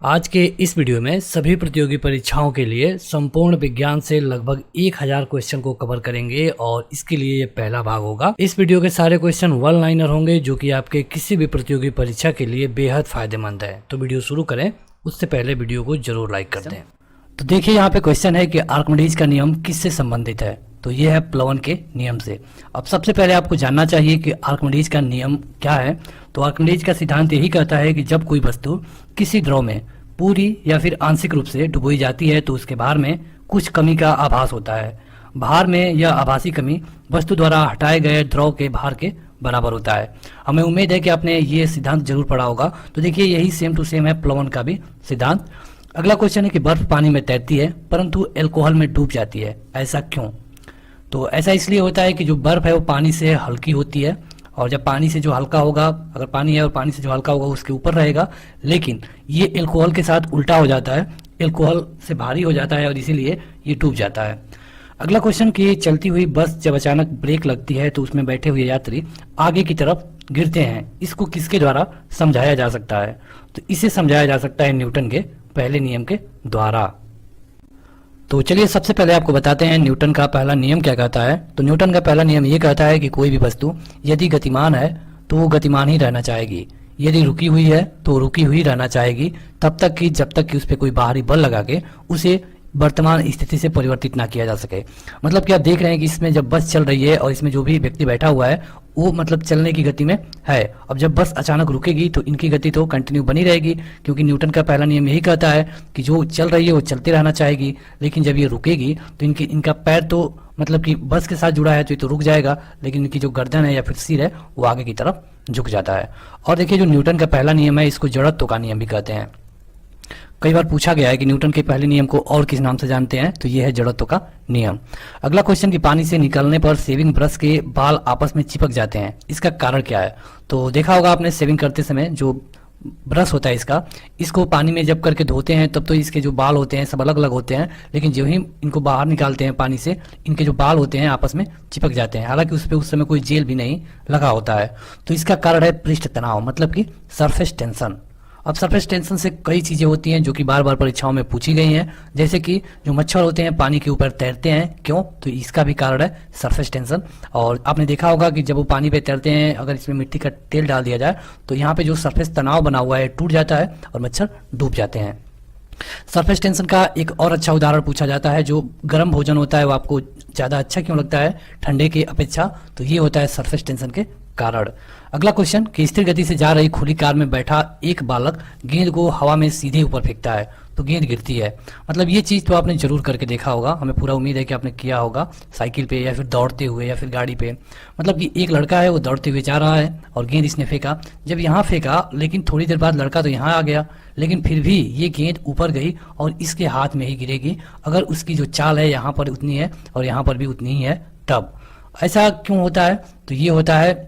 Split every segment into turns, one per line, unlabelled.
आज के इस वीडियो में सभी प्रतियोगी परीक्षाओं के लिए संपूर्ण विज्ञान से लगभग 1000 क्वेश्चन को कवर करेंगे और इसके लिए ये पहला भाग होगा। इस वीडियो के सारे क्वेश्चन वन लाइनर होंगे जो कि आपके किसी भी प्रतियोगी परीक्षा के लिए बेहद फायदेमंद है। तो वीडियो शुरू करें उससे पहले वीडियो को जरूर लाइक कर दें। तो देखिए यहाँ पे क्वेश्चन है कि आर्किमिडीज का नियम किससे संबंधित है। तो ये है प्लवन के नियम से। अब सबसे पहले आपको जानना चाहिए कि आर्किमिडीज का नियम क्या है। तो आर्किमिडीज का सिद्धांत यही कहता है कि जब कोई वस्तु किसी द्रव में पूरी या फिर आंशिक रूप से डुबोई जाती है तो उसके भार में कुछ कमी का आभास होता है। भार में यह आभासी कमी वस्तु द्वारा हटाए गए द्रव के भार के बराबर होता है। हमें उम्मीद है कि आपने ये सिद्धांत जरूर पढ़ा होगा। तो देखिए यही सेम टू सेम है प्लवन का भी सिद्धांत। अगला क्वेश्चन है कि बर्फ पानी में तैरती है परंतु अल्कोहल में डूब जाती है, ऐसा क्यों? तो ऐसा इसलिए होता है कि जो बर्फ है वो पानी से हल्की होती है और जब पानी से जो हल्का होगा, अगर पानी है और पानी से जो हल्का होगा उसके ऊपर रहेगा, लेकिन ये अल्कोहल के साथ उल्टा हो जाता है, अल्कोहल से भारी हो जाता है और इसीलिए ये डूब जाता है। अगला क्वेश्चन कि चलती हुई बस जब अचानक ब्रेक लगती है तो उसमें बैठे हुए यात्री आगे की तरफ गिरते हैं, इसको किसके द्वारा समझाया जा सकता है? तो इसे समझाया जा सकता है न्यूटन के पहले नियम के द्वारा। तो चलिए सबसे पहले आपको बताते हैं न्यूटन का पहला नियम क्या कहता है। तो न्यूटन का पहला नियम ये कहता है कि कोई भी वस्तु यदि गतिमान है तो वो गतिमान ही रहना चाहेगी, यदि रुकी हुई है तो रुकी हुई रहना चाहेगी तब तक कि जब तक कि उस पर कोई बाहरी बल लगा के उसे वर्तमान स्थिति से परिवर्तित ना किया जा सके। मतलब कि आप देख रहे हैं कि इसमें जब बस चल रही है और इसमें जो भी व्यक्ति बैठा हुआ है वो मतलब चलने की गति में है। अब जब बस अचानक रुकेगी तो इनकी गति तो कंटिन्यू बनी रहेगी, क्योंकि न्यूटन का पहला नियम यही कहता है कि जो चल रही है वो चलते रहना चाहेगी, लेकिन जब ये रुकेगी तो इनका पैर तो मतलब कि बस के साथ जुड़ा है तो ये तो रुक जाएगा, लेकिन इनकी जो गर्दन है या फिर सिर है वो आगे की तरफ झुक जाता है। और देखिए जो न्यूटन का पहला नियम है इसको जड़त्व का नियम भी कहते हैं। कई बार पूछा गया है कि न्यूटन के पहले नियम को और किस नाम से जानते हैं, तो ये है जड़त्व का नियम। अगला क्वेश्चन कि पानी से निकलने पर शेविंग ब्रश के बाल आपस में चिपक जाते हैं, इसका कारण क्या है? तो देखा होगा आपने शेविंग करते समय जो ब्रश होता है इसको पानी में जब करके धोते हैं तब तो इसके जो बाल होते हैं सब अलग अलग होते हैं, लेकिन जो ही इनको बाहर निकालते हैं पानी से इनके जो बाल होते हैं आपस में चिपक जाते हैं, हालांकि उस पर उस समय कोई जेल भी नहीं लगा होता है। तो इसका कारण है पृष्ठ तनाव, मतलब कि सरफेस टेंशन। अब सरफेस टेंशन से कई चीजें होती हैं जो कि बार बार परीक्षाओं में पूछी गई हैं, जैसे कि जो मच्छर होते हैं पानी के ऊपर तैरते हैं, क्यों? तो इसका भी कारण है सरफेस टेंशन। और आपने देखा होगा कि जब वो पानी पे तैरते हैं अगर इसमें मिट्टी का तेल डाल दिया जाए तो यहाँ पे जो सरफेस तनाव बना हुआ है टूट जाता है और मच्छर डूब जाते हैं। सरफेस टेंशन का एक और अच्छा उदाहरण पूछा जाता है, जो गर्म भोजन होता है वो आपको ज्यादा अच्छा क्यों लगता है ठंडे की अपेक्षा? तो ये होता है सरफेस टेंशन के कारण। अगला क्वेश्चन कि स्थिर गति से जा रही खुली कार में बैठा एक बालक गेंद को हवा में सीधे ऊपर फेंकता है तो गेंद गिरती है। मतलब ये चीज तो आपने जरूर करके देखा होगा, हमें पूरा उम्मीद है कि आपने किया होगा साइकिल पे या फिर दौड़ते हुए या फिर गाड़ी पे। मतलब कि एक लड़का है वो दौड़ते हुए जा रहा है और गेंद इसने फेंका, जब यहाँ फेंका लेकिन थोड़ी देर बाद लड़का तो यहाँ आ गया, लेकिन फिर भी ये गेंद ऊपर गई और इसके हाथ में ही गिरेगी अगर उसकी जो चाल है यहाँ पर उतनी है और यहाँ पर भी उतनी ही है तब। ऐसा क्यों होता है? तो ये होता है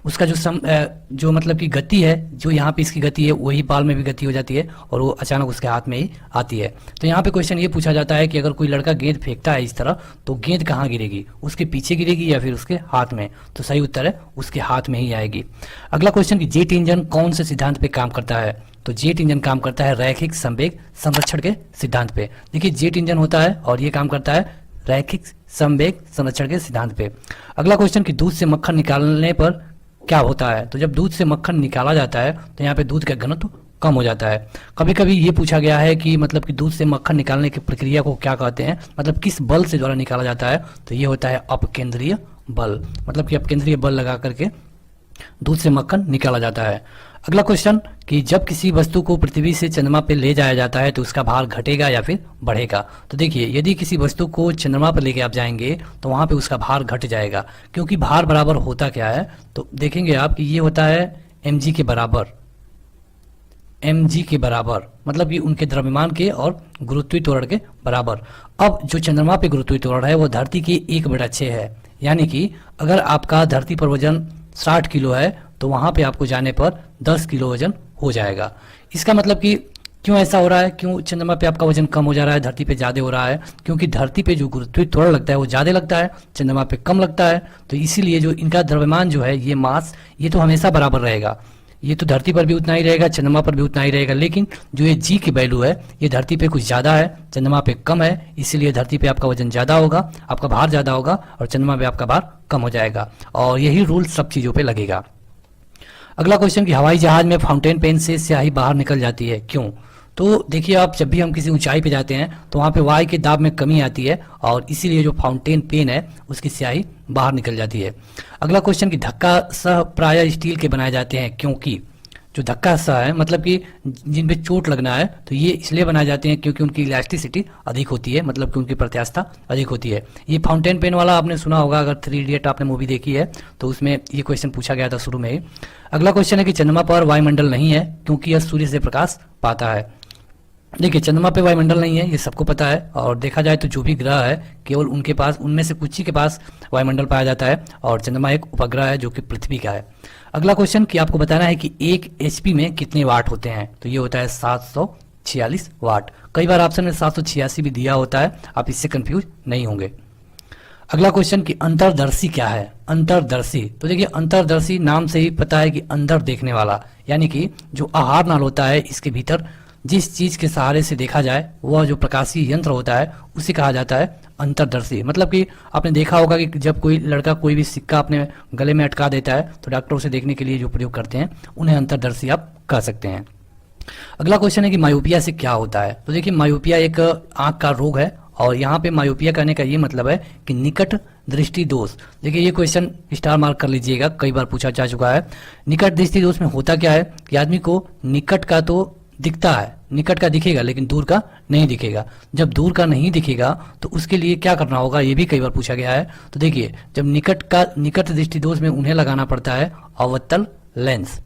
उसका जो मतलब कि गति है, जो यहाँ पे इसकी गति है वही बाल में भी गति हो जाती है और वो अचानक उसके हाथ में ही आती है। तो यहाँ पे क्वेश्चन ये पूछा जाता है कि अगर कोई लड़का गेंद फेंकता है इस तरह तो गेंद कहाँ गिरेगी, उसके पीछे गिरेगी या फिर उसके हाथ में? तो सही उत्तर है उसके हाथ में ही आएगी। अगला क्वेश्चन कि जेट इंजन कौन से सिद्धांत पे काम करता है? तो जेट इंजन काम करता है रैखिक संवेग संरक्षण के सिद्धांत पे। देखिए जेट इंजन होता है और ये काम करता है रैखिक संवेग संरक्षण के सिद्धांत पे। अगला क्वेश्चन कि दूध से मक्खन निकालने पर क्या होता है? तो जब दूध से मक्खन निकाला जाता है तो यहाँ पे दूध का घनत्व कम हो जाता है। कभी कभी ये पूछा गया है कि मतलब कि दूध से मक्खन निकालने की प्रक्रिया को क्या कहते हैं, मतलब किस बल से द्वारा निकाला जाता है? तो ये होता है अपकेंद्रीय बल, मतलब कि अपकेंद्रीय बल लगा करके दूध से मक्खन निकाला जाता है। अगला क्वेश्चन कि जब किसी वस्तु को पृथ्वी से चंद्रमा पे ले जाया जाता है तो उसका भार घटेगा या फिर बढ़ेगा? तो देखिए यदि किसी वस्तु को चंद्रमा पर लेके आप जाएंगे तो वहां पे उसका भार घट जाएगा, क्योंकि भार बराबर होता क्या है? तो देखेंगे आप कि ये होता है mg के बराबर, mg के बराबर मतलब कि उनके द्रव्यमान के और गुरुत्वीय त्वरण के बराबर। अब जो चंद्रमा पे गुरुत्वीय त्वरण है वो धरती की 1/6 है, यानी कि अगर आपका धरती पर वजन 60 किलो है तो वहां पे आपको जाने पर 10 किलो वजन हो जाएगा। इसका मतलब कि क्यों ऐसा हो रहा है, क्यों चंद्रमा पे आपका वजन कम हो जा रहा है, धरती पे ज्यादा हो रहा है? क्योंकि धरती पे जो गुरुत्वीय त्वरण लगता है वो ज्यादा लगता है, चंद्रमा पे कम लगता है। तो इसीलिए जो इनका द्रव्यमान जो है ये मास ये तो हमेशा बराबर रहेगा, ये तो धरती पर भी उतना ही रहेगा, चंद्रमा पर भी उतना ही रहेगा, लेकिन जो ये जी की वैल्यू है ये धरती पे कुछ ज़्यादा है, चंद्रमा पे कम है, इसीलिए धरती पे आपका वजन ज़्यादा होगा, आपका भार ज़्यादा होगा और चंद्रमा पे आपका भार कम हो जाएगा। और यही रूल सब चीज़ों पे लगेगा। अगला क्वेश्चन कि हवाई जहाज में फाउंटेन पेन से स्याही बाहर निकल जाती है, क्यों? तो देखिए, आप जब भी हम किसी ऊंचाई पे जाते हैं तो वहाँ पे वायु के दाब में कमी आती है और इसीलिए जो फाउंटेन पेन है उसकी स्याही बाहर निकल जाती है। अगला क्वेश्चन कि धक्का सह प्राय स्टील के बनाए जाते हैं, क्योंकि जो धक्का सह है मतलब कि जिन पे चोट लगना है तो ये इसलिए बनाए जाते हैं क्योंकि उनकी इलास्टिसिटी अधिक होती है, मतलब कि उनकी प्रत्यास्थता अधिक होती है। ये फाउंटेन पेन वाला आपने सुना होगा, अगर 3 इडियट आपने मूवी देखी है तो उसमें ये क्वेश्चन पूछा गया था शुरू में ही। अगला क्वेश्चन है कि चंद्रमा पर वायुमंडल नहीं है क्योंकि यह सूर्य से प्रकाश पाता है। देखिए, चंद्रमा पे वायुमंडल नहीं है, ये सबको पता है, और देखा जाए तो जो भी ग्रह है केवल उनके पास, उनमें से कुछ ही के पास वायुमंडल पाया जाता है, और चंद्रमा एक उपग्रह है जो कि पृथ्वी का है। अगला क्वेश्चन कि आपको बताना है कि 1 HP में कितने वाट होते हैं, तो ये होता है 746 वाट। कई बार ऑप्शन में 786 भी दिया होता है, आप इससे कंफ्यूज नहीं होंगे। अगला क्वेश्चन कि अंतर्दर्शी क्या है? अंतर्दर्शी, तो देखिए अंतर्दर्शी नाम से ही पता है कि अंदर देखने वाला, यानी कि जो आहार नाल होता है इसके भीतर जिस चीज के सहारे से देखा जाए वह जो प्रकाशीय यंत्र होता है उसे कहा जाता है अंतर्दर्शी। मतलब कि आपने देखा होगा कि जब कोई लड़का कोई भी सिक्का अपने गले में अटका देता है तो डॉक्टर उसे देखने के लिए जो प्रयोग करते हैं उन्हें अंतर्दर्शी आप कह सकते हैं। अगला क्वेश्चन है कि मायोपिया से क्या होता है? तो देखिए, मायोपिया एक आंख का रोग है, और यहाँ पे मायोपिया कहने का ये मतलब है कि निकट दृष्टि दोष। देखिए, ये क्वेश्चन स्टार मार्क कर लीजिएगा, कई बार पूछा जा चुका है। निकट दृष्टि दोष में होता क्या है कि आदमी को निकट का तो दिखता है, निकट का दिखेगा लेकिन दूर का नहीं दिखेगा। जब दूर का नहीं दिखेगा तो उसके लिए क्या करना होगा, ये भी कई बार पूछा गया है। तो देखिए, जब निकट दृष्टि दोष में उन्हें लगाना पड़ता है अवतल लेंस,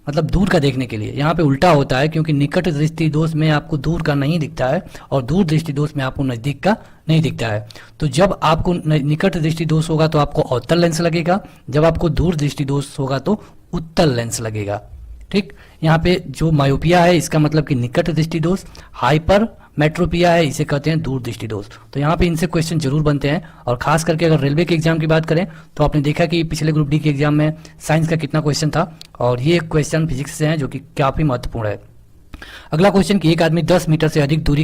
मतलब दूर का देखने के लिए। यहाँ पे उल्टा होता है, क्योंकि निकट दृष्टि दोष में आपको दूर का नहीं दिखता है और दूर दृष्टि दोष में आपको नजदीक का नहीं दिखता है। तो जब आपको निकट दृष्टि दोष होगा तो आपको अवतल लेंस लगेगा, जब आपको दूर दृष्टि दोष होगा तो उत्तल लेंस लगेगा। ठीक, यहाँ पे जो मायोपिया है इसका मतलब कि निकट दृष्टि दोष, हाइपर मेट्रोपिया है इसे कहते हैं दूर दृष्टि दोष। तो यहाँ पे इनसे क्वेश्चन जरूर बनते हैं, और खास करके अगर रेलवे के एग्जाम की बात करें तो आपने देखा कि पिछले ग्रुप डी के एग्जाम में साइंस का कितना क्वेश्चन था, और ये क्वेश्चन फिजिक्स से हैं जो कि काफी महत्वपूर्ण है। अगला क्वेश्चन कि एक आदमी 10 मीटर से अधिक दूरी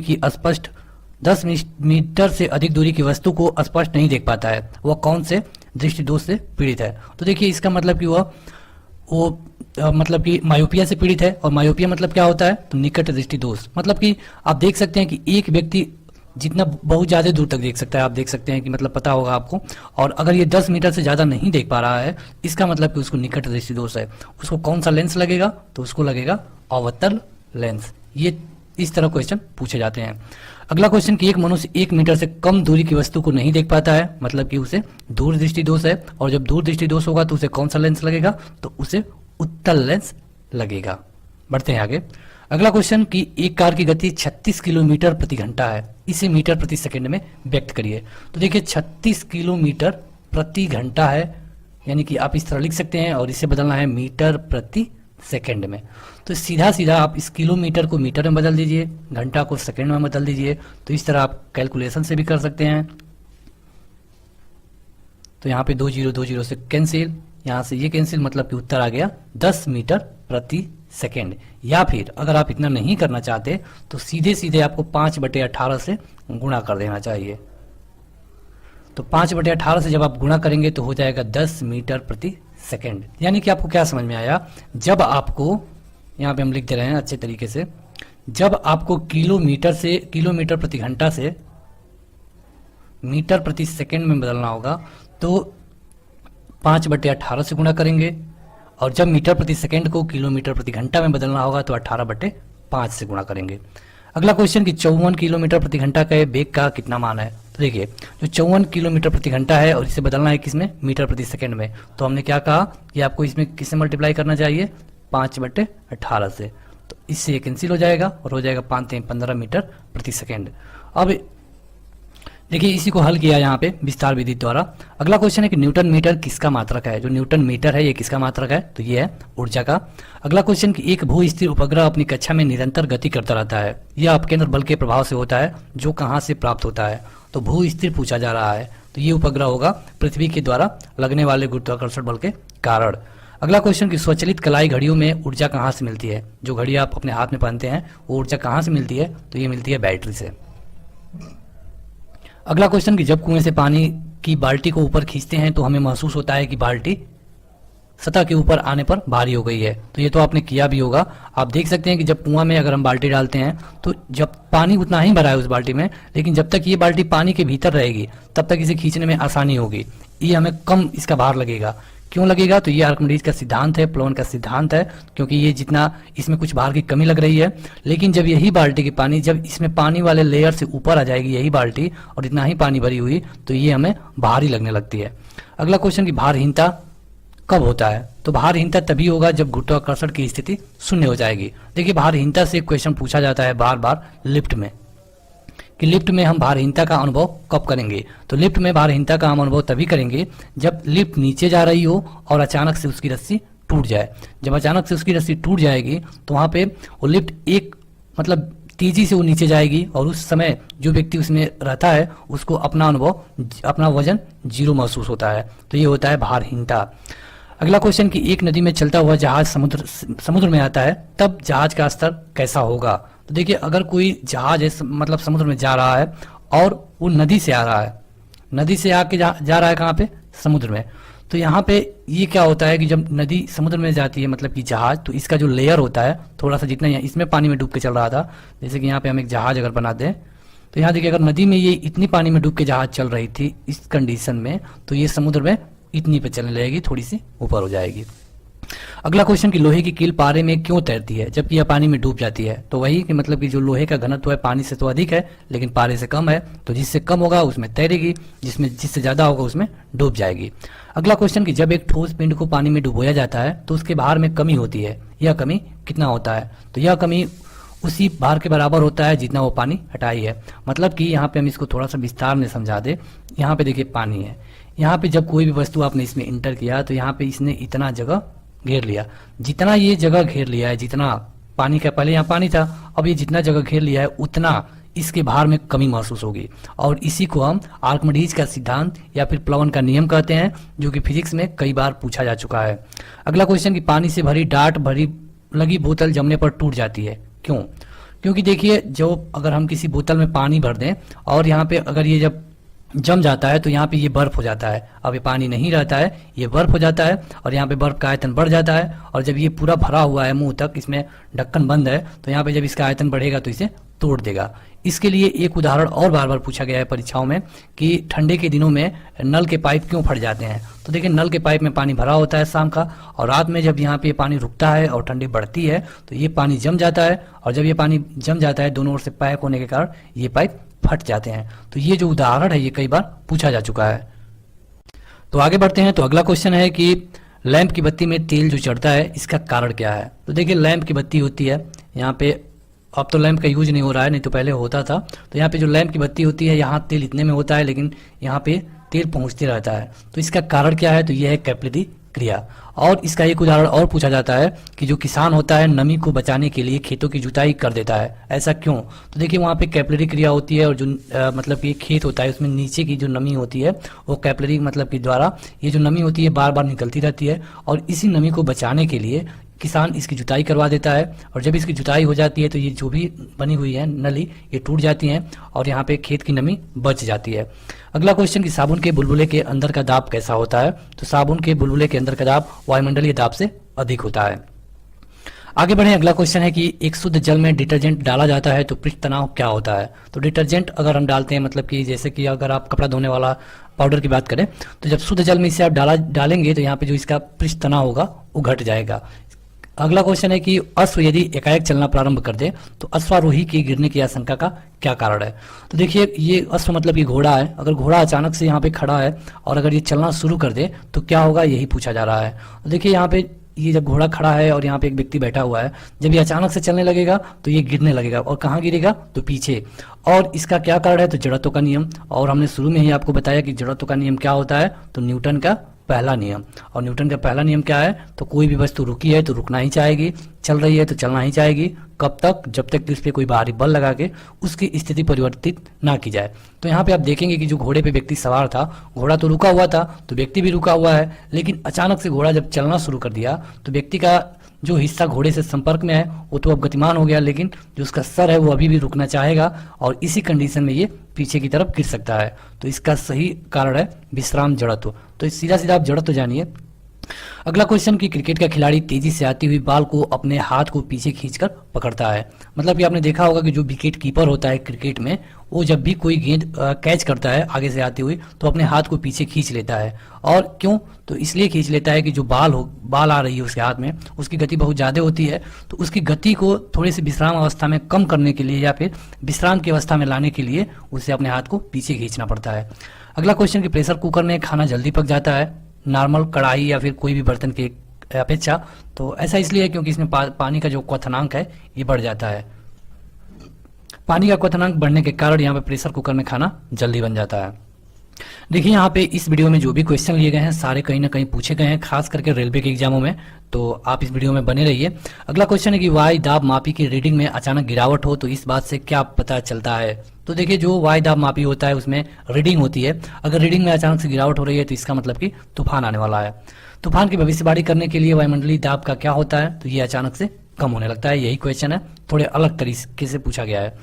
की वस्तु को स्पष्ट नहीं देख पाता है, वह कौन से दृष्टि दोष से पीड़ित है? तो देखिए, इसका मतलब कि वो मतलब कि मायोपिया से पीड़ित है, और मायोपिया मतलब क्या होता है, तो निकट दृष्टि दोष। मतलब कि आप देख सकते हैं कि एक व्यक्ति जितना बहुत ज्यादा दूर तक देख सकता है, आप देख सकते हैं कि मतलब पता होगा आपको, और अगर ये 10 मीटर से ज्यादा नहीं देख पा रहा है इसका मतलब कि उसको निकट दृष्टि दोष है। उसको कौन सा लेंस लगेगा, तो उसको लगेगा अवतल लेंस। ये इस तरह क्वेश्चन पूछे जाते हैं। अगला क्वेश्चन कि एक मनुष्य 1 मीटर से कम दूरी की वस्तु को नहीं देख पाता है, मतलब कि उसे दूर दृष्टि दोष है, और जब दूर दृष्टि दोष होगा तो उसे कौन सा लेंस लगेगा, तो उसे उत्तल लेंस लगेगा। बढ़ते हैं आगे। अगला क्वेश्चन कि एक कार की गति 36 किलोमीटर प्रति घंटा है, इसे मीटर प्रति सेकंड में व्यक्त करिए। तो देखिए, 36 किलोमीटर प्रति घंटा है, यानी कि आप इस तरह लिख सकते हैं, और इसे बदलना है मीटर प्रति सेकंड में। तो सीधा सीधा आप इस किलोमीटर को मीटर में बदल दीजिए, घंटा को सेकंड में बदल दीजिए, तो इस तरह आप कैलकुलेशन से भी कर सकते हैं। तो यहाँ पे 2 0 से कैंसिल, यहाँ से ये कैंसिल, मतलब कि उत्तर आ गया 10 मीटर प्रति सेकेंड। या फिर अगर आप इतना नहीं करना चाहते तो सीधे सीधे आपको 5/18 से गुणा कर देना चाहिए। तो 5/18 से जब आप गुणा करेंगे तो हो जाएगा 10 मीटर प्रति सेकेंड। यानी कि आपको क्या समझ में आया, जब आपको, यहाँ पे हम लिख दे रहे हैं अच्छे तरीके से, जब आपको किलोमीटर प्रति घंटा से मीटर प्रति सेकेंड में बदलना होगा तो 5/18 से गुणा करेंगे, और जब मीटर प्रति सेकेंड को किलोमीटर प्रति घंटा में बदलना होगा तो 18/5 से गुणा करेंगे। अगला क्वेश्चन कि 54 किलोमीटर प्रति घंटा का वेग का कितना मान है? तो देखिए, जो 54 किलोमीटर प्रति घंटा है और इसे बदलना है किसमें, मीटर प्रति सेकेंड में, तो हमने क्या कहा कि आपको इसमें किससे मल्टीप्लाई करना चाहिए, 5/18 से। तो इससे ये कैंसिल हो जाएगा और हो जाएगा 5×15 मीटर प्रति सेकेंड। अब देखिए, इसी को हल किया यहाँ पे विस्तार विधि द्वारा। अगला क्वेश्चन है कि न्यूटन मीटर किसका मात्रक है? जो न्यूटन मीटर है ये किसका मात्रक है, तो ये है ऊर्जा का। अगला क्वेश्चन कि एक भू स्थिर उपग्रह अपनी कक्षा में निरंतर गति करता रहता है, यह अपकेंद्र बल के प्रभाव से होता है, जो कहाँ से प्राप्त होता है? तो भू स्थिर पूछा जा रहा है, तो ये उपग्रह होगा पृथ्वी के द्वारा लगने वाले गुरुत्वाकर्षण बल के कारण। अगला क्वेश्चन कि स्वचालित कलाई घड़ियों में ऊर्जा कहाँ से मिलती है? जो घड़ी आप अपने हाथ में पहनते हैं वो ऊर्जा कहाँ से मिलती है? तो ये मिलती है बैटरी से। अगला क्वेश्चन कि जब कुएं से पानी की बाल्टी को ऊपर खींचते हैं तो हमें महसूस होता है कि बाल्टी सतह के ऊपर आने पर भारी हो गई है। तो ये तो आपने किया भी होगा। आप देख सकते हैं कि जब कुआं में अगर हम बाल्टी डालते हैं तो जब पानी उतना ही भरा है उस बाल्टी में, लेकिन जब तक ये बाल्टी पानी के भीतर रहेगी तब तक इसे खींचने में आसानी होगी, ये हमें कम इसका भार लगेगा। क्यों लगेगा? तो ये आर्किमिडीज का सिद्धांत है, प्लोवन का सिद्धांत है, क्योंकि ये जितना इसमें कुछ भार की कमी लग रही है, लेकिन जब यही बाल्टी की पानी जब इसमें पानी वाले लेयर से ऊपर आ जाएगी यही बाल्टी और इतना ही पानी भरी हुई, तो ये हमें भारी लगने लगती है। अगला क्वेश्चन की भारहीनता कब होता है? तो भारहीनता तभी होगा जब गुरुत्वाकर्षण की स्थिति शून्य हो जाएगी। देखिए भारहीनता से एक क्वेश्चन पूछा जाता है बार बार लिफ्ट में, कि लिफ्ट में हम भारहीनता का अनुभव कब करेंगे? तो लिफ्ट में भारहीनता का हम अनुभव तभी करेंगे जब लिफ्ट नीचे जा रही हो और अचानक से उसकी रस्सी टूट जाए। जब अचानक से उसकी रस्सी टूट जाएगी तो वहां पे वो लिफ्ट एक मतलब तेजी से वो नीचे जाएगी और उस समय जो व्यक्ति उसमें रहता है उसको अपना अनुभव, अपना वजन जीरो महसूस होता है। तो ये होता है भारहीनता। अगला क्वेश्चन कि एक नदी में चलता हुआ जहाज समुद्र में आता है तब जहाज का स्तर कैसा होगा? तो देखिए अगर कोई जहाज है मतलब समुद्र में जा रहा है और वो नदी से आ रहा है, नदी से आके जा रहा है कहाँ पे? समुद्र में। तो यहाँ पे ये क्या होता है कि जब नदी समुद्र में जाती है मतलब कि जहाज, तो इसका जो लेयर होता है थोड़ा सा जितना इसमें पानी में डूब के चल रहा था, जैसे कि यहाँ पे हम एक जहाज अगर बनाते हैं तो यहाँ देखिए अगर नदी में ये इतनी पानी में डूब के जहाज चल रही थी इस कंडीशन में, तो ये समुद्र में इतनी पे चलने लगेगी, थोड़ी सी ऊपर हो जाएगी। अगला क्वेश्चन कि लोहे की कील पारे में क्यों तैरती है जबकि यह पानी में डूब जाती है? तो वही कि मतलब कि जो लोहे का घनत्व है पानी से तो अधिक है लेकिन पारे से कम है, तो जिससे कम होगा उसमें तैरेगी, जिससे ज्यादा होगा उसमें डूब जाएगी। अगला क्वेश्चन कि जब एक ठोस पिंड को पानी में डुबोया जाता है तो उसके भार में कमी होती है, यह कमी कितना होता है? तो यह कमी उसी भार के बराबर होता है जितना वो पानी हटाई है। मतलब कि यहाँ पे हम इसको थोड़ा सा विस्तार में समझा दे। यहाँ पे देखिए पानी है, यहाँ पे जब कोई भी वस्तु आपने इसमें इंटर किया तो यहाँ पे इसने इतना जगह घेर लिया, जितना ये जगह घेर लिया है, जितना पानी का पहले यहाँ पानी था अब ये जितना जगह घेर लिया है उतना इसके भार में कमी महसूस होगी, और इसी को हम आर्किमिडीज का सिद्धांत या फिर प्लवन का नियम कहते हैं, जो कि फिजिक्स में कई बार पूछा जा चुका है। अगला क्वेश्चन कि पानी से भरी डाट भरी लगी बोतल जमने पर टूट जाती है, क्यों? क्योंकि देखिए जो अगर हम किसी बोतल में पानी भर दें और यहाँ पे अगर ये जब जम जाता है तो यहाँ पे ये बर्फ हो जाता है, अब ये पानी नहीं रहता है, ये बर्फ हो जाता है और यहाँ पे बर्फ का आयतन बढ़ जाता है, और जब ये पूरा भरा हुआ है मुंह तक, इसमें ढक्कन बंद है, तो यहाँ पे जब इसका आयतन बढ़ेगा तो इसे तोड़ देगा। इसके लिए एक उदाहरण और बार बार पूछा गया है परीक्षाओं में कि ठंडे के दिनों में नल के पाइप क्यों फट जाते हैं? तो देखिए नल के पाइप में पानी भरा होता है शाम का, और रात में जब यहाँ पे पानी रुकता है और ठंडी बढ़ती है तो ये पानी जम जाता है, और जब ये पानी जम जाता है दोनों ओर से पैक होने के कारण ये पाइप फट जाते हैं। तो ये जो उदाहरण है ये कई बार पूछा जा चुका है। तो आगे बढ़ते हैं। तो अगला क्वेश्चन है कि लैंप की बत्ती में तेल जो चढ़ता है इसका कारण क्या है? तो देखिए लैंप की बत्ती होती है, यहाँ पे अब तो लैंप का यूज नहीं हो रहा है, नहीं तो पहले होता था। तो यहाँ पे जो लैंप की बत्ती होती है यहाँ तेल इतने में होता है लेकिन यहाँ पे तेल पहुंचते रहता है। तो इसका कारण क्या है? तो यह है कैपिलरी क्रिया। और इसका एक उदाहरण और पूछा जाता है कि जो किसान होता है नमी को बचाने के लिए खेतों की जुताई कर देता है, ऐसा क्यों? तो देखिए वहाँ पे कैपिलरी क्रिया होती है और जो मतलब कि खेत होता है उसमें नीचे की जो नमी होती है वो कैपिलरी मतलब कि द्वारा ये जो नमी होती है बार बार निकलती रहती है, और इसी नमी को बचाने के लिए किसान इसकी जुताई करवा देता है, और जब इसकी जुताई हो जाती है तो ये जो भी बनी हुई है नली ये टूट जाती हैं और यहाँ पे खेत की नमी बच जाती है। अगला क्वेश्चन कि साबुन के बुलबुले के अंदर का दाब कैसा होता है? तो साबुन के बुलबुले के अंदर का दाब वायुमंडलीय दाब से अधिक होता है। आगे बढ़े। अगला क्वेश्चन है कि एक शुद्ध जल में डिटर्जेंट डाला जाता है तो पृष्ठ तनाव क्या होता है? तो डिटर्जेंट अगर हम डालते हैं मतलब कि जैसे कि अगर आप कपड़ा धोने वाला पाउडर की बात करें तो जब शुद्ध जल में इसे आप डालेंगे तो यहाँ पे जो इसका पृष्ठ तनाव होगा वो घट जाएगा। अगला क्वेश्चन है कि अश्व यदि एकाएक चलना प्रारंभ कर दे तो अश्वारोही के गिरने की आशंका का क्या कारण है? तो देखिए ये अश्व मतलब ये घोड़ा है, अगर घोड़ा अचानक से यहाँ पे खड़ा है और अगर ये चलना शुरू कर दे तो क्या होगा, यही पूछा जा रहा है। तो देखिए यहाँ पे ये जब घोड़ा खड़ा है और यहाँ पे एक व्यक्ति बैठा हुआ है, जब ये अचानक से चलने लगेगा तो ये गिरने लगेगा, और कहाँ गिरेगा? तो पीछे। और इसका क्या कारण है? तो जड़त्व का नियम, और हमने शुरू में ही आपको बताया कि जड़त्व का नियम क्या होता है, तो न्यूटन का पहला नियम। और न्यूटन का पहला नियम क्या है? तो कोई भी वस्तु रुकी है तो रुकना ही चाहेगी, चल रही है तो चलना ही चाहेगी। कब तक? जब तक कि उस पर कोई बाहरी बल लगा के उसकी स्थिति परिवर्तित ना की जाए। तो यहाँ पे आप देखेंगे कि जो घोड़े पे व्यक्ति सवार था, घोड़ा तो रुका हुआ था तो व्यक्ति भी रुका हुआ है, लेकिन अचानक से घोड़ा जब चलना शुरू कर दिया तो व्यक्ति का जो हिस्सा घोड़े से संपर्क में है वो तो अब गतिमान हो गया, लेकिन जो उसका सर है वो अभी भी रुकना चाहेगा और इसी कंडीशन में ये पीछे की तरफ गिर सकता है। तो इसका सही कारण है विश्राम जड़त्व। तो सीधा सीधा आप जड़त्व जानिए। अगला क्वेश्चन कि क्रिकेट का खिलाड़ी तेजी से आती हुई बॉल को अपने हाथ को पीछे खींचकर पकड़ता है। मतलब कि आपने देखा होगा कि जो विकेट कीपर होता है क्रिकेट में, वो जब भी कोई गेंद कैच करता है आगे से आती हुई तो अपने हाथ को पीछे खींच लेता है। और क्यों? तो इसलिए खींच लेता है कि जो बॉल आ रही है उसके हाथ में, उसकी गति बहुत ज़्यादा होती है, तो उसकी गति को थोड़ी सी विश्राम अवस्था में कम करने के लिए या फिर विश्राम की अवस्था में लाने के लिए उसे अपने हाथ को पीछे खींचना पड़ता है। अगला क्वेश्चन कि प्रेशर कुकर में खाना जल्दी पक जाता है नॉर्मल कढ़ाई या फिर कोई भी बर्तन की अपेक्षा। तो ऐसा इसलिए है क्योंकि इसमें पानी का जो क्वथनांक है ये बढ़ जाता है। पानी का क्वथनांक बढ़ने के कारण यहाँ पे प्रेशर कुकर में खाना जल्दी बन जाता है। देखिए यहाँ पे इस वीडियो में जो भी क्वेश्चन लिए गए हैं सारे कहीं ना कहीं पूछे गए हैं, खास करके रेलवे के एग्जामों में, तो आप इस वीडियो में बने रहिए। अगला क्वेश्चन है कि वायु दाब मापी की रीडिंग में अचानक गिरावट हो तो इस बात से क्या पता चलता है? तो देखिए जो वायु दाब मापी होता है उसमें रीडिंग होती है, अगर रीडिंग में अचानक से गिरावट हो रही है तो इसका मतलब कि तूफान आने वाला है। तूफान की भविष्यवाणी करने के लिए वायुमंडलीय दाब का क्या होता है? तो ये अचानक से कम होने लगता है। यही क्वेश्चन है, थोड़े अलग तरीके से पूछा गया है।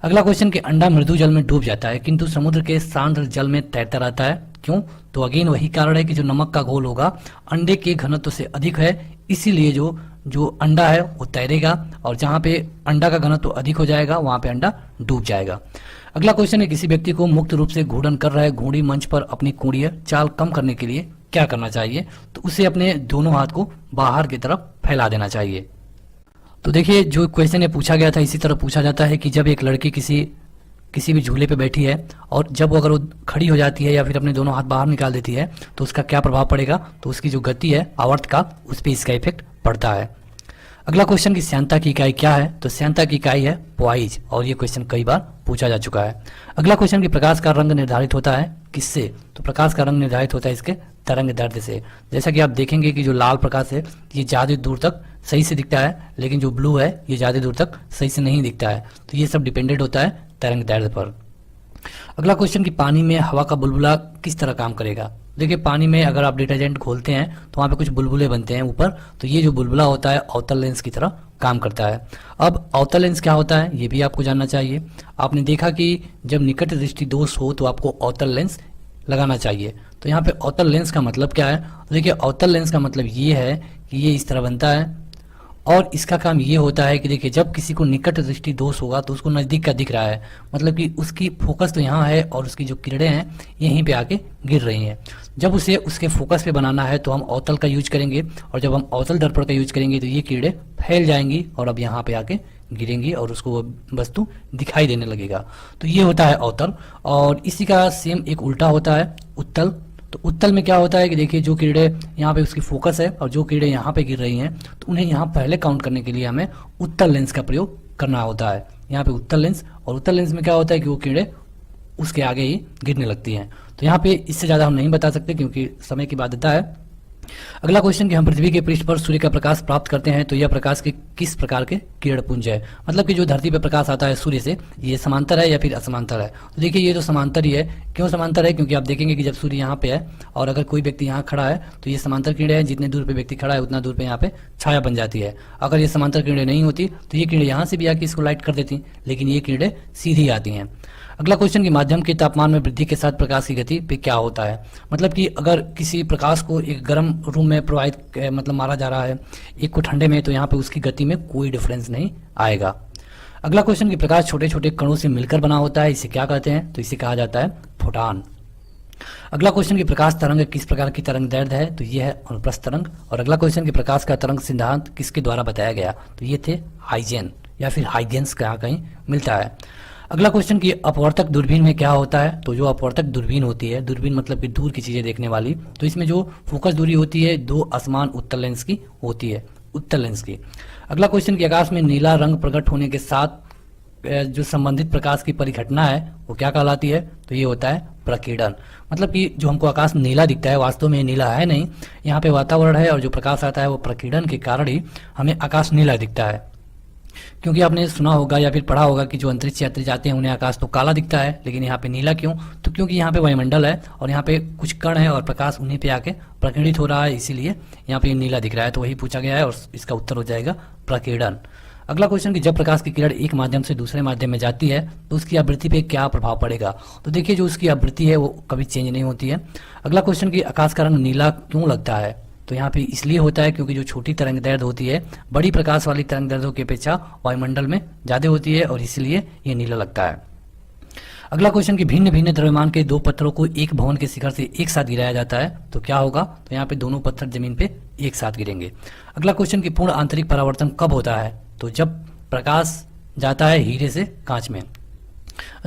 अगला क्वेश्चन कि अंडा मृदु जल में डूब जाता है किंतु समुद्र के सांद्र जल में तैरता रहता है, क्यों? तो अगेन वही कारण है कि जो नमक का घोल होगा अंडे के घनत्व से अधिक है, इसीलिए जो अंडा है वो तैरेगा और जहाँ पे अंडा का घनत्व अधिक हो जाएगा वहां पे अंडा डूब जाएगा। अगला क्वेश्चन है किसी व्यक्ति को मुक्त रूप से घूर्णन कर रहा है घोड़ी मंच पर अपनी कुड़िया चाल कम करने के लिए क्या करना चाहिए? तो उसे अपने दोनों हाथ को बाहर की तरफ फैला देना चाहिए। तो देखिए जो क्वेश्चन ये पूछा गया था इसी तरह पूछा जाता है कि जब एक लड़की किसी भी झूले पे बैठी है और जब अगर वो खड़ी हो जाती है या फिर अपने दोनों हाथ बाहर निकाल देती है तो उसका क्या प्रभाव पड़ेगा? तो उसकी जो गति है आवर्त का, उस पर इसका इफेक्ट पड़ता है। अगला क्वेश्चन की श्यानता की इकाई क्या है? तो श्यानता की इकाई है पॉइज, और ये क्वेश्चन कई बार पूछा जा चुका है। अगला क्वेश्चन की प्रकाश का रंग निर्धारित होता है किससे? तो प्रकाश का रंग निर्धारित होता है इसके तरंग दैर्ध्य से। जैसा कि आप देखेंगे कि जो लाल प्रकाश है ये ज्यादा दूर तक सही से दिखता है, लेकिन जो ब्लू है ये ज्यादा दूर तक सही से नहीं दिखता है। तो ये सब डिपेंडेंट होता है तरंग दैर्ध्य पर। अगला क्वेश्चन कि पानी में हवा का बुलबुला किस तरह काम करेगा? देखिए पानी में अगर आप डिटर्जेंट खोलते हैं तो वहाँ पे कुछ बुलबुले बनते हैं ऊपर, तो ये जो बुलबुला होता है अवतल लेंस की तरह काम करता है। अब अवतल लेंस क्या होता है ये भी आपको जानना चाहिए। आपने देखा कि जब निकट दृष्टि दोष हो तो आपको अवतल लेंस लगाना चाहिए। तो यहाँ पे अवतल लेंस का मतलब क्या है? देखिए अवतल लेंस का मतलब ये है कि ये इस तरह बनता है और इसका काम ये होता है कि देखिए जब किसी को निकट दृष्टि दोष होगा तो उसको नजदीक का दिख रहा है, मतलब कि उसकी फोकस तो यहाँ है और उसकी जो किरणें हैं यहीं पे आके गिर रही हैं। जब उसे उसके फोकस पे बनाना है तो हम अवतल का यूज करेंगे, और जब हम अवतल दर्पण का यूज करेंगे तो ये किरणें फैल जाएंगी और अब यहाँ पे आके गिरेंगी और उसको वो वस्तु दिखाई देने लगेगा। तो ये होता है अवतल। और इसी का सेम एक उल्टा होता है उत्तल। तो उत्तल में क्या होता है कि देखिए जो किरणें यहाँ पे उसकी फोकस है और जो किरणें यहाँ पे गिर रही हैं तो उन्हें यहाँ पहले काउंट करने के लिए हमें उत्तल लेंस का प्रयोग करना होता है। यहाँ पे उत्तल लेंस, और उत्तल लेंस में क्या होता है कि वो किरणें उसके आगे ही गिरने लगती हैं। तो यहाँ पे इससे ज़्यादा हम नहीं बता सकते क्योंकि समय की बाध्यता है। अगला क्वेश्चन कि हम पृथ्वी के पृष्ठ पर सूर्य का प्रकाश प्राप्त करते हैं तो यह प्रकाश के किस प्रकार के किरण पुंज है? मतलब कि जो धरती पर प्रकाश आता है सूर्य से ये समांतर है या फिर असमांतर है? तो देखिए ये तो समांतर ही है। क्यों समांतर है? क्योंकि आप देखेंगे कि जब सूर्य यहाँ पे है और अगर कोई व्यक्ति यहाँ खड़ा है तो ये समांतर किरणें हैं, जितने दूर पे व्यक्ति खड़ा है उतना दूर पे यहाँ पे छाया बन जाती है। अगर ये समांतर किरणें नहीं होती तो ये किरणें यहाँ से भी आके इसको लाइट कर देती, लेकिन ये किरणें सीधी आती हैं। अगला क्वेश्चन कि माध्यम के तापमान में वृद्धि के साथ प्रकाश की गति पे क्या होता है? मतलब कि अगर किसी प्रकाश को एक गर्म रूम में प्रवाहित मतलब मारा जा रहा है एक को ठंडे में, तो यहाँ पे उसकी गति में कोई डिफरेंस नहीं आएगा। अगला क्वेश्चन कि प्रकाश छोटे छोटे कणों से मिलकर बना होता है, इसे क्या कहते हैं? तो इसे कहा जाता है फोटॉन। अगला क्वेश्चन की प्रकाश तरंग किस प्रकार की तरंग दैर्ध्य है? तो ये है अनुप्रस्थ तरंग। और अगला क्वेश्चन की प्रकाश का तरंग सिद्धांत किसके द्वारा बताया गया? तो ये थे हाइजेन या फिर हाइजेंस का कहीं मिलता है। अगला क्वेश्चन की अपवर्तक दूरबीन में क्या होता है? तो जो अपवर्तक दूरबीन होती है, दूरबीन मतलब कि दूर की चीजें देखने वाली, तो इसमें जो फोकस दूरी होती है दो असमान उत्तल लेंस की होती है, उत्तल लेंस की। अगला क्वेश्चन की आकाश में नीला रंग प्रकट होने के साथ जो संबंधित प्रकाश की परिघटना है वो क्या कहलाती है? तो ये होता है प्रकीर्णन। मतलब कि जो हमको आकाश नीला दिखता है वास्तव में नीला है नहीं, यहाँ पे वातावरण है और जो प्रकाश आता है वो प्रकीर्णन के कारण ही हमें आकाश नीला दिखता है। क्योंकि आपने सुना होगा या फिर पढ़ा होगा कि जो अंतरिक्ष यात्री जाते हैं उन्हें आकाश तो काला दिखता है, लेकिन यहाँ पे नीला क्यों? तो क्योंकि यहाँ पे वायुमंडल है और यहाँ पे कुछ कण है और प्रकाश उन्हीं पे आके प्रकीर्णित हो रहा है, इसीलिए यहाँ पे नीला दिख रहा है। तो वही पूछा गया है और इसका उत्तर हो जाएगा प्रकीर्णन। अगला क्वेश्चन कि जब प्रकाश की किरण एक माध्यम से दूसरे माध्यम में जाती है तो उसकी आवृत्ति पे क्या प्रभाव पड़ेगा? तो देखिए जो उसकी आवृत्ति है वो कभी चेंज नहीं होती है। अगला क्वेश्चन कि आकाश का रंग नीला क्यों लगता है? तो यहाँ पे इसलिए होता है क्योंकि जो छोटी तरंग दैर्ध्य होती है बड़ी प्रकाश वाली तरंग दैर्ध्यों की अपेक्षा वायुमंडल में ज्यादा होती है और इसलिए ये नीला लगता है। अगला क्वेश्चन कि भिन्न भिन्न द्रव्यमान के दो पत्थरों को एक भवन के शिखर से एक साथ गिराया जाता है तो क्या होगा? तो यहाँ पे दोनों पत्थर जमीन पे एक साथ गिरेंगे। अगला क्वेश्चन कि पूर्ण आंतरिक परावर्तन कब होता है? तो जब प्रकाश जाता है हीरे से कांच में।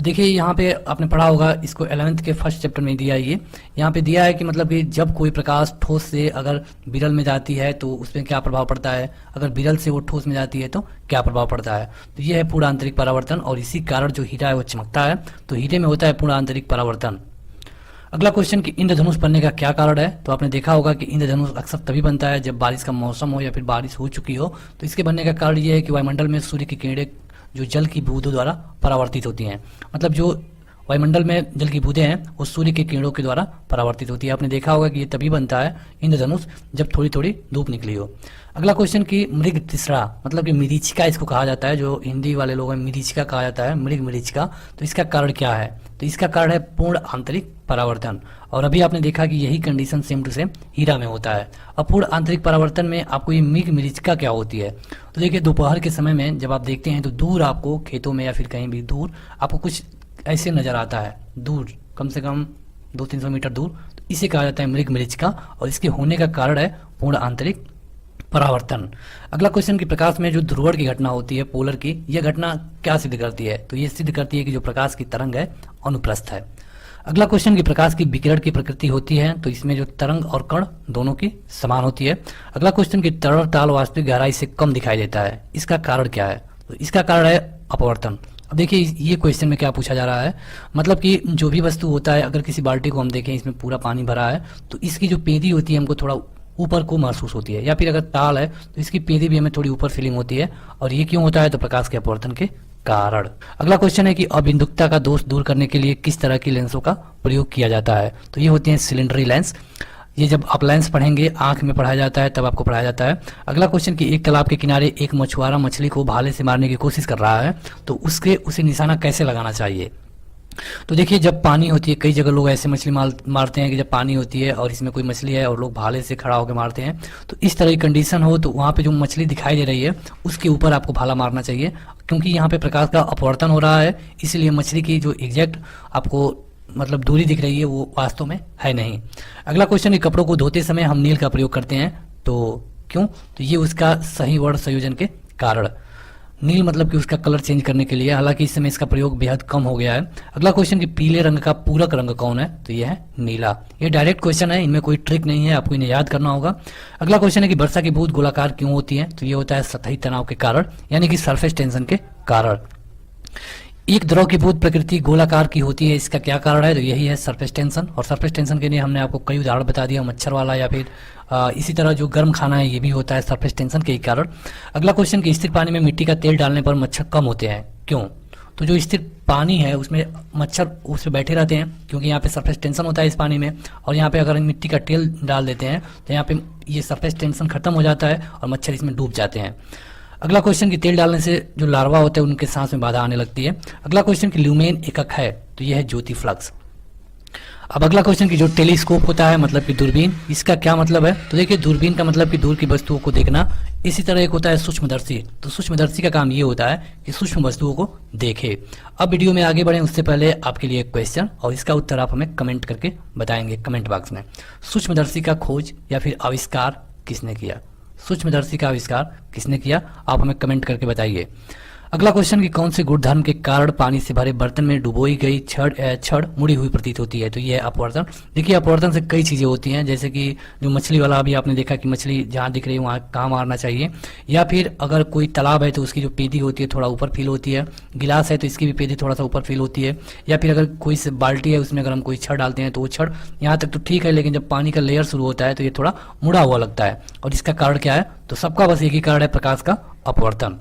देखिए यहाँ पे आपने पढ़ा होगा, इसको 11th के फर्स्ट चैप्टर में दिया है। ये यहाँ पे दिया है कि मतलब कि जब कोई प्रकाश ठोस से अगर विरल में जाती है तो उसमें क्या प्रभाव पड़ता है, अगर विरल से वो ठोस में जाती है तो क्या प्रभाव पड़ता है। तो ये है पूर्ण आंतरिक परावर्तन और इसी कारण जो हीरा है वो चमकता है, तो हीरे में होता है पूर्ण आंतरिक परावर्तन। अगला क्वेश्चन कि इंद्रधनुष बनने का क्या कारण है? तो आपने देखा होगा कि इंद्रधनुष अक्सर तभी बनता है जब बारिश का मौसम हो या फिर बारिश हो चुकी हो। तो इसके बनने का कारण ये है कि वायुमंडल में सूर्य की किरणें जो जल की बूंदों द्वारा परावर्तित होती हैं। मतलब जो वायुमंडल में जल की बूंदें हैं वो सूर्य के किरणों के द्वारा परावर्तित होती है। आपने देखा होगा कि ये तभी बनता है इंद्रधनुष जब थोड़ी थोड़ी धूप निकली हो। अगला क्वेश्चन कि मृग तीसरा मतलब कि मरीचिका इसको कहा जाता है, जो हिंदी वाले लोग हैं मरीचिका कहा जाता है, मृग मरीचिका। तो इसका कारण क्या है? तो इसका कारण है पूर्ण आंतरिक परावर्तन। और अभी आपने देखा कि यही कंडीशन सेम टू सेम हीरा में होता है। अब पूर्ण आंतरिक परावर्तन में आपको ये मृग मरीचिका क्या होती है? तो देखिए दोपहर के समय में जब आप देखते हैं तो दूर आपको खेतों में या फिर कहीं भी दूर आपको कुछ ऐसे नजर आता है, दूर कम से कम 200-300 मीटर दूर। तो इसे कहा जाता है मृग मरीचिका और इसके होने का कारण है पूर्ण आंतरिक परावर्तन। अगला क्वेश्चन कि प्रकाश में जो ध्रुवण की घटना होती है पोलर की, यह घटना क्या सिद्ध करती है? तो ये सिद्ध करती है कि जो प्रकाश की तरंग है अनुप्रस्थ है। अगला क्वेश्चन कि प्रकाश की विकिरण की प्रकृति होती है, तो इसमें जो तरंग और कण दोनों की समान होती है। अगला क्वेश्चन कि तरल ताल वास्तविक गहराई से कम दिखाई देता है, इसका कारण क्या है? तो इसका कारण है अपवर्तन। अब देखिए ये क्वेश्चन में क्या पूछा जा रहा है, मतलब कि जो भी वस्तु होता है, अगर किसी बाल्टी को हम देखें इसमें पूरा पानी भरा है तो इसकी जो पेदी होती है हमको थोड़ा ऊपर को महसूस होती है, या फिर अगर ताल है तो इसकी पेदी भी हमें थोड़ी ऊपर फीलिंग होती है। और ये क्यों होता है? तो प्रकाश के अपवर्तन के कारण। अगला क्वेश्चन है कि अबिंदुकता का दोष दूर करने के लिए किस तरह की लेंसों का प्रयोग किया जाता है? तो ये होती हैं सिलेंडरी लेंस। ये जब आप लेंस पढ़ेंगे आंख में पढ़ाया जाता है तब आपको पढ़ाया जाता है। अगला क्वेश्चन कि एक तालाब के किनारे एक मछुआरा मछली को भाले से मारने की कोशिश कर रहा है तो उसे निशाना कैसे लगाना चाहिए? तो देखिए जब पानी होती है, कई जगह लोग ऐसे मछली मारते हैं कि जब पानी होती है और इसमें कोई मछली है और लोग भाले से खड़ा होकर मारते हैं, तो इस तरह की कंडीशन हो तो वहाँ पे जो मछली दिखाई दे रही है उसके ऊपर आपको भाला मारना चाहिए, क्योंकि यहाँ पे प्रकाश का अपवर्तन हो रहा है, इसलिए मछली की जो एग्जैक्ट आपको मतलब दूरी दिख रही है वो वास्तव में है नहीं। अगला क्वेश्चन, कपड़ों को धोते समय हम नील का प्रयोग करते हैं तो क्यों? तो ये उसका सही वर्ण संयोजन के कारण। नील मतलब कि उसका कलर चेंज करने के लिए, हालांकि इस समय इसका प्रयोग बेहद कम हो गया है। अगला क्वेश्चन कि पीले रंग का पूरक रंग कौन है? तो यह है नीला। ये डायरेक्ट क्वेश्चन है, इनमें कोई ट्रिक नहीं है, आपको इन्हें याद करना होगा। अगला क्वेश्चन है कि वर्षा की बूंद गोलाकार क्यों होती है? तो ये होता है सतही तनाव के कारण, यानी कि सरफेस टेंशन के कारण। एक द्रव की बूंद प्रकृति गोलाकार की होती है, इसका क्या कारण है? तो यही है सरफेस टेंशन। और सरफेस टेंशन के लिए हमने आपको कई उदाहरण बता दिया, मच्छर वाला या फिर इसी तरह जो गर्म खाना है ये भी होता है सरफेस टेंशन के ही कारण। अगला क्वेश्चन कि स्थिर पानी में मिट्टी का तेल डालने पर मच्छर कम होते हैं, क्यों? तो जो स्थिर पानी है उसमें मच्छर उस पर बैठे रहते हैं, क्योंकि यहाँ पे सरफेस टेंशन होता है इस पानी में। और यहाँ पे अगर मिट्टी का तेल डाल देते हैं तो यहाँ पे ये सरफेस टेंशन खत्म हो जाता है और मच्छर इसमें डूब जाते हैं। अगला क्वेश्चन कि तेल डालने से जो लार्वा होते हैं उनके सांस में बाधा आने लगती है। अगला क्वेश्चन कि ल्यूमेन एकक है, तो यह है ज्योति फ्लक्स। अब अगला क्वेश्चन कि जो टेलीस्कोप होता है मतलब कि दूरबीन, इसका क्या मतलब है? तो देखिए दूरबीन का मतलब कि दूर की वस्तुओं को देखना। इसी तरह एक होता है सूक्ष्मदर्शी, तो सूक्ष्मदर्शी का काम ये होता है कि सूक्ष्म वस्तुओं को देखे। अब वीडियो में आगे बढ़े उससे पहले आपके लिए एक क्वेश्चन और इसका उत्तर आप हमें कमेंट करके बताएंगे कमेंट बॉक्स में। सूक्ष्मदर्शी का खोज या फिर आविष्कार किसने किया? सूक्ष्मदर्शी का आविष्कार किसने किया? आप हमें कमेंट करके बताइए। अगला क्वेश्चन कि कौन से गुण धर्म के कारण पानी से भरे बर्तन में डुबोई गई छड़ मुड़ी हुई प्रतीत होती है। तो ये है अपवर्तन। देखिए अपवर्तन से कई चीजें होती हैं, जैसे कि जो मछली वाला अभी आपने देखा कि मछली जहाँ दिख रही है वहाँ कहाँ मारना चाहिए, या फिर अगर कोई तालाब है तो उसकी जो पेदी होती है थोड़ा ऊपर फील होती है, गिलास है तो इसकी भी पेदी थोड़ा सा ऊपर फील होती है, या फिर अगर कोई बाल्टी है उसमें अगर हम कोई छड़ डालते हैं तो वो छड़ यहाँ तक तो ठीक है, लेकिन जब पानी का लेयर शुरू होता है तो ये थोड़ा मुड़ा हुआ लगता है। और इसका कारण क्या है? तो सबका बस एक ही कारण है, प्रकाश का अपवर्तन।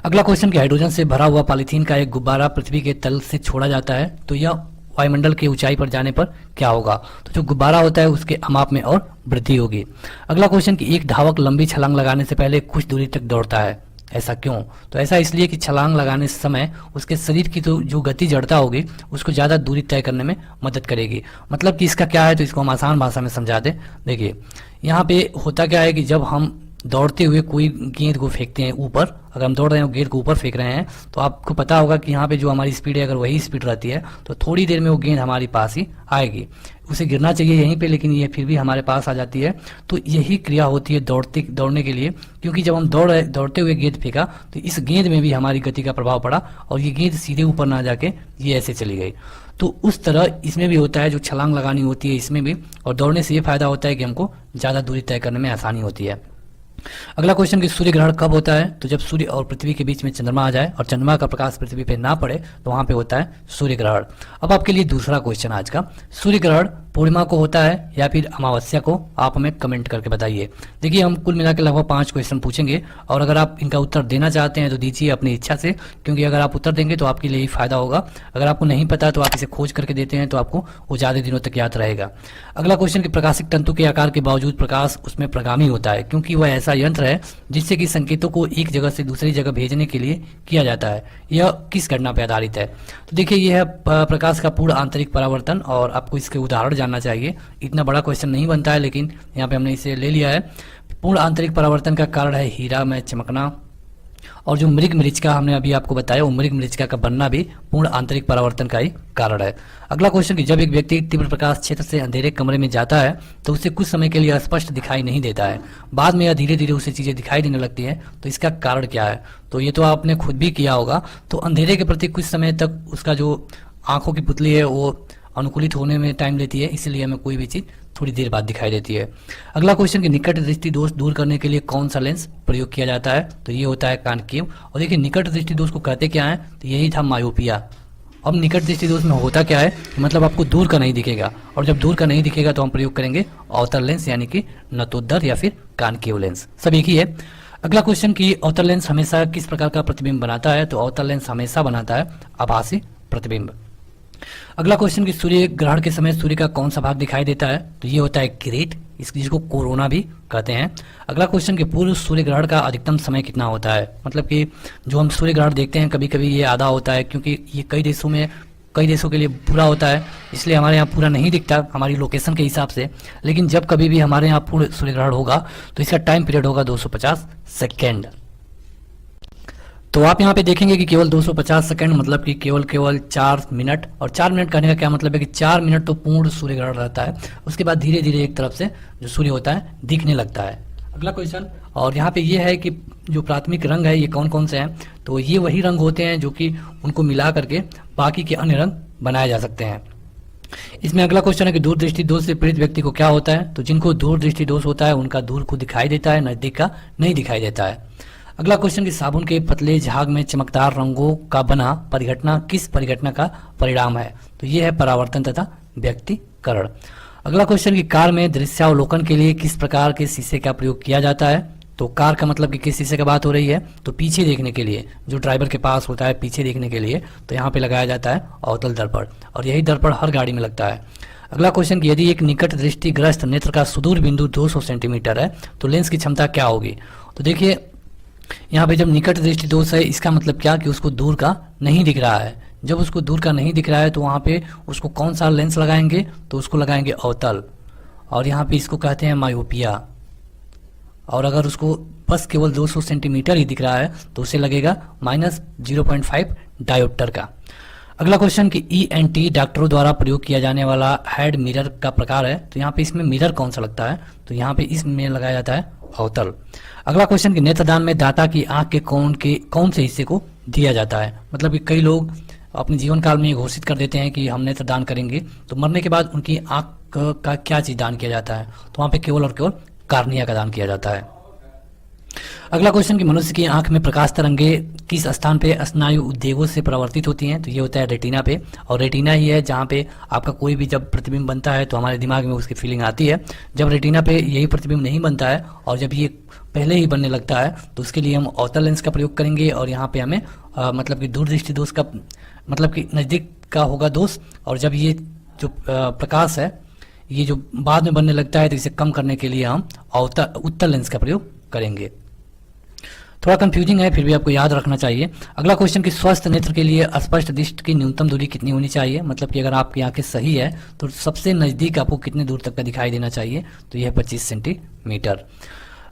अगला क्वेश्चन कि हाइड्रोजन से भरा हुआ पॉलीथीन का एक गुब्बारा पृथ्वी के तल से छोड़ा जाता है तो यह वायुमंडल की ऊंचाई पर जाने पर क्या होगा? तो जो गुब्बारा होता है उसके अमाप में और वृद्धि होगी। अगला क्वेश्चन कि एक धावक लंबी छलांग लगाने से पहले कुछ दूरी तक दौड़ता है, ऐसा क्यों? तो ऐसा इसलिए कि छलांग लगाने समय उसके शरीर की तो जो गति जड़ता होगी उसको ज़्यादा दूरी तय करने में मदद करेगी। मतलब कि इसका क्या है, तो इसको हम आसान भाषा में समझा दें। देखिए यहाँ पे होता क्या है कि जब हम दौड़ते हुए कोई गेंद को फेंकते हैं ऊपर, अगर हम दौड़ रहे हैं गेंद को ऊपर फेंक रहे हैं तो आपको पता होगा कि यहाँ पे जो हमारी स्पीड है अगर वही स्पीड रहती है तो थोड़ी देर में वो गेंद हमारे पास ही आएगी। उसे गिरना चाहिए यहीं पे, लेकिन ये फिर भी हमारे पास आ जाती है। तो यही क्रिया होती है दौड़ने के लिए, क्योंकि जब हम दौड़ते हुए गेंद फेंका तो इस गेंद में भी हमारी गति का प्रभाव पड़ा और ये गेंद सीधे ऊपर ना जाके ये ऐसे चली गई। तो उस तरह इसमें भी होता है, जो छलांग लगानी होती है इसमें भी। और दौड़ने से ये फायदा होता है कि हमको ज़्यादा दूरी तय करने में आसानी होती है। अगला क्वेश्चन कि सूर्य ग्रहण कब होता है? तो जब सूर्य और पृथ्वी के बीच में चंद्रमा आ जाए और चंद्रमा का प्रकाश पृथ्वी पे ना पड़े तो वहां पे होता है सूर्य ग्रहण। अब आपके लिए दूसरा क्वेश्चन आज का, सूर्य ग्रहण पूर्णिमा को होता है या फिर अमावस्या को? आप हमें कमेंट करके बताइए। देखिए हम कुल मिला के लगभग 5 क्वेश्चन पूछेंगे और अगर आप इनका उत्तर देना चाहते हैं तो दीजिए अपनी इच्छा से, क्योंकि अगर आप उत्तर देंगे तो आपके लिए ही फायदा होगा। अगर आपको नहीं पता तो आप इसे खोज करके देते हैं तो आपको वो ज़्यादा दिनों तक याद रहेगा। अगला क्वेश्चन कि प्रकाशिक तंतु के आकार के बावजूद प्रकाश उसमें प्रगामी होता है, क्योंकि वह ऐसा यंत्र है जिससे कि संकेतों को एक जगह से दूसरी जगह भेजने के लिए किया जाता है। यह किस घटना पर आधारित है? तो देखिए यह है प्रकाश का पूर्ण आंतरिक परावर्तन, और आपको इसके उदाहरण जानना चाहिए। इतना बड़ा क्वेश्चन नहीं बनता है लेकिन यहाँ पे हमने इसे ले लिया है। पूर्ण आंतरिक परावर्तन का कारण है हीरा में चमकना, और जो मृग मरीचिका हमने अभी आपको बताया वो मृग मरीचिका का बनना भी पूर्ण आंतरिक परावर्तन का ही कारण है। अगला क्वेश्चन कि जब एक व्यक्ति तीव्र प्रकाश क्षेत्र से अंधेरे कमरे में जाता है तो उसे कुछ समय के लिए स्पष्ट दिखाई नहीं देता है, बाद में यह धीरे धीरे उसे चीजें दिखाई देने लगती हैं, तो इसका कारण क्या है? तो ये तो आपने खुद भी किया होगा। तो अंधेरे के प्रति कुछ समय तक उसका जो आंखों की पुतली है वो अनुकूलित होने में टाइम लेती है, इसलिए हमें कोई भी चीज थोड़ी देर बाद दिखाई देती है। अगला क्वेश्चन कि निकट दृष्टि दोष दूर करने के लिए कौन सा लेंस प्रयोग किया जाता है? तो ये होता है कॉनकेव। और देखिए निकट दृष्टि दोष को कहते क्या है? तो यही था मायोपिया। अब निकट दृष्टि दोष में होता क्या है, मतलब आपको दूर का नहीं दिखेगा, और जब दूर का नहीं दिखेगा तो हम प्रयोग करेंगे अवतल लेंस, यानी कि नतोदर या फिर कॉनकेव लेंस, सब एक ही है। अगला क्वेश्चन कि अवतल लेंस हमेशा किस प्रकार का प्रतिबिंब बनाता है? तो अवतल लेंस हमेशा बनाता है आभासी प्रतिबिंब। अगला क्वेश्चन कि सूर्य ग्रहण के समय सूर्य का कौन सा भाग दिखाई देता है? तो ये होता है किरीट, जिसको कोरोना भी कहते हैं। अगला क्वेश्चन कि पूर्व सूर्य ग्रहण का अधिकतम समय कितना होता है? मतलब कि जो हम सूर्य ग्रहण देखते हैं कभी कभी ये आधा होता है, क्योंकि ये कई देशों के लिए पूरा होता है, इसलिए हमारे यहाँ पूरा नहीं दिखता हमारी लोकेशन के हिसाब से। लेकिन जब कभी भी हमारे यहाँ पूर्ण सूर्य ग्रहण होगा तो इसका टाइम पीरियड होगा 250 सेकेंड। तो आप यहाँ पे देखेंगे कि केवल 250 सेकंड, मतलब कि केवल 4 मिनट। और 4 मिनट कहने का क्या मतलब है कि 4 मिनट तो पूर्ण सूर्य ग्रहण रहता है, उसके बाद धीरे धीरे एक तरफ से जो सूर्य होता है दिखने लगता है। अगला क्वेश्चन, और यहाँ पे ये है कि जो प्राथमिक रंग है ये कौन कौन से हैं? तो ये वही रंग होते हैं जो कि उनको मिला करके बाकी के अन्य रंग बनाए जा सकते हैं। इसमें अगला क्वेश्चन है कि दूरदृष्टि दोष से पीड़ित व्यक्ति को क्या होता है? तो जिनको दूरदृष्टि दोष होता है उनका दूर को दिखाई देता है, नजदीक का नहीं दिखाई देता है। अगला क्वेश्चन कि साबुन के पतले झाग में चमकदार रंगों का बना परिघटना किस परिघटना का परिणाम है? तो ये है परावर्तन तथा व्यक्तीकरण। अगला क्वेश्चन कि कार में दृश्यावलोकन के लिए किस प्रकार के शीशे का प्रयोग किया जाता है? तो कार का मतलब कि किस शीशे का बात हो रही है? तो पीछे देखने के लिए, जो ड्राइवर के पास होता है पीछे देखने के लिए, तो यहाँ पे लगाया जाता है अवतल दर्पण, और यही दर्पण हर गाड़ी में लगता है। अगला क्वेश्चन कि यदि एक निकट दृष्टिग्रस्त नेत्र का सुदूर बिंदु 200 सेंटीमीटर है तो लेंस की क्षमता क्या होगी? तो देखिए यहाँ पे जब निकट दृष्टि दोष है इसका मतलब क्या कि उसको दूर का नहीं दिख रहा है। जब उसको दूर का नहीं दिख रहा है तो वहाँ पे उसको कौन सा लेंस लगाएंगे? तो उसको लगाएंगे अवतल, और यहाँ पे इसको कहते हैं मायोपिया। और अगर उसको बस केवल 200 सेंटीमीटर ही दिख रहा है तो उसे लगेगा -0.5 डायोप्टर का। अगला क्वेश्चन कि ENT डॉक्टरों द्वारा प्रयोग किया जाने वाला हेड मिरर का प्रकार है, तो यहाँ पे इसमें मिरर कौन सा लगता है? तो यहाँ पे इसमें लगाया जाता है अवतल। अगला क्वेश्चन कि नेत्रदान में दाता की आंख के कौन से हिस्से को दिया जाता है। मतलब कि कई लोग अपने जीवन काल में घोषित कर देते हैं कि हम नेत्रदान करेंगे, तो मरने के बाद उनकी आंख का क्या चीज दान किया जाता है, तो वहां पे केवल और केवल कार्निया का दान किया जाता है। अगला क्वेश्चन कि मनुष्य की आंख में प्रकाश तरंगे किस स्थान पे स्नायु उद्वेगों से प्रवर्तित होती हैं, तो ये होता है रेटिना पे। और रेटिना ही है जहाँ पे आपका कोई भी जब प्रतिबिंब बनता है तो हमारे दिमाग में उसकी फीलिंग आती है। जब रेटिना पे यही प्रतिबिंब नहीं बनता है और जब ये पहले ही बनने लगता है तो उसके लिए हम अवतल लेंस का प्रयोग करेंगे। और यहाँ पे हमें मतलब कि दूरदृष्टि दोष का मतलब कि नज़दीक का होगा दोष। और जब ये जो प्रकाश है ये जो बाद में बनने लगता है तो इसे कम करने के लिए हम उत्तल लेंस का प्रयोग करेंगे। थोड़ा कंफ्यूजिंग है फिर भी आपको याद रखना चाहिए। अगला क्वेश्चन कि स्वस्थ नेत्र के लिए स्पष्ट दृष्टि की न्यूनतम दूरी कितनी होनी चाहिए। मतलब कि अगर आपकी आंखें सही है तो सबसे नजदीक आपको कितने दूर तक का दिखाई देना चाहिए, तो यह 25 सेंटीमीटर।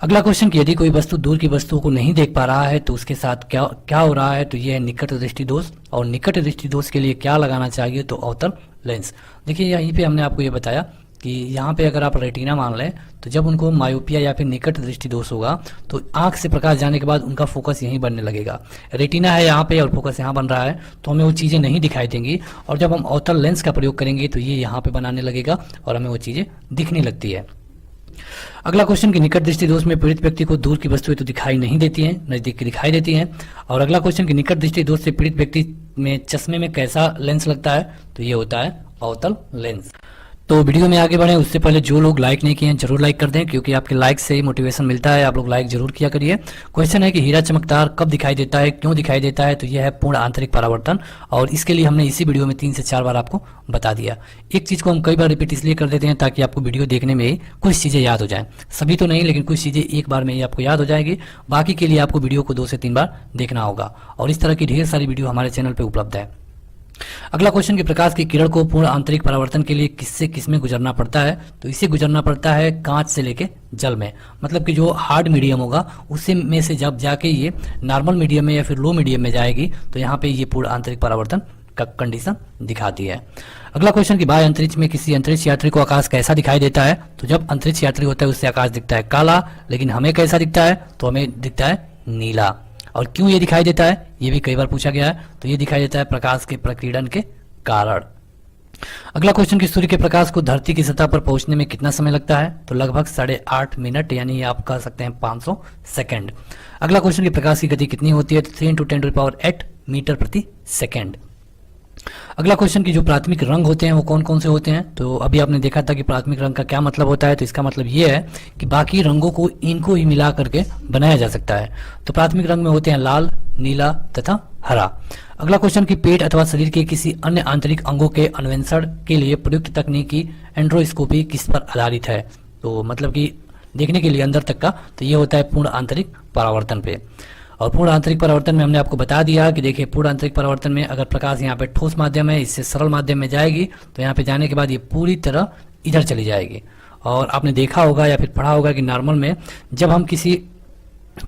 अगला क्वेश्चन कि यदि कोई वस्तु दूर की वस्तुओं को नहीं देख पा रहा है तो उसके साथ क्या हो रहा है, तो यह है निकट दृष्टि दोष। और निकट दृष्टि दोष के लिए क्या लगाना चाहिए, तो अवतल लेंस। देखिए यहीं पे हमने आपको ये बताया कि यहाँ पे अगर आप रेटिना मान लें तो जब उनको मायोपिया या फिर निकट दृष्टि दोष होगा तो आंख से प्रकाश जाने के बाद उनका फोकस यहीं बनने लगेगा। रेटिना है यहाँ पे और फोकस यहाँ बन रहा है तो हमें वो चीज़ें नहीं दिखाई देंगी। और जब हम अवतल लेंस का प्रयोग करेंगे तो ये यहाँ पे बनाने लगेगा और हमें वो चीज़ें दिखने लगती है। अगला क्वेश्चन कि निकट दृष्टि दोष में पीड़ित व्यक्ति को दूर की वस्तुएं तो दिखाई नहीं देती हैं, नजदीक की दिखाई देती हैं। और अगला क्वेश्चन कि निकट दृष्टि दोष से पीड़ित व्यक्ति में चश्मे में कैसा लेंस लगता है, तो ये होता है अवतल लेंस। तो वीडियो में आगे बढ़े उससे पहले जो लोग लाइक नहीं किए हैं जरूर लाइक कर दें, क्योंकि आपके लाइक से ही मोटिवेशन मिलता है। आप लोग लाइक जरूर किया करिए। क्वेश्चन है कि हीरा चमकदार कब दिखाई देता है, क्यों दिखाई देता है, तो यह है पूर्ण आंतरिक परावर्तन। और इसके लिए हमने इसी वीडियो में 3 से 4 बार आपको बता दिया। एक चीज को हम कई बार रिपीट इसलिए कर देते हैं ताकि आपको वीडियो देखने में ही कुछ चीजें याद हो जाए। सभी तो नहीं, लेकिन कुछ चीजें एक बार में ही आपको याद हो जाएगी। बाकी के लिए आपको वीडियो को 2 से 3 बार देखना होगा। और इस तरह की ढेर सारी वीडियो हमारे चैनल पर उपलब्ध है। अगला क्वेश्चन कि प्रकाश की किरण को पूर्ण आंतरिक परावर्तन के लिए किस में गुजरना पड़ता है, तो इसे गुजरना पड़ता है कांच से लेके जल में। मतलब कि जो हार्ड मीडियम होगा उसी में से जब जाके ये नॉर्मल मीडियम में या फिर लो मीडियम में जाएगी तो यहाँ पे ये पूर्ण आंतरिक परावर्तन का कंडीशन दिखाती है। अगला क्वेश्चन कि बाह्य अंतरिक्ष में किसी अंतरिक्ष यात्री को आकाश कैसा दिखाई देता है, तो जब अंतरिक्ष यात्री होता है उससे आकाश दिखता है काला, लेकिन हमें कैसा दिखता है, तो हमें दिखता है नीला। और क्यों ये दिखाई देता है, ये भी कई बार पूछा गया है। तो ये दिखाई देता है प्रकाश के प्रकीर्णन के कारण। अगला क्वेश्चन कि सूर्य के प्रकाश को धरती की सतह पर पहुंचने में कितना समय लगता है, तो लगभग 8.5 मिनट, यानी आप कह सकते हैं 500 सेकंड। अगला क्वेश्चन कि प्रकाश की गति कितनी होती है, तो 3 × 10⁸ मीटर प्रति सेकंड। अगला क्वेश्चन कि जो प्राथमिक रंग होते हैं वो कौन कौन से होते हैं, तो अभी आपने देखा था कि प्राथमिक रंग का क्या मतलब होता है। तो इसका मतलब ये है कि बाकी रंगों को इनको ही मिला करके बनाया जा सकता है। तो प्राथमिक रंग में होते हैं लाल, नीला तथा हरा। अगला क्वेश्चन कि पेट अथवा शरीर के किसी अन्य आंतरिक अंगों के अन्वेषण के लिए प्रयुक्त तकनीकी एंड्रोस्कोपी किस पर आधारित है, तो मतलब कि देखने के लिए अंदर तक का, तो ये होता है पूर्ण आंतरिक परावर्तन पे। और पूर्ण आंतरिक परावर्तन में हमने आपको बता दिया कि देखिए पूर्ण आंतरिक परावर्तन में अगर प्रकाश यहाँ पे ठोस माध्यम है, इससे सरल माध्यम में जाएगी तो यहाँ पे जाने के बाद ये पूरी तरह इधर चली जाएगी। और आपने देखा होगा या फिर पढ़ा होगा कि नॉर्मल में जब हम किसी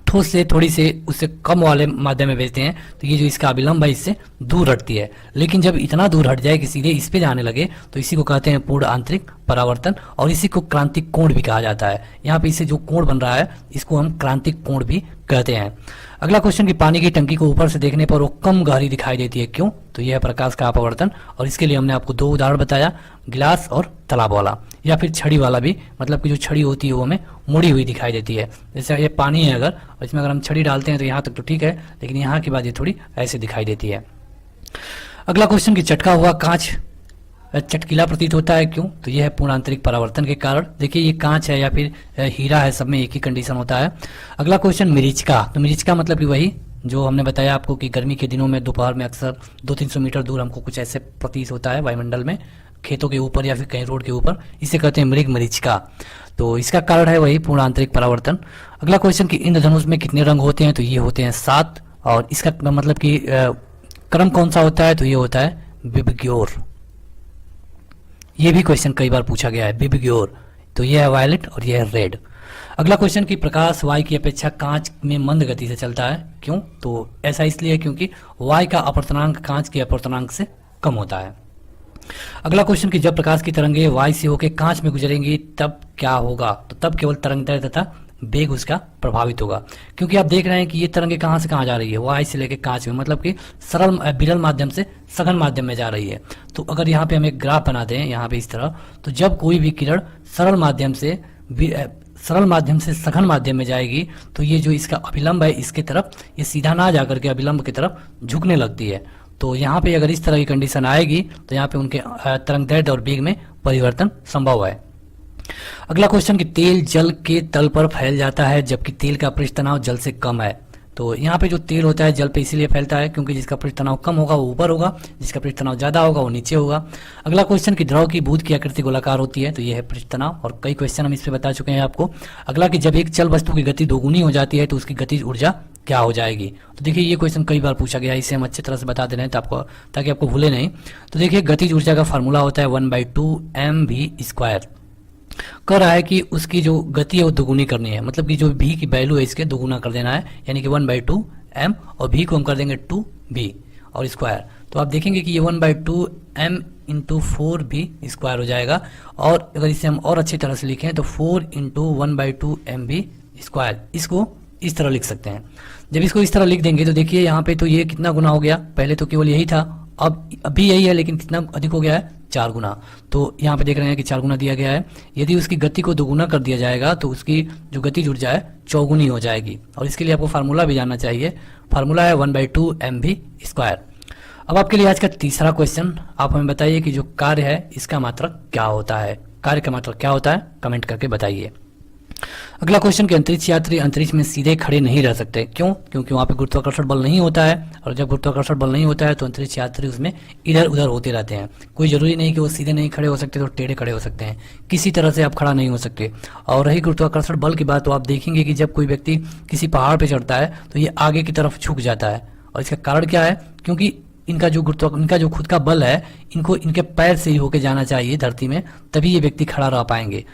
ठोस से थोड़ी से उससे कम वाले माध्यम में भेजते हैं तो ये जो इसका अभिलंब है इससे दूर हटती है। लेकिन जब इतना दूर हट जाए कि सीधे इस पे जाने लगे तो इसी को कहते हैं पूर्ण आंतरिक परावर्तन। और इसी को क्रांतिक कोण भी कहा जाता है। यहाँ पे इससे जो कोण बन रहा है इसको हम क्रांतिक कोण भी कहते हैं। अगला क्वेश्चन कि पानी की टंकी को ऊपर से देखने पर वो कम गहरी दिखाई देती है, क्यों, तो यह है प्रकाश का अपवर्तन। और इसके लिए हमने आपको 2 उदाहरण बताया, गिलास और तालाब वाला, या फिर छड़ी वाला भी। मतलब कि जो छड़ी होती है वो हमें मुड़ी हुई दिखाई देती है। जैसे ये पानी है अगर, इसमें अगर हम छड़ी डालते हैं तो यहाँ तक तो ठीक है, लेकिन यहाँ के बाद ये थोड़ी ऐसे दिखाई देती है। अगला क्वेश्चन कि चटका हुआ कांच चटकीला प्रतीत होता है, क्यों, तो यह है पूर्ण आंतरिक परावर्तन के कारण। देखिए ये कांच है या फिर हीरा है, सब में एक ही कंडीशन होता है। अगला क्वेश्चन मिरीचका, तो मिरीचका मतलब कि वही जो हमने बताया आपको कि गर्मी के दिनों में दोपहर में अक्सर 200-300 मीटर दूर हमको कुछ ऐसे प्रतीत होता है वायुमंडल में, खेतों के ऊपर या फिर कहीं रोड के ऊपर, इसे कहते हैं मृग मरीचिका। तो इसका कारण है वही पूर्ण आंतरिक परावर्तन। अगला क्वेश्चन कि इंद्रधनुष में कितने रंग होते हैं, तो ये होते हैं 7। और इसका मतलब कि क्रम कौन सा होता है, तो ये होता है विबग्योर। ये भी क्वेश्चन कई बार पूछा गया है, विबग्योर। तो ये है वायलेट और ये है रेड। अगला क्वेश्चन कि प्रकाश वायु की अपेक्षा कांच में मंद गति से चलता है, क्यों, तो ऐसा इसलिए क्योंकि वायु का अपवर्तनांक कांच के अपवर्तनांक से कम होता है। अगला क्वेश्चन कि जब प्रकाश की तरंगें वायु से होकर कांच में गुजरेंगी तब क्या होगा, तो तब केवल तरंगदैर्घ्य तथा वेग उसका प्रभावित होगा। क्योंकि आप देख रहे हैं कि ये तरंगे कहाँ से कहाँ जा रही है, वाई से लेकर कांच में, मतलब कि सरल विरल माध्यम से सघन माध्यम में जा रही है। तो अगर यहाँ पे हम एक ग्राफ बना दें यहाँ पे इस तरह, तो जब कोई भी किरण सरल माध्यम से सघन माध्यम में जाएगी तो ये जो इसका अभिलंब है इसके तरफ ये सीधा ना जाकर के अभिलंब की तरफ झुकने लगती है। तो यहाँ पे अगर इस तरह की कंडीशन आएगी तो यहाँ पे उनके तरंग दैर्ध्य और वेग में परिवर्तन संभव है। अगला क्वेश्चन कि तेल जल के तल पर फैल जाता है जबकि तेल का पृष्ठ तनाव जल से कम है। तो यहाँ पे जो तेल होता है जल पे इसीलिए फैलता है क्योंकि जिसका पृष्ठ तनाव कम होगा वो ऊपर होगा, जिसका पृष्ठ तनाव ज्यादा होगा वो नीचे होगा। अगला क्वेश्चन कि द्रव की बूंद की आकृति गोलाकार होती है, तो ये है पृष्ठ तनाव, और कई क्वेश्चन हम इस पे बता चुके हैं आपको। अगला कि जब एक चल वस्तु की गति दोगुनी हो जाती है तो उसकी गतिज ऊर्जा क्या हो जाएगी। तो देखिए ये क्वेश्चन कई बार पूछा गया है, इसे हम अच्छी तरह से बता दे रहे हैं ताकि आपको भूले नहीं। तो देखिए गतिज ऊर्जा का फार्मूला होता है 1/2 mv²। कह रहा है कि उसकी जो गति है वो दोगुनी करनी है, मतलब कि जो v की वैल्यू है इसके दोगुना कर देना है, यानी कि 1/2 m और v को हम कर देंगे 2v और स्क्वायर। तो आप देखेंगे कि ये 1/2 m × 4v² हो जाएगा। और अगर इसे हम और अच्छी तरह से लिखें तो 4 × 1/2 mv², इसको इस तरह लिख सकते हैं। जब इसको इस तरह लिख देंगे तो देखिए यहाँ पे तो ये कितना गुना हो गया, पहले तो केवल यही था, अब अभी यही है, लेकिन कितना अधिक हो गया है, 4 गुना। तो यहाँ पे देख रहे हैं कि 4 गुना दिया गया है। यदि उसकी गति को दोगुना कर दिया जाएगा तो उसकी जो गतिज ऊर्जा है चौगुनी हो जाएगी, और इसके लिए आपको फार्मूला भी जानना चाहिए। फार्मूला है 1/2 mv²। अब आपके लिए आज का तीसरा क्वेश्चन, आप हमें बताइए कि जो कार्य है इसका मात्रक क्या होता है। कार्य का मात्रक क्या होता है, कमेंट करके बताइए। अगला क्वेश्चन कि अंतरिक्ष यात्री अंतरिक्ष में सीधे खड़े नहीं रह सकते, क्यों? क्योंकि वहां पे गुरुत्वाकर्षण बल नहीं होता है, और जब गुरुत्वाकर्षण बल नहीं होता है तो अंतरिक्ष यात्री उसमें इधर उधर होते रहते हैं। कोई जरूरी नहीं कि वो सीधे नहीं खड़े हो सकते, तो टेढ़े खड़े हो सकते हैं, किसी तरह से आप खड़ा नहीं हो सकते। और रही गुरुत्वाकर्षण बल की बात, तो आप देखेंगे कि जब कोई व्यक्ति किसी पहाड़ पर चढ़ता है तो ये आगे की तरफ झुक जाता है, और इसका कारण क्या है? क्योंकि इनका जो खुद का बल है, इनको इनके पैर से ही होके जाना चाहिए धरती में, तभी ये व्यक्ति खड़ा रह पाएंगे।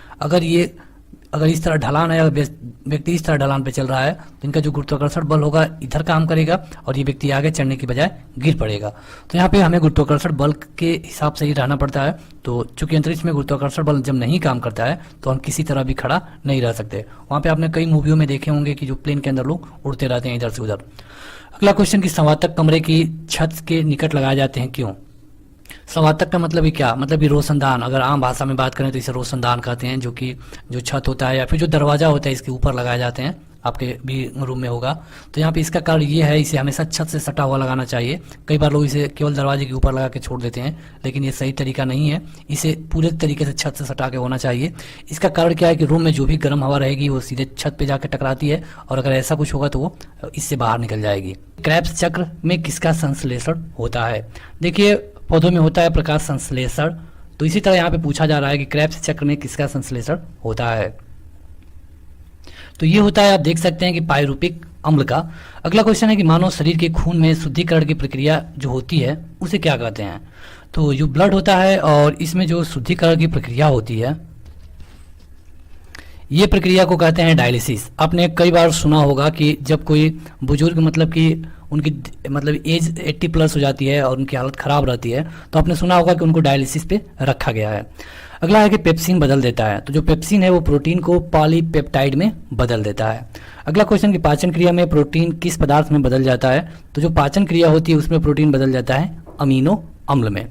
अगर इस तरह ढलान है, व्यक्ति इस तरह ढलान पे चल रहा है तो इनका जो गुरुत्वाकर्षण बल होगा इधर काम करेगा और ये व्यक्ति आगे चढ़ने की बजाय गिर पड़ेगा। तो यहाँ पे हमें गुरुत्वाकर्षण बल के हिसाब से ही रहना पड़ता है। तो चूंकि अंतरिक्ष में गुरुत्वाकर्षण बल जब नहीं काम करता है तो हम किसी तरह भी खड़ा नहीं रह सकते। वहाँ पे आपने कई मूवियों में देखे होंगे कि जो प्लेन के अंदर लोग उड़ते रहते हैं इधर से उधर। अगला क्वेश्चन कि संवातक कमरे की छत के निकट लगाए जाते हैं, क्यों? संवातक का मतलब ही क्या? मतलब कि रोशनदान, अगर आम भाषा में बात करें तो इसे रोशनदान कहते हैं, जो छत होता है या फिर जो दरवाजा होता है इसके ऊपर लगाए जाते हैं, आपके भी रूम में होगा। तो यहाँ पे इसका कारण ये है, इसे हमेशा छत से सटा हुआ लगाना चाहिए। कई बार लोग इसे केवल दरवाजे के ऊपर लगा के छोड़ देते हैं, लेकिन ये सही तरीका नहीं है, इसे पूरे तरीके से छत से सटा के होना चाहिए। इसका कारण क्या है कि रूम में जो भी गर्म हवा रहेगी वो सीधे छत पे जाकर टकराती है, और अगर ऐसा कुछ होगा तो वो इससे बाहर निकल जाएगी। क्रेब्स चक्र में किसका संश्लेषण होता है? देखिए पौधों में होता है प्रकाश संश्लेषण। तो इसी तरह यहाँ पे पूछा जा रहा है कि क्रेब्स चक्र में किसका संश्लेषण होता है? तो ये होता है, आप देख सकते हैं कि पायरूपिक अम्ल का। अगला क्वेश्चन है कि मानव शरीर के खून में शुद्धिकरण की प्रक्रिया जो होती है उसे क्या कहते हैं? तो जो ब्लड होता है और इसमें जो शुद्धिकरण की प्रक्रिया होती है ये प्रक्रिया को कहते हैं डायलिसिस। आपने कई बार सुना होगा कि जब कोई बुजुर्ग मतलब कि उनकी एज 80+ हो जाती है और उनकी हालत खराब रहती है तो आपने सुना होगा कि उनको डायलिसिस पे रखा गया है। अगला है कि पेप्सिन बदल देता है। तो जो पेप्सिन है वो प्रोटीन को पॉलीपेप्टाइड में बदल देता है। अगला क्वेश्चन की पाचन क्रिया में प्रोटीन किस पदार्थ में बदल जाता है? तो जो पाचन क्रिया होती है उसमें प्रोटीन बदल जाता है अमीनो अम्ल में।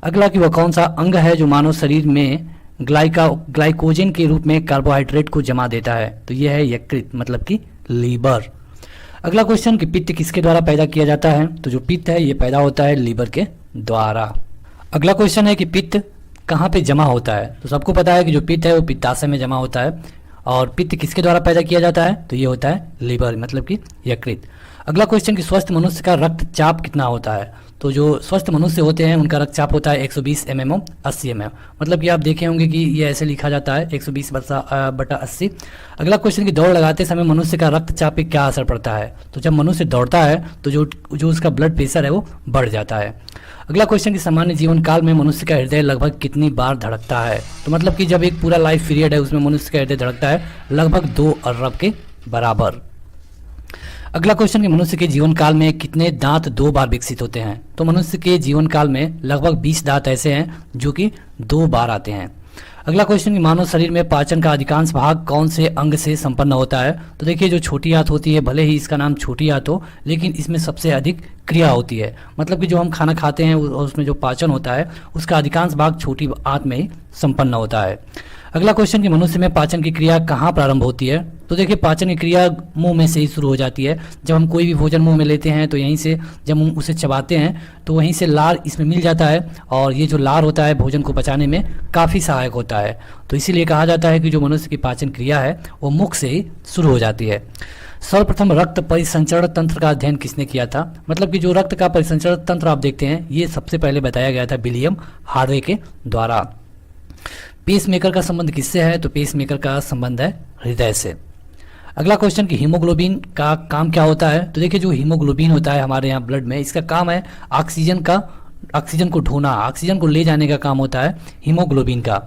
अगला कि वह कौन सा अंग है जो मानव शरीर में ग्लाइकोजन के रूप में कार्बोहाइड्रेट को जमा देता है? तो यह है यकृत, मतलब कि लीवर। अगला क्वेश्चन कि पित्त किसके द्वारा पैदा किया जाता है? तो जो पित्त है ये पैदा होता है लीवर के द्वारा। अगला क्वेश्चन है कि पित्त कहाँ पे जमा होता है? तो सबको पता है कि जो पित्त है वो पित्ताशय में जमा होता है, और पित्त किसके द्वारा पैदा किया जाता है? तो ये होता है लीवर, मतलब कि यकृत। अगला क्वेश्चन कि स्वस्थ मनुष्य का रक्तचाप कितना होता है? तो जो स्वस्थ मनुष्य होते हैं उनका रक्तचाप होता है 120 mm और 80 mm। मतलब कि आप देखे होंगे कि ये ऐसे लिखा जाता है 120/80। अगला क्वेश्चन कि दौड़ लगाते समय मनुष्य का रक्तचाप पे क्या असर पड़ता है? तो जब मनुष्य दौड़ता है तो जो उसका ब्लड प्रेशर है वो बढ़ जाता है। अगला क्वेश्चन कि सामान्य जीवन काल में मनुष्य का हृदय लगभग कितनी बार धड़कता है? तो मतलब कि जब एक पूरा लाइफ पीरियड है उसमें मनुष्य का हृदय धड़कता है लगभग 2 अरब के बराबर। अगला क्वेश्चन कि मनुष्य के जीवन काल में कितने दांत 2 बार विकसित होते हैं? तो मनुष्य के जीवन काल में लगभग 20 दांत ऐसे हैं जो कि 2 बार आते हैं। अगला क्वेश्चन कि मानव शरीर में पाचन का अधिकांश भाग कौन से अंग से संपन्न होता है। तो देखिए जो छोटी आंत होती है, भले ही इसका नाम छोटी आंत हो, लेकिन इसमें सबसे अधिक क्रिया होती है। मतलब कि जो हम खाना खाते हैं उसमें जो पाचन होता है उसका अधिकांश भाग छोटी आंत में ही संपन्न होता है। अगला क्वेश्चन कि मनुष्य में पाचन की क्रिया कहाँ प्रारंभ होती है। तो देखिए पाचन की क्रिया मुंह में से ही शुरू हो जाती है। जब हम कोई भी भोजन मुंह में लेते हैं तो यहीं से जब हम उसे चबाते हैं तो वहीं से लार इसमें मिल जाता है, और ये जो लार होता है भोजन को पचाने में काफ़ी सहायक होता है। तो इसीलिए कहा जाता है कि जो मनुष्य की पाचन क्रिया है वो मुख से ही शुरू हो जाती है। सर्वप्रथम रक्त परिसंचरण तंत्र का अध्ययन किसने किया था। मतलब कि जो रक्त का परिसंचरण तंत्र आप देखते हैं ये सबसे पहले बताया गया था विलियम हार्वे के द्वारा। पेसमेकर का संबंध किससे है। तो पेसमेकर का संबंध है हृदय से। अगला क्वेश्चन कि हीमोग्लोबिन का काम क्या होता है। तो देखिए जो हीमोग्लोबिन होता है हमारे यहाँ ब्लड में, इसका काम है ऑक्सीजन को ढोना, ऑक्सीजन को ले जाने का काम होता है हीमोग्लोबिन का।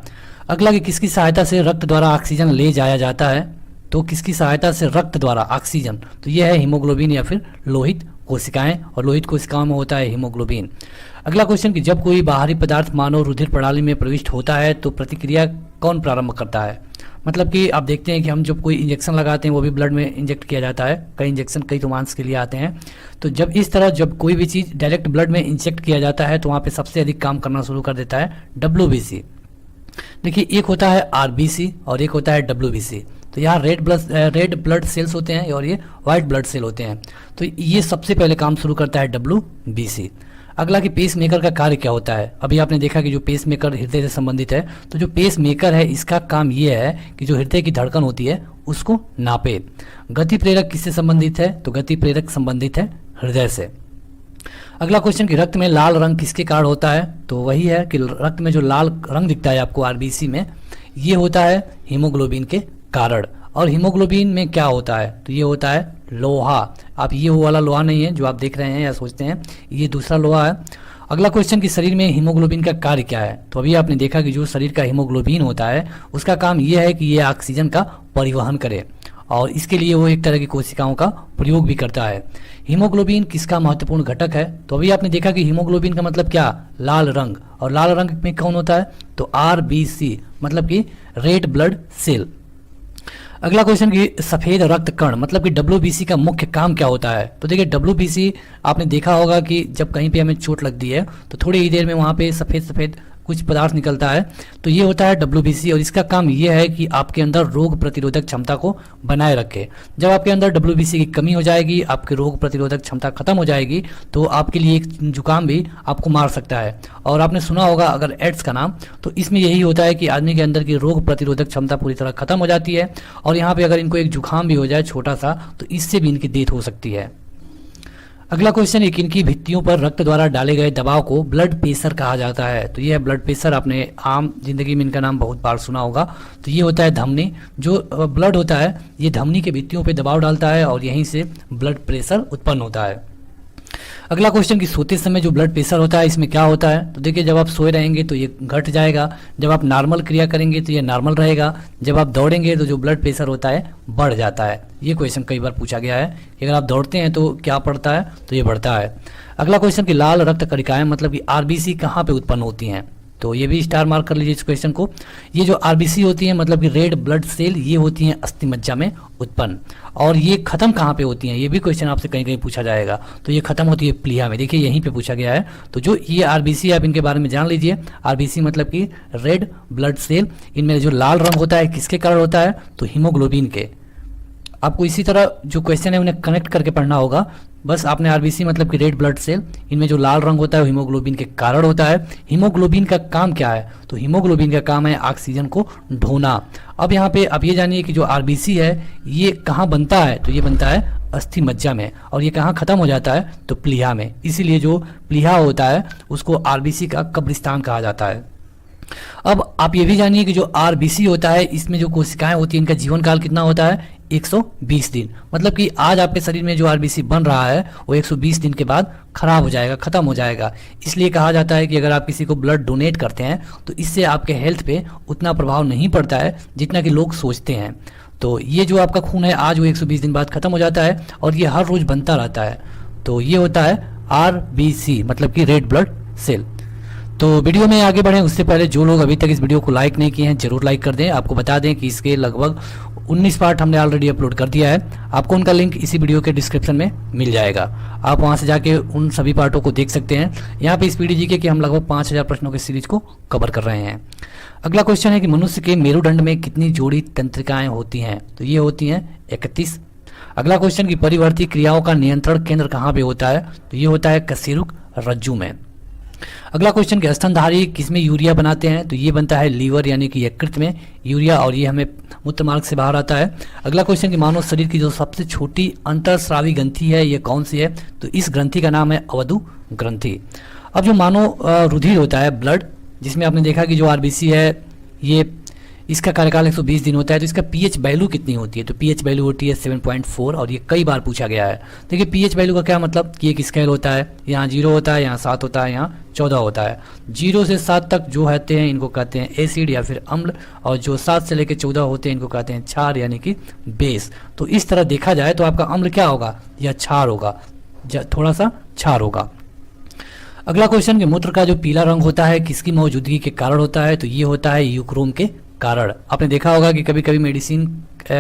अगला कि किसकी सहायता से रक्त द्वारा ऑक्सीजन ले जाया जाता है। तो किसकी सहायता से रक्त द्वारा ऑक्सीजन, तो यह है हीमोग्लोबिन या फिर लोहित कोशिकाएं, और लोहित कोशिकाओं में होता है हीमोग्लोबिन। अगला क्वेश्चन कि जब कोई बाहरी पदार्थ मानव रुधिर प्रणाली में प्रविष्ट होता है तो प्रतिक्रिया कौन प्रारंभ करता है। मतलब कि आप देखते हैं कि हम जब कोई इंजेक्शन लगाते हैं वो भी ब्लड में इंजेक्ट किया जाता है। कई इंजेक्शन कई रोमांस के लिए आते हैं। तो जब इस तरह जब कोई भी चीज़ डायरेक्ट ब्लड में इंजेक्ट किया जाता है तो वहाँ पे सबसे अधिक काम करना शुरू कर देता है WBC। देखिए एक होता है RBC और एक होता है WBC। तो यहाँ रेड ब्लड सेल्स होते हैं और ये वाइट ब्लड सेल होते हैं। तो ये सबसे पहले काम शुरू करता है WBC। अगला कि पेस मेकर का कार्य क्या होता है। अभी आपने देखा कि जो पेस मेकर हृदय से संबंधित है, तो जो पेस मेकर है इसका काम ये है कि जो हृदय की धड़कन होती है उसको नापे। गति प्रेरक किससे संबंधित है। तो गति प्रेरक संबंधित है हृदय से। अगला क्वेश्चन कि रक्त में लाल रंग किसके कारण होता है। तो वही है कि रक्त में जो लाल रंग दिखता है आपको RBC में, ये होता है हीमोग्लोबिन के कारण। और हीमोग्लोबिन में क्या होता है। तो ये होता है लोहा। आप ये वो वाला लोहा नहीं है जो आप देख रहे हैं या सोचते हैं, ये दूसरा लोहा है। अगला क्वेश्चन कि शरीर में हीमोग्लोबिन का कार्य क्या है। तो अभी आपने देखा कि जो शरीर का हीमोग्लोबिन होता है उसका काम यह है कि ये ऑक्सीजन का परिवहन करे, और इसके लिए वो एक तरह की कोशिकाओं का प्रयोग भी करता है। हीमोग्लोबिन किसका महत्वपूर्ण घटक है। तो अभी आपने देखा कि हीमोग्लोबिन का मतलब क्या, लाल रंग, और लाल रंग में कौन होता है। तो RBC मतलब कि रेड ब्लड सेल। अगला क्वेश्चन कि सफेद रक्त कण मतलब कि WBC का मुख्य काम क्या होता है। तो देखिए WBC आपने देखा होगा कि जब कहीं पे हमें चोट लगती है तो थोड़ी ही देर में वहाँ पे सफ़ेद सफ़ेद कुछ पदार्थ निकलता है, तो ये होता है WBC, और इसका काम ये है कि आपके अंदर रोग प्रतिरोधक क्षमता को बनाए रखे। जब आपके अंदर WBC की कमी हो जाएगी, आपके रोग प्रतिरोधक क्षमता खत्म हो जाएगी, तो आपके लिए एक जुकाम भी आपको मार सकता है। और आपने सुना होगा अगर एड्स का नाम, तो इसमें यही होता है कि आदमी के अंदर की रोग प्रतिरोधक क्षमता पूरी तरह खत्म हो जाती है, और यहाँ पे अगर इनको एक जुकाम भी हो जाए छोटा सा, तो इससे भी इनकी डेथ हो सकती है। अगला क्वेश्चन है कि इनकी भित्तियों पर रक्त द्वारा डाले गए दबाव को ब्लड प्रेशर कहा जाता है। तो ये है ब्लड प्रेशर, आपने आम जिंदगी में इनका नाम बहुत बार सुना होगा। तो ये होता है धमनी, जो ब्लड होता है ये धमनी के भित्तियों पे दबाव डालता है और यहीं से ब्लड प्रेशर उत्पन्न होता है। अगला क्वेश्चन कि सोते समय जो ब्लड प्रेशर होता है इसमें क्या होता है। तो देखिए जब आप सोए रहेंगे तो ये घट जाएगा, जब आप नॉर्मल क्रिया करेंगे तो ये नॉर्मल रहेगा, जब आप दौड़ेंगे तो जो ब्लड प्रेशर होता है बढ़ जाता है। ये क्वेश्चन कई बार पूछा गया है कि अगर आप दौड़ते हैं तो क्या बढ़ता है, तो ये बढ़ता है। अगला क्वेश्चन कि लाल रक्त कणिकाएं मतलब कि RBC कहाँ पे उत्पन्न होती हैं। तो ये भी स्टार मार्क कर लीजिए इस क्वेश्चन को। ये जो RBC होती है मतलब कि रेड ब्लड सेल, ये होती हैं अस्थि मज्जा में उत्पन्न, और ये खत्म कहाँ पे होती हैं, ये भी क्वेश्चन आपसे कहीं कहीं पूछा जाएगा। तो ये खत्म होती है प्लीहा में, देखिए यहीं पे पूछा गया है। तो जो ये RBC आप इनके बारे में जान लीजिए। RBC मतलब कि रेड ब्लड सेल, इनमें जो लाल रंग होता है किसके कारण होता है, तो हीमोग्लोबिन के। आपको इसी तरह जो क्वेश्चन है उन्हें कनेक्ट करके पढ़ना होगा। बस आपने RBC मतलब कि रेड ब्लड सेल, इनमें जो लाल रंग होता है वो हीमोग्लोबिन के कारण होता है। हीमोग्लोबिन का काम क्या है, तो हीमोग्लोबिन का काम है ऑक्सीजन को ढोना। अब यहाँ पे आप ये जानिए कि जो RBC है ये कहाँ बनता है, तो ये बनता है अस्थि मज्जा में, और ये कहाँ खत्म हो जाता है, तो प्लीहा में। इसीलिए जो प्लीहा होता है उसको RBC का कब्रिस्तान कहा जाता है। अब आप ये भी जानिए कि जो RBC होता है इसमें जो कोशिकाएं होती हैं इनका जीवन काल कितना होता है, 120 दिन। मतलब कि आज आपके शरीर में जो RBC बन रहा है वो 120 दिन के बाद खराब हो जाएगा, खत्म हो जाएगा। इसलिए कहा जाता है कि अगर आप किसी को ब्लड डोनेट करते हैं तो इससे आपके हेल्थ पे उतना प्रभाव नहीं पड़ता है जितना कि लोग सोचते हैं। तो ये जो आपका खून है आज वो 120 दिन बाद खत्म हो जाता है, और ये हर रोज बनता रहता है। तो ये होता है RBC मतलब कि रेड ब्लड सेल। तो वीडियो में आगे बढ़ें उससे पहले जो लोग अभी तक इस वीडियो को लाइक नहीं किए हैं जरूर लाइक कर दें। आपको बता दें कि इसके लगभग 19 पार्ट हमने ऑलरेडी अपलोड कर दिया है। आपको उनका लिंक इसी वीडियो के डिस्क्रिप्शन में मिल जाएगा, आप वहां से जाके उन सभी पार्टों को देख सकते हैं। यहाँ पे स्पीडी जीके के हम लगभग 5000 प्रश्नों की सीरीज को कवर कर रहे हैं। अगला क्वेश्चन है कि मनुष्य के मेरुदंड में कितनी जोड़ी तंत्रिकाएं होती हैं? तो ये होती हैं 31। अगला क्वेश्चन की परिवर्ती क्रियाओं का नियंत्रण केंद्र कहाँ पे होता है? तो ये होता है कशेरुक रज्जु में। अगला क्वेश्चन कि स्तनधारी किसमें यूरिया बनाते हैं? तो ये बनता है लीवर यानी कि यकृत में यूरिया, और ये हमें मूत्र मार्ग से बाहर आता है। अगला क्वेश्चन कि मानव शरीर की जो सबसे छोटी अंतःस्रावी ग्रंथि है ये कौन सी है? तो इस ग्रंथि का नाम है अवधु ग्रंथि। अब जो मानव रुधिर होता है ब्लड, जिसमें आपने देखा कि जो आरबीसी है ये इसका कार्यकाल 120 दिन होता है, तो इसका पीएच वैल्यू कितनी होती है? तो पीएच वैल्यू होती है 7.4, और ये कई बार पूछा गया है। देखिए पीएच वैल्यू का क्या मतलब कि एक स्केल होता है, यहाँ 0 होता है, यहाँ 7 होता है, यहाँ 14 होता है। 0 से 7 तक जो होते हैं इनको कहते हैं एसिड या फिर अम्ल, और जो 7 से लेकर 14 होते हैं इनको कहते हैं क्षार यानी कि बेस। तो इस तरह देखा जाए तो आपका अम्ल क्या होगा? या क्षार होगा, थोड़ा सा क्षार होगा। अगला क्वेश्चन कि मूत्र का जो पीला रंग होता है किसकी मौजूदगी के कारण होता है? तो ये होता है यूक्रोम के कारण। आपने देखा होगा कि कभी कभी मेडिसिन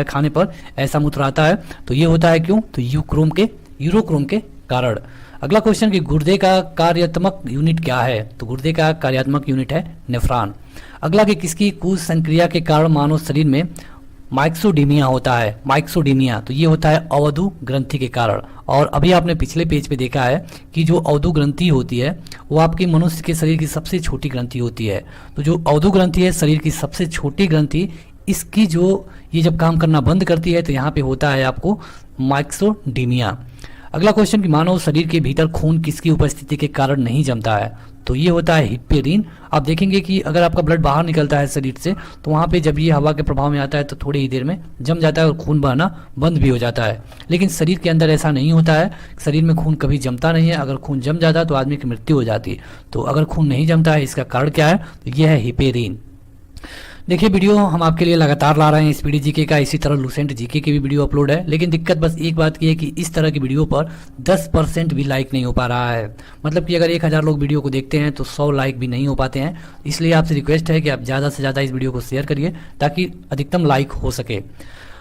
खाने पर ऐसा मूत्र आता है, तो ये होता है क्यों? तो यूरोक्रोम के कारण। अगला क्वेश्चन कि गुर्दे का कार्यात्मक यूनिट क्या है? तो गुर्दे का कार्यात्मक यूनिट है नेफ्रॉन। अगला कि किसकी कुछ संक्रिया के कारण मानव शरीर में माइक्सोडीमिया होता है? माइक्सोडीमिया, तो ये होता है अवधु ग्रंथि के कारण। और अभी आपने पिछले पेज पे देखा है कि जो अवधु ग्रंथि होती है वो आपकी मनुष्य के शरीर की सबसे छोटी ग्रंथि होती है। तो जो अवधु ग्रंथि है शरीर की सबसे छोटी ग्रंथि, इसकी जो ये जब काम करना बंद करती है तो यहाँ पे होता है आपको माइक्सोडीमिया। अगला क्वेश्चन कि मानव शरीर के भीतर खून किसकी उपस्थिति के कारण नहीं जमता है? तो ये होता है हिप्पेरीन। आप देखेंगे कि अगर आपका ब्लड बाहर निकलता है शरीर से तो वहाँ पे जब ये हवा के प्रभाव में आता है तो थोड़ी ही देर में जम जाता है और खून बहना बंद भी हो जाता है। लेकिन शरीर के अंदर ऐसा नहीं होता है, शरीर में खून कभी जमता नहीं है। अगर खून जम जाता है तो आदमी की मृत्यु हो जाती है। तो अगर खून नहीं जमता है इसका कारण क्या है? तो यह है हिप्पेरीन। देखिए वीडियो हम आपके लिए लगातार ला रहे हैं स्पीडी जीके का, इसी तरह लूसेंट जीके की भी वीडियो अपलोड है। लेकिन दिक्कत बस एक बात की है कि इस तरह की वीडियो पर 10% भी लाइक नहीं हो पा रहा है। मतलब कि अगर 1000 लोग वीडियो को देखते हैं तो 100 लाइक भी नहीं हो पाते हैं। इसलिए आपसे रिक्वेस्ट है कि आप ज़्यादा से ज़्यादा इस वीडियो को शेयर करिए ताकि अधिकतम लाइक हो सके।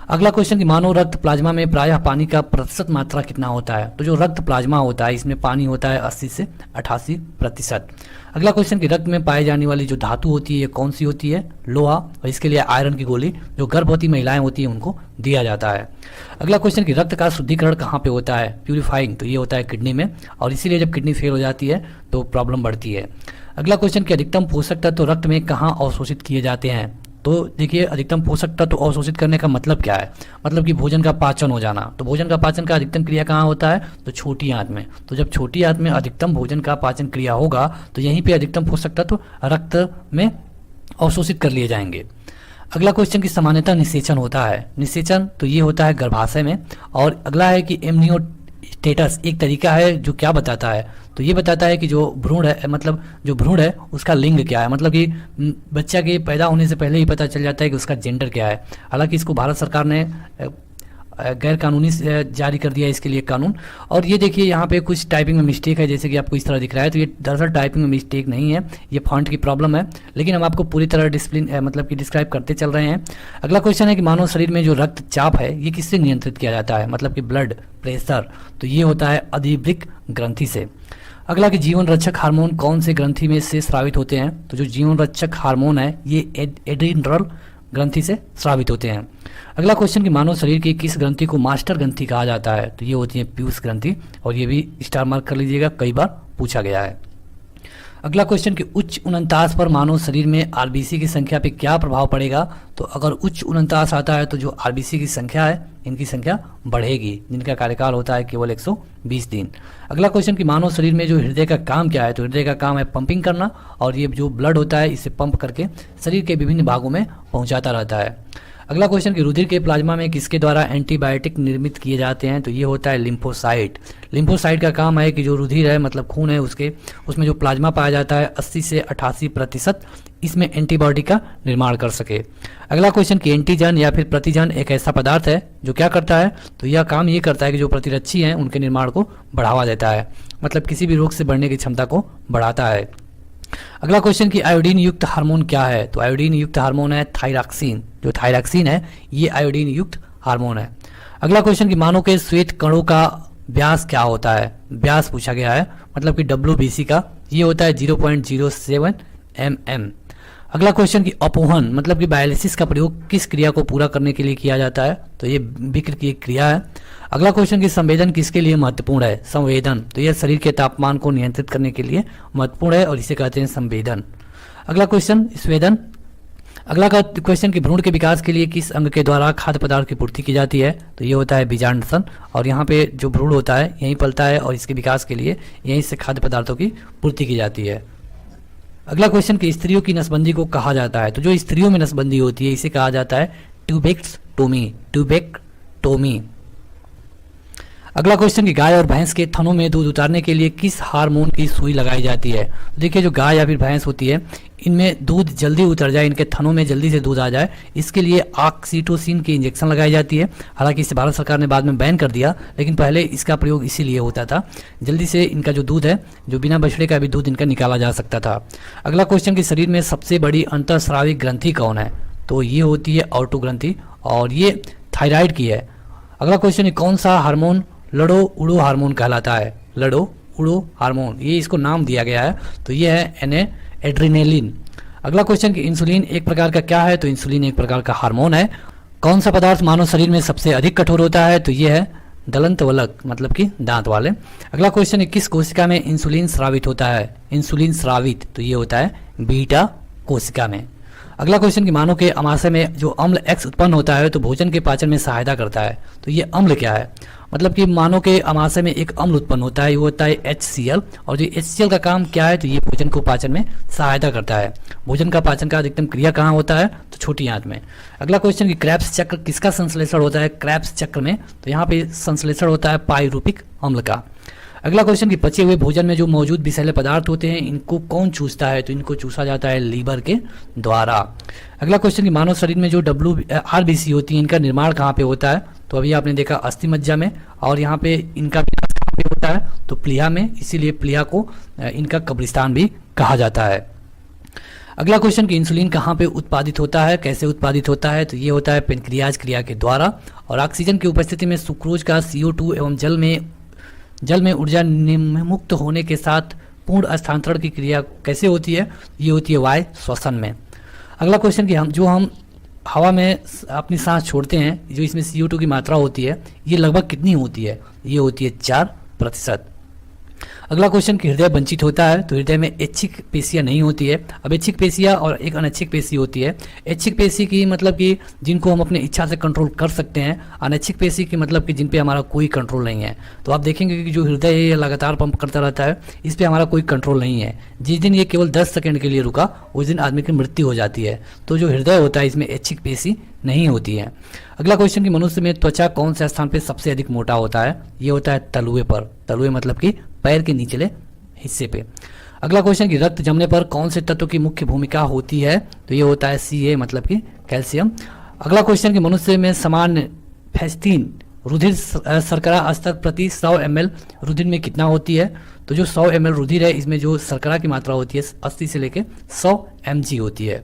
अगला क्वेश्चन कि मानव रक्त प्लाज्मा में प्रायः पानी का प्रतिशत मात्रा कितना होता है? तो जो रक्त प्लाज्मा होता है इसमें पानी होता है 80 से 88%। अगला क्वेश्चन कि रक्त में पाई जाने वाली जो धातु होती है ये कौन सी होती है? लोहा, और इसके लिए आयरन की गोली जो गर्भवती महिलाएं होती हैं उनको दिया जाता है। अगला क्वेश्चन कि रक्त का शुद्धिकरण कहाँ पे होता है? प्यूरिफाइंग, तो ये होता है किडनी में, और इसीलिए जब किडनी फेल हो जाती है तो प्रॉब्लम बढ़ती है। अगला क्वेश्चन कि अधिकतम पोषक तत्व रक्त में कहाँ अवशोषित किए जाते हैं? तो देखिए अधिकतम पोषक तत्व अवशोषित करने का मतलब क्या है? मतलब कि भोजन का पाचन हो जाना। तो भोजन का पाचन का अधिकतम क्रिया कहाँ होता है? तो छोटी आंत में। तो जब छोटी आंत में अधिकतम भोजन का पाचन क्रिया होगा तो यहीं पे अधिकतम पोषक तत्व रक्त में अवशोषित कर लिए जाएंगे। अगला क्वेश्चन की सामान्यतः निषेचन होता है? निषेचन तो ये होता है गर्भाशय में। और अगला है कि एमनियोस्टेटस एक तरीका है जो क्या बताता है? तो ये बताता है कि जो भ्रूण है, मतलब जो भ्रूण है उसका लिंग क्या है। मतलब कि बच्चा के पैदा होने से पहले ही पता चल जाता है कि उसका जेंडर क्या है। हालांकि इसको भारत सरकार ने गैर कानूनी जारी कर दिया इसके लिए कानून। और ये देखिए यहाँ पे कुछ टाइपिंग में मिस्टेक है, जैसे कि आपको इस तरह दिख रहा है। तो ये दरअसल टाइपिंग में मिस्टेक नहीं है, ये फॉन्ट की प्रॉब्लम है। लेकिन हम आपको पूरी तरह मतलब कि डिस्क्राइब करते चल रहे हैं। अगला क्वेश्चन है कि मानव शरीर में जो रक्तचाप है ये किससे नियंत्रित किया जाता है? मतलब कि ब्लड प्रेशर, तो ये होता है अधिवृक्क ग्रंथि से। अगला कि जीवन रक्षक हार्मोन कौन से ग्रंथि में से स्रावित होते हैं? तो जो जीवन रक्षक हार्मोन है ये एड्रीनल ग्रंथि से स्रावित होते हैं। अगला क्वेश्चन कि मानव शरीर की किस ग्रंथि को मास्टर ग्रंथि कहा जाता है? तो ये होती है पीयूष ग्रंथि, और ये भी स्टार मार्क कर लीजिएगा, कई बार पूछा गया है। अगला क्वेश्चन कि उच्च उनतास पर मानव शरीर में आरबीसी की संख्या पे क्या प्रभाव पड़ेगा? तो अगर उच्च उनतास आता है तो जो आरबीसी की संख्या है इनकी संख्या बढ़ेगी, जिनका कार्यकाल होता है केवल 120 दिन। अगला क्वेश्चन कि मानव शरीर में जो हृदय का काम क्या है? तो हृदय का काम है पंपिंग करना, और ये जो ब्लड होता है इसे पंप करके शरीर के विभिन्न भागों में पहुंचाता रहता है। अगला क्वेश्चन कि रुधिर के प्लाज्मा में किसके द्वारा एंटीबायोटिक निर्मित किए जाते हैं? तो ये होता है लिम्फोसाइट। लिम्फोसाइट का काम है कि जो रुधिर है मतलब खून है उसमें जो प्लाज्मा पाया जाता है 80 से 88% इसमें एंटीबॉडी का निर्माण कर सके। अगला क्वेश्चन कि एंटीजन या फिर प्रतिजन एक ऐसा पदार्थ है जो क्या करता है? तो यह काम ये करता है कि जो प्रतिरक्षी हैं उनके निर्माण को बढ़ावा देता है, मतलब किसी भी रोग से बढ़ने की क्षमता को बढ़ाता है। अगला क्वेश्चन कि आयोडीन युक्त हार्मोन क्या है? तो आयोडीन युक्त हार्मोन है थायरॉक्सिन। जो थायरॉक्सिन है ये आयोडीन युक्त हार्मोन है। अगला क्वेश्चन कि मानव के श्वेत कणों का व्यास क्या होता है? व्यास पूछा गया है, मतलब कि WBC का ये होता है 0.07 mm। अगला क्वेश्चन कि अपोहन मतलब कि डायलिसिस का प्रयोग किस क्रिया को पूरा करने के लिए किया जाता है? तो ये विक्र की एक क्रिया है। अगला क्वेश्चन कि संवेदन किसके लिए महत्वपूर्ण है? संवेदन तो यह शरीर के तापमान को नियंत्रित करने के लिए महत्वपूर्ण है और इसे कहते हैं संवेदन। अगला क्वेश्चन स्वेदन। अगला का क्वेश्चन कि भ्रूण के विकास के लिए किस अंग के द्वारा खाद्य पदार्थ की पूर्ति की जाती है? तो ये होता है बीजांडसन, और यहाँ पे जो भ्रूण होता है यहीं पलता है और इसके विकास के लिए यहीं से खाद्य पदार्थों की पूर्ति की जाती है। अगला क्वेश्चन कि स्त्रियों की नसबंदी को कहा जाता है? तो जो स्त्रियों में नसबंदी होती है इसे कहा जाता है ट्यूबेक्टोमी, ट्यूबेक्टोमी। अगला क्वेश्चन कि गाय और भैंस के थनों में दूध उतारने के लिए किस हार्मोन की सुई लगाई जाती है? देखिए जो गाय या फिर भैंस होती है इनमें दूध जल्दी उतर जाए, इनके थनों में जल्दी से दूध आ जाए, इसके लिए ऑक्सीटोसिन की इंजेक्शन लगाई जाती है। हालांकि इसे भारत सरकार ने बाद में बैन कर दिया, लेकिन पहले इसका प्रयोग इसीलिए होता था, जल्दी से इनका जो दूध है, जो बिना बछड़े का भी दूध इनका निकाला जा सकता था। अगला क्वेश्चन कि शरीर में सबसे बड़ी अंतःस्रावी ग्रंथि कौन है? तो ये होती है ऑर्टो ग्रंथि और ये थायराइड की है। अगला क्वेश्चन कौन सा हार्मोन लड़ो उड़ो हार्मोन कहलाता है? लड़ो उड़ो हार्मोन, ये इसको नाम दिया गया है, तो ये है एड्रेनालिन। अगला क्वेश्चन कि इंसुलिन एक प्रकार का क्या है? तो इंसुलिन एक प्रकार का हार्मोन है। कौन सा पदार्थ मानव शरीर में सबसे अधिक कठोर होता है? तो ये है दंतवल्क, मतलब कि दांत वाले। अगला क्वेश्चन है किस कोशिका में इंसुलिन स्रावित होता है? इंसुलिन स्रावित तो ये होता है बीटा कोशिका में। अगला क्वेश्चन कि मानव के अमाशय में जो अम्ल X उत्पन्न होता है तो भोजन के पाचन में सहायता करता है, तो ये अम्ल क्या है? मतलब कि मानव के अमाशय में एक अम्ल उत्पन्न होता है, वो होता है HCl, और जो HCl का काम क्या है? तो ये भोजन को पाचन में सहायता करता है। भोजन का पाचन का अधिकतम क्रिया कहाँ होता है? तो छोटी आंत में। अगला क्वेश्चन कि क्रेब्स चक्र किसका संश्लेषण होता है? क्रेब्स चक्र में, तो यहाँ पे संश्लेषण होता है पाइरूपिक अम्ल का। अगला क्वेश्चन कि पचे हुए भोजन में जो मौजूद विषैले पदार्थ होते हैं इनको कौन चूसता है? तो इनको चूसा जाता है लीवर के द्वारा। अगला क्वेश्चन कि मानव शरीर में जो RBC होती है इनका निर्माण कहाँ पे होता है? तो अभी आपने देखा अस्थि मज्जा में, और यहाँ पे इनका विनाश कहाँ पे होता है? तो प्लीहा में, इसीलिए प्लीहा को इनका कब्रिस्तान भी कहा जाता है। अगला क्वेश्चन कि इंसुलिन कहाँ पे उत्पादित होता है, कैसे उत्पादित होता है? तो ये होता है पेनक्रियाज क्रिया के द्वारा। और ऑक्सीजन की उपस्थिति में सुक्रोज का CO2 एवं जल में ऊर्जा मुक्त होने के साथ पूर्ण स्थानांतरण की क्रिया कैसे होती है? ये होती है वायु श्वसन में। अगला क्वेश्चन कि हम हवा में अपनी सांस छोड़ते हैं, जो इसमें CO2 की मात्रा होती है ये लगभग कितनी होती है? ये होती है 4%। अगला क्वेश्चन कि हृदय वंचित होता है, तो हृदय में ऐच्छिक पेशियां नहीं होती है। अब ऐच्छिक पेशियां और एक अनैच्छिक पेशी होती है। ऐच्छिक पेशी की मतलब कि जिनको हम अपने इच्छा से कंट्रोल कर सकते हैं, अनैच्छिक पेशी की मतलब कि जिन पे हमारा कोई कंट्रोल नहीं है। तो आप देखेंगे कि जो हृदय है ये लगातार पंप करता रहता है, इस पर हमारा कोई कंट्रोल नहीं है। जिस दिन ये केवल 10 सेकेंड के लिए रुका उस दिन आदमी की मृत्यु हो जाती है। तो जो हृदय होता है इसमें ऐच्छिक पेशी नहीं होती है। अगला क्वेश्चन कि मनुष्य में त्वचा कौन से स्थान पे सबसे अधिक मोटा होता है? ये होता है तलुए पर, तलुए मतलब कि पैर के निचले हिस्से पे। अगला क्वेश्चन कि रक्त जमने पर कौन से तत्व की मुख्य भूमिका होती है? तो ये होता है Ca मतलब कि कैल्शियम। अगला क्वेश्चन कि मनुष्य में सामान्य फेस्टिन रुधिर शर्करा स्तर प्रति 100 ml रुधिर में कितना होती है? तो जो 100 ml रुधिर है इसमें जो शर्करा की मात्रा होती है 80 से लेकर 100 mg होती है।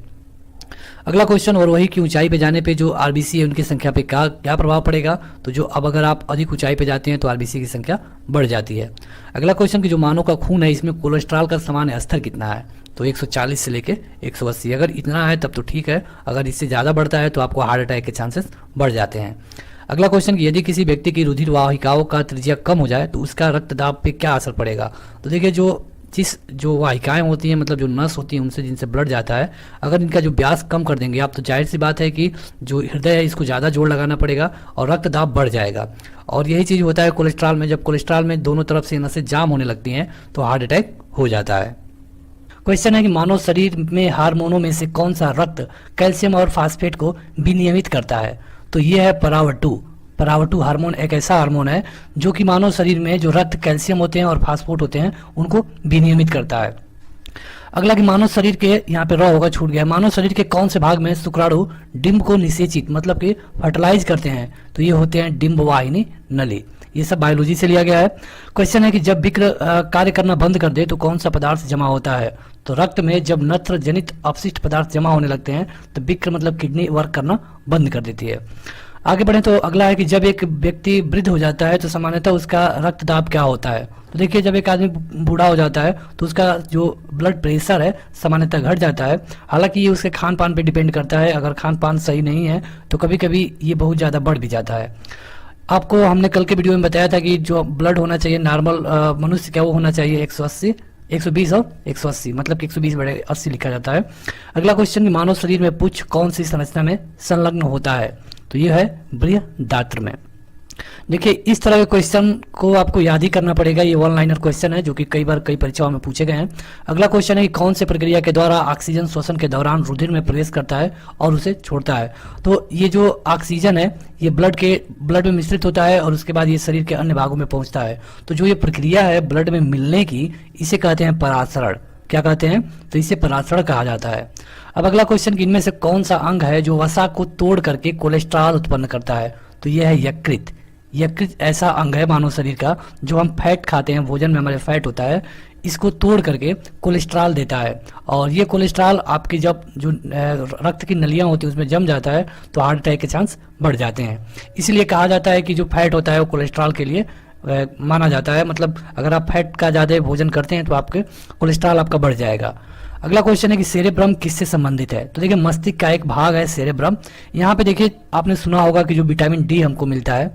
अगला क्वेश्चन और वही की ऊंचाई पे जाने पे जो RBC है उनकी संख्या पे क्या प्रभाव पड़ेगा? तो जो अब अगर आप अधिक ऊंचाई पे जाते हैं तो RBC की संख्या बढ़ जाती है। अगला क्वेश्चन कि जो मानव का खून है इसमें कोलेस्ट्रॉल का सामान्य स्तर कितना है? तो 140 से लेके 180। अगर इतना है तब तो ठीक है, अगर इससे ज़्यादा बढ़ता है तो आपको हार्ट अटैक के चांसेस बढ़ जाते हैं। अगला क्वेश्चन कि यदि किसी व्यक्ति की रुधिर वाहिकाओं का त्रिज्या कम हो जाए तो उसका रक्तदाब पे क्या असर पड़ेगा? तो देखिए जो वाहिकाएं होती हैं, मतलब जो नस होती हैं उनसे जिनसे ब्लड जाता है, अगर इनका जो व्यास कम कर देंगे आप तो जाहिर सी बात है कि जो हृदय है इसको ज़्यादा जोर लगाना पड़ेगा और रक्तदाब बढ़ जाएगा। और यही चीज़ होता है कोलेस्ट्रॉल में, जब कोलेस्ट्रॉल में दोनों तरफ से नसें जाम होने लगती हैं तो हार्ट अटैक हो जाता है। क्वेश्चन है कि मानव शरीर में हार्मोनों में से कौन सा रक्त कैल्शियम और फास्फेट को विनियमित करता है? तो ये है परावटू हार्मोन एक ऐसा हार्मोन है जो कि मानव शरीर में जो रक्त कैल्शियम होते हैं और फास्फोट होते हैं उनको विनियमित करता है। अगला कि मानव शरीर के, यहाँ पे रॉ होगा छूट गया, मानव शरीर के कौन से भाग में शुक्राणु डिंब को निषेचित मतलब कि फर्टिलाइज करते हैं? तो ये होते हैं डिंब वाहिनी नली। ये सब बायोलॉजी से लिया गया है। क्वेश्चन है कि जब विक्र कार्य करना बंद कर दे तो कौन सा पदार्थ जमा होता है? तो रक्त में जब नत्र जनित अपशिष्ट पदार्थ जमा होने लगते हैं तो विक्र मतलब किडनी वर्क करना बंद कर देती है। आगे बढ़े तो अगला है कि जब एक व्यक्ति वृद्ध हो जाता है तो सामान्यतः उसका रक्तदाब क्या होता है? तो देखिए, जब एक आदमी बूढ़ा हो जाता है तो उसका जो ब्लड प्रेशर है सामान्यतः घट जाता है। हालांकि ये उसके खान पान पे डिपेंड करता है, अगर खान पान सही नहीं है तो कभी कभी ये बहुत ज़्यादा बढ़ भी जाता है। आपको हमने कल के वीडियो में बताया था कि जो ब्लड होना चाहिए नॉर्मल मनुष्य का वो होना चाहिए 180, 120 और 180, मतलब कि 120 बड़े 80 लिखा जाता है। अगला क्वेश्चन, मानव शरीर में पुच्छ कौन सी संरचना में संलग्न होता है? तो ये है बृहदात्र में। देखिए, इस तरह के क्वेश्चन को आपको याद ही करना पड़ेगा। ये वन लाइनर क्वेश्चन है जो कि कई बार कई परीक्षाओं में पूछे गए हैं। अगला क्वेश्चन है कि कौन से प्रक्रिया के द्वारा ऑक्सीजन श्वसन के दौरान रुधिर में प्रवेश करता है और उसे छोड़ता है? तो ये जो ऑक्सीजन है ये ब्लड में मिश्रित होता है और उसके बाद ये शरीर के अन्य भागों में पहुंचता है। तो जो ये प्रक्रिया है ब्लड में मिलने की, इसे कहते हैं परासरण। क्या कहते हैं? तो इसे परासरण कहा जाता है। अब अगला क्वेश्चन कि इनमें से कौन सा अंग है जो वसा को तोड़ करके कोलेस्ट्रॉल उत्पन्न करता है? तो यह है यकृत। यकृत ऐसा अंग है मानव शरीर का जो हम फैट खाते हैं, भोजन में हमारे फैट होता है, इसको तोड़ करके कोलेस्ट्रॉल देता है। और ये कोलेस्ट्रॉल आपकी जब जो रक्त की नलियां होती है उसमें जम जाता है तो हार्ट अटैक के चांस बढ़ जाते हैं। इसलिए कहा जाता है कि जो फैट होता है वो कोलेस्ट्रॉल के लिए माना जाता है। मतलब अगर आप फैट का ज़्यादा भोजन करते हैं तो आपके कोलेस्ट्रॉल आपका बढ़ जाएगा। अगला क्वेश्चन है कि सेरेब्रम किससे संबंधित है? तो देखिए, मस्तिष्क का एक भाग है सेरेब्रम। यहाँ पे देखिए, आपने सुना होगा कि जो विटामिन डी हमको मिलता है,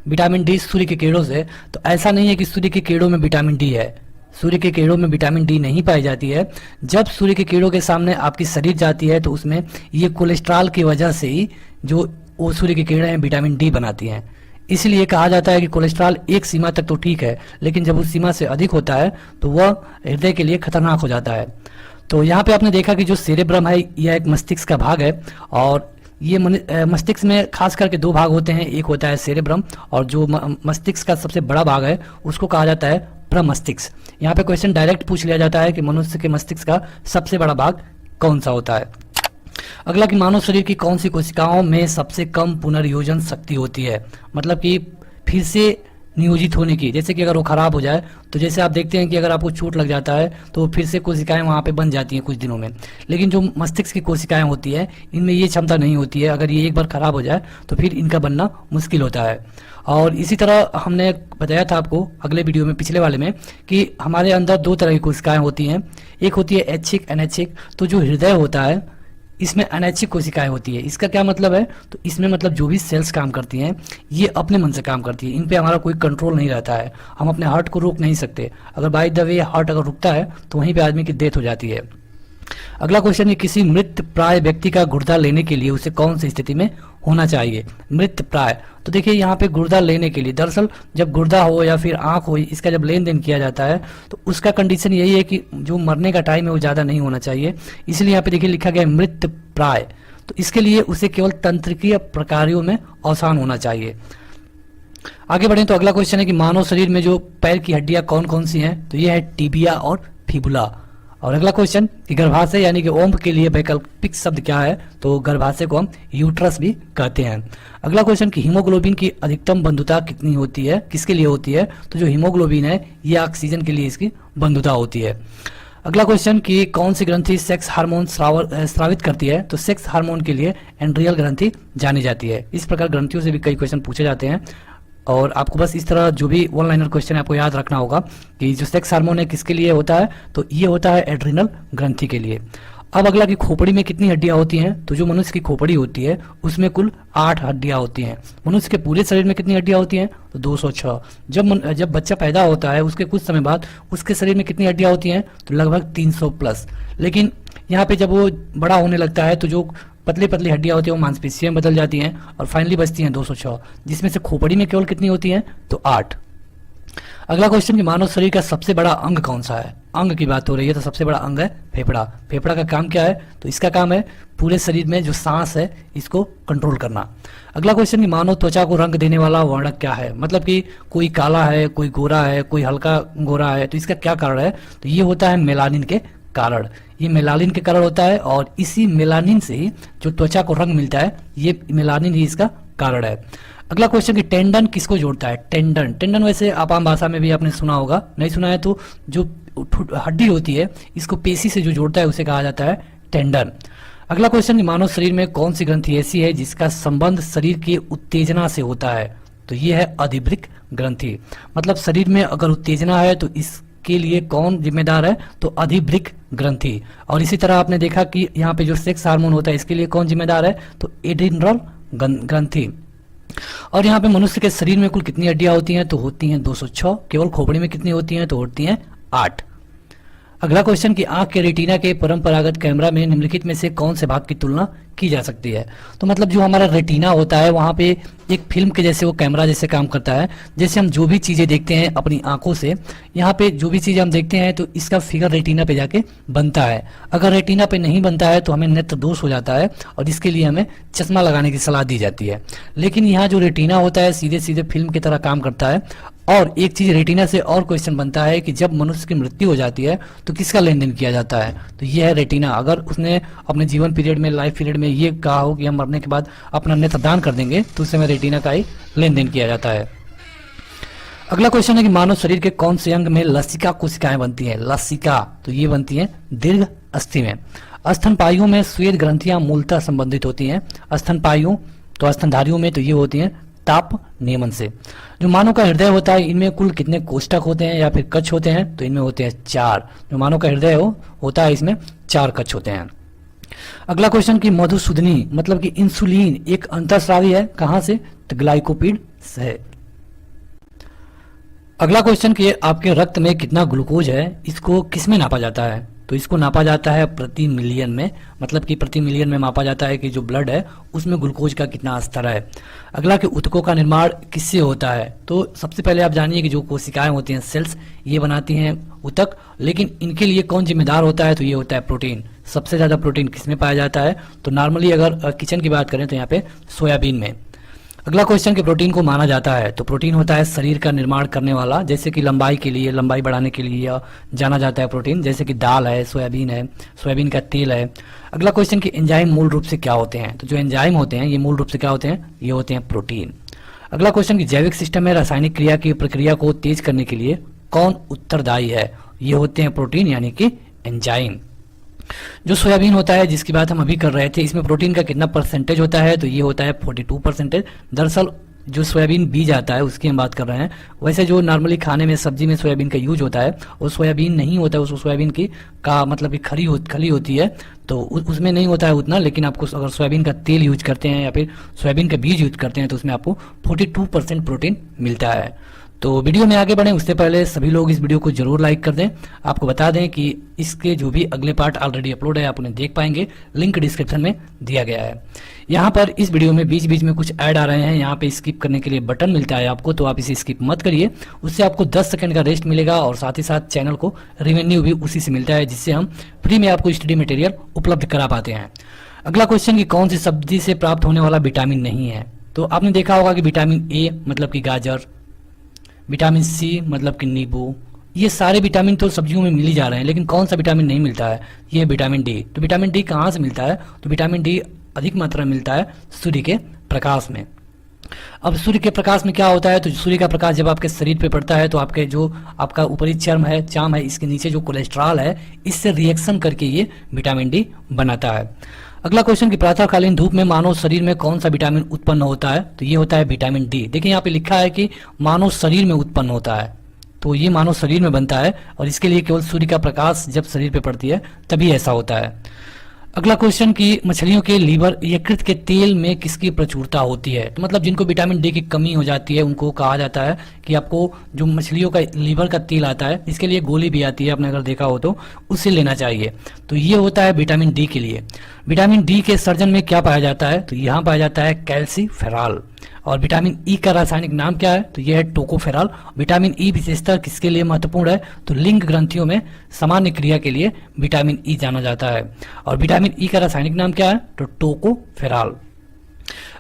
विटामिन डी सूर्य के किरणों से। तो ऐसा नहीं है कि सूर्य के किरणों में विटामिन डी है। सूर्य के किरणों में विटामिन डी नहीं पाई जाती है। जब सूर्य के किरणों के सामने आपकी शरीर जाती है तो उसमें ये कोलेस्ट्रॉल की वजह से ही जो वो सूर्य की किरणें हैं विटामिन डी बनाती हैं। इसलिए कहा जाता है कि कोलेस्ट्रॉल एक सीमा तक तो ठीक है, लेकिन जब उस सीमा से अधिक होता है तो वह हृदय के लिए खतरनाक हो जाता है। तो यहाँ पे आपने देखा कि जो सेरेब्रम है यह एक मस्तिष्क का भाग है और ये मस्तिष्क में खास करके दो भाग होते हैं, एक होता है सेरेब्रम और जो मस्तिष्क का सबसे बड़ा भाग है उसको कहा जाता है प्रमस्तिष्क। यहाँ पे क्वेश्चन डायरेक्ट पूछ लिया जाता है कि मनुष्य के मस्तिष्क का सबसे बड़ा भाग कौन सा होता है। अगला कि मानव शरीर की कौन सी कोशिकाओं में सबसे कम पुनर्योजन शक्ति होती है? मतलब कि फिर से नियोजित होने की, जैसे कि अगर वो खराब हो जाए तो जैसे आप देखते हैं कि अगर आपको चोट लग जाता है तो फिर से कोशिकाएं वहां पे बन जाती हैं कुछ दिनों में, लेकिन जो मस्तिष्क की कोशिकाएं होती है इनमें ये क्षमता नहीं होती है। अगर ये एक बार खराब हो जाए तो फिर इनका बनना मुश्किल होता है। और इसी तरह हमने बताया था आपको अगले वीडियो में, पिछले वाले में, कि हमारे अंदर दो तरह की कोशिकाएं होती हैं। एक होती है ऐच्छिक, अनैच्छिक। तो जो हृदय होता है इसमें अनैच्छिक कोशिकाएं होती है। इसका क्या मतलब है? तो इसमें मतलब जो भी सेल्स काम करती हैं ये अपने मन से काम करती है, इन पे हमारा कोई कंट्रोल नहीं रहता है। हम अपने हार्ट को रोक नहीं सकते। अगर बाय द वे हार्ट अगर रुकता है तो वहीं पे आदमी की डेथ हो जाती है। अगला क्वेश्चन है किसी मृत प्राय व्यक्ति का गुर्दा लेने के लिए उसे कौन सी स्थिति में होना चाहिए? मृत प्राय। तो देखिए, यहाँ पे गुर्दा लेने के लिए दरअसल जब गुर्दा हो या फिर आंख हो, इसका जब लेन देन किया जाता है तो उसका कंडीशन यही है कि जो मरने का टाइम है वो ज्यादा नहीं होना चाहिए। इसलिए यहाँ पे देखिए लिखा गया है मृत प्राय। तो इसके लिए उसे केवल तंत्रिकीय प्रकारों में आसान होना चाहिए। आगे बढ़े तो अगला क्वेश्चन है कि मानव शरीर में जो पैर की हड्डियां कौन कौन सी हैं? तो ये है टिबिया और फिबुला। और अगला क्वेश्चन कि गर्भाशय यानी कि ओम्ब के लिए वैकल्पिक शब्द क्या है? तो गर्भाशय को हम यूट्रस भी कहते हैं। अगला क्वेश्चन कि हीमोग्लोबिन की अधिकतम बंधुता कितनी होती है, किसके लिए होती है? तो जो हीमोग्लोबिन है ये ऑक्सीजन के लिए इसकी बंधुता होती है। अगला क्वेश्चन कि कौन सी ग्रंथि सेक्स हार्मोन स्रावित करती है? तो सेक्स हार्मोन के लिए एंड्रियल ग्रंथि जानी जाती है। इस प्रकार ग्रंथियों से भी कई क्वेश्चन पूछे जाते हैं और आपको बस इस तरह जो भी वन लाइनर क्वेश्चन है आपको याद रखना होगा कि जो सेक्स हार्मोन है किसके लिए होता है? तो ये होता है एड्रिनल ग्रंथि के लिए। अब अगला कि खोपड़ी में कितनी हड्डियां होती हैं? तो जो मनुष्य की खोपड़ी होती है उसमें कुल 8 हड्डियां होती हैं। मनुष्य के पूरे शरीर में कितनी हड्डियां होती हैं? तो 206। जब बच्चा पैदा होता है उसके कुछ समय बाद उसके शरीर में कितनी हड्डियां होती हैं? तो लगभग 300 प्लस। लेकिन यहाँ पे जब वो बड़ा होने लगता है तो जो पतली पतली हड्डियां होती हैं वो मांसपेशियां बदल जाती हैं और फाइनली बचती हैं 206, जिसमें से खोपड़ी में केवल कितनी होती हैं? तो 8। अगला क्वेश्चन कि मानव शरीर का सबसे बड़ा अंग कौन सा है? अंग की बात हो रही है तो सबसे बड़ा अंग है फेफड़ा। फेफड़ा का काम क्या है? तो इसका काम है पूरे शरीर में जो सांस है इसको कंट्रोल करना। अगला क्वेश्चन कि मानव त्वचा को रंग देने वाला वर्णक क्या है? मतलब कि कोई काला है, कोई गोरा है, कोई हल्का गोरा है, तो इसका क्या कारण है? तो ये होता है मेलानिन के कारण। ये मेलानिन के कारण होता है और इसी मेलानिन से ही जो त्वचा को रंग मिलता है ये मेलानिन ही इसका कारण है। अगला क्वेश्चन कि टेंडन किसको जोड़ता है? टेंडन, टेंडन वैसे आप आम भाषा में भी आपने सुना होगा, नहीं सुना है तो जो हड्डी होती है इसको पेशी से जो जोड़ता है उसे कहा जाता है टेंडन। अगला क्वेश्चन कि मानव शरीर में कौन सी ग्रंथि ऐसी है जिसका संबंध शरीर की उत्तेजना से होता है? तो ये है अधिभृक ग्रंथि। मतलब शरीर में अगर उत्तेजना है तो इसके लिए कौन जिम्मेदार है? तो अधिभृक ग्रंथि। और इसी तरह आपने देखा कि यहाँ पे जो सेक्स हार्मोन होता है इसके लिए कौन जिम्मेदार है? तो एड्रिनल ग्रंथि। और यहाँ पे मनुष्य के शरीर में कुल कितनी हड्डियां होती हैं? तो होती हैं 206। केवल खोपड़ी में कितनी होती हैं? तो होती हैं 8। अगला क्वेश्चन कि आंख के रेटिना के परंपरागत कैमरा में निम्नलिखित में से कौन से भाग की तुलना की जा सकती है? तो मतलब जो हमारा रेटिना होता है वहां पे एक फिल्म के जैसे वो कैमरा जैसे काम करता है। जैसे हम जो भी चीजें देखते हैं अपनी आंखों से, यहाँ पे जो भी चीजें हम देखते हैं तो इसका फिगर रेटिना पे जाके बनता है। अगर रेटिना पे नहीं बनता है तो हमें नेत्र दोष हो जाता है और इसके लिए हमें चश्मा लगाने की सलाह दी जाती है। लेकिन यहाँ जो रेटिना होता है सीधे सीधे फिल्म की तरह काम करता है। और एक चीज रेटिना से और क्वेश्चन बनता है कि जब मनुष्य की मृत्यु हो जाती है तो किसका लेन देन किया जाता है? तो ये है रेटिना। अगर उसने अपने जीवन पीरियड में, लाइफ पीरियड में ये कहा हो कि हम मरने के बाद अपना नेत्र दान कर देंगे तो उस समय रेटिना का ही लेन देन किया जाता है। अगला क्वेश्चन है कि मानव शरीर के कौन से अंग में लसिका कोशिकाएं बनती हैं? लसिका, तो ये बनती हैं दीर्घ अस्थि में। स्तनपायियों में श्वेत ग्रंथियां मूलतः संबंधित होती हैं। स्तनपायियों तो स्तनधारियों में तो ये होती हैं ताप नियमन से। जो मानव का हृदय होता है इनमें कुल कितने कोष्ठक होते हैं या फिर कक्ष होते हैं? तो इनमें होते हैं 4। जो मानव का हृदय होता है इसमें 4 कक्ष होते हैं। अगला क्वेश्चन कि मधुसूदनी मतलब कि इंसुलिन एक अंतःस्रावी है, कहां से? तो ग्लाइकोपिड से। अगला क्वेश्चन कि आपके रक्त में कितना ग्लूकोज है, इसको किस में नापा जाता है? तो इसको नापा जाता है प्रति मिलियन में। मतलब कि प्रति मिलियन में मापा जाता है कि जो ब्लड है उसमें ग्लूकोज का कितना स्तर है। अगला कि ऊतकों का निर्माण किससे होता है? तो सबसे पहले आप जानिए कि जो कोशिकाएं होती हैं, सेल्स, ये बनाती हैं ऊतक। लेकिन इनके लिए कौन जिम्मेदार होता है? तो ये होता है प्रोटीन। सबसे ज्यादा प्रोटीन किसमें पाया जाता है? तो नॉर्मली अगर किचन की बात करें तो यहाँ पे सोयाबीन में। अगला क्वेश्चन कि प्रोटीन को माना जाता है, तो प्रोटीन होता है शरीर का निर्माण करने वाला। जैसे कि लंबाई के लिए, लंबाई बढ़ाने के लिए जाना जाता है प्रोटीन, जैसे कि दाल है, सोयाबीन का तेल है। अगला क्वेश्चन कि एंजाइम मूल रूप से क्या होते हैं? तो जो एंजाइम होते हैं ये मूल रूप से क्या होते हैं? ये होते हैं प्रोटीन। अगला क्वेश्चन कि जैविक सिस्टम में रासायनिक क्रिया की प्रक्रिया को तेज करने के लिए कौन उत्तरदायी है? ये होते हैं प्रोटीन यानी कि एंजाइम। जो सोयाबीन होता है जिसकी बात हम अभी कर रहे थे, इसमें प्रोटीन का कितना परसेंटेज होता है? तो ये होता है 42%। दरअसल जो सोयाबीन बीज आता है उसकी हम बात कर रहे हैं। वैसे जो नॉर्मली खाने में, सब्जी में सोयाबीन का यूज होता है वो सोयाबीन नहीं होता है, उस सोयाबीन की का मतलब कि खली होती है तो उसमें नहीं होता है उतना। लेकिन आपको अगर सोयाबीन का तेल यूज करते हैं या फिर सोयाबीन का बीज यूज करते हैं तो उसमें आपको 42% प्रोटीन मिलता है। तो वीडियो में आगे बढ़ें उससे पहले सभी लोग इस वीडियो को जरूर लाइक कर दें। आपको बता दें कि इसके जो भी अगले पार्ट ऑलरेडी अपलोड है आप उन्हें देख पाएंगे, लिंक डिस्क्रिप्शन में दिया गया है। यहाँ पर इस वीडियो में बीच बीच में कुछ ऐड आ रहे हैं, यहाँ पे स्किप करने के लिए बटन मिलता है आपको, तो आप इसे स्किप मत करिए। उससे आपको 10 सेकंड का रेस्ट मिलेगा और साथ ही साथ चैनल को रेवेन्यू भी उसी से मिलता है, जिससे हम फ्री में आपको स्टडी मटेरियल उपलब्ध करा पाते हैं। अगला क्वेश्चन कि कौन सी सब्जी से प्राप्त होने वाला विटामिन नहीं है? तो आपने देखा होगा कि विटामिन ए मतलब कि गाजर, विटामिन सी मतलब कि नींबू, ये सारे विटामिन तो सब्जियों में मिल ही जा रहे हैं। लेकिन कौन सा विटामिन नहीं मिलता है? ये विटामिन डी। तो विटामिन डी कहाँ से मिलता है? तो विटामिन डी अधिक मात्रा में मिलता है सूर्य के प्रकाश में। अब सूर्य के प्रकाश में क्या होता है? तो सूर्य का प्रकाश जब आपके शरीर पे पड़ता है तो आपके जो आपका ऊपरी चाम है, इसके नीचे जो कोलेस्ट्रॉल है इससे रिएक्शन करके ये विटामिन डी बनाता है। अगला क्वेश्चन कि प्रातःकालीन धूप में मानव शरीर में कौन सा विटामिन उत्पन्न होता है? तो ये होता है विटामिन डी। देखिए यहाँ पे लिखा है कि मानव शरीर में उत्पन्न होता है, तो ये मानव शरीर में बनता है और इसके लिए केवल सूर्य का प्रकाश जब शरीर पे पड़ती है तभी ऐसा होता है। अगला क्वेश्चन कि मछलियों के लीवर यकृत के तेल में किसकी प्रचुरता होती है? तो मतलब जिनको विटामिन डी की कमी हो जाती है उनको कहा जाता है कि आपको जो मछलियों का लीवर का तेल आता है इसके लिए गोली भी आती है, आपने अगर देखा हो तो उससे लेना चाहिए। तो ये होता है विटामिन डी के लिए। विटामिन डी के सर्जन में क्या पाया जाता है? तो यहाँ पाया जाता है कैल्सीफेरॉल। और विटामिन ई का रासायनिक नाम क्या है? तो यह है टोकोफेरॉल। विटामिन ई विशेषता किसके लिए महत्वपूर्ण है? तो लिंग ग्रंथियों में सामान्य क्रिया के लिए विटामिन ई जाना जाता है। और विटामिन ई का रासायनिक नाम क्या है? तो टोकोफेरॉल।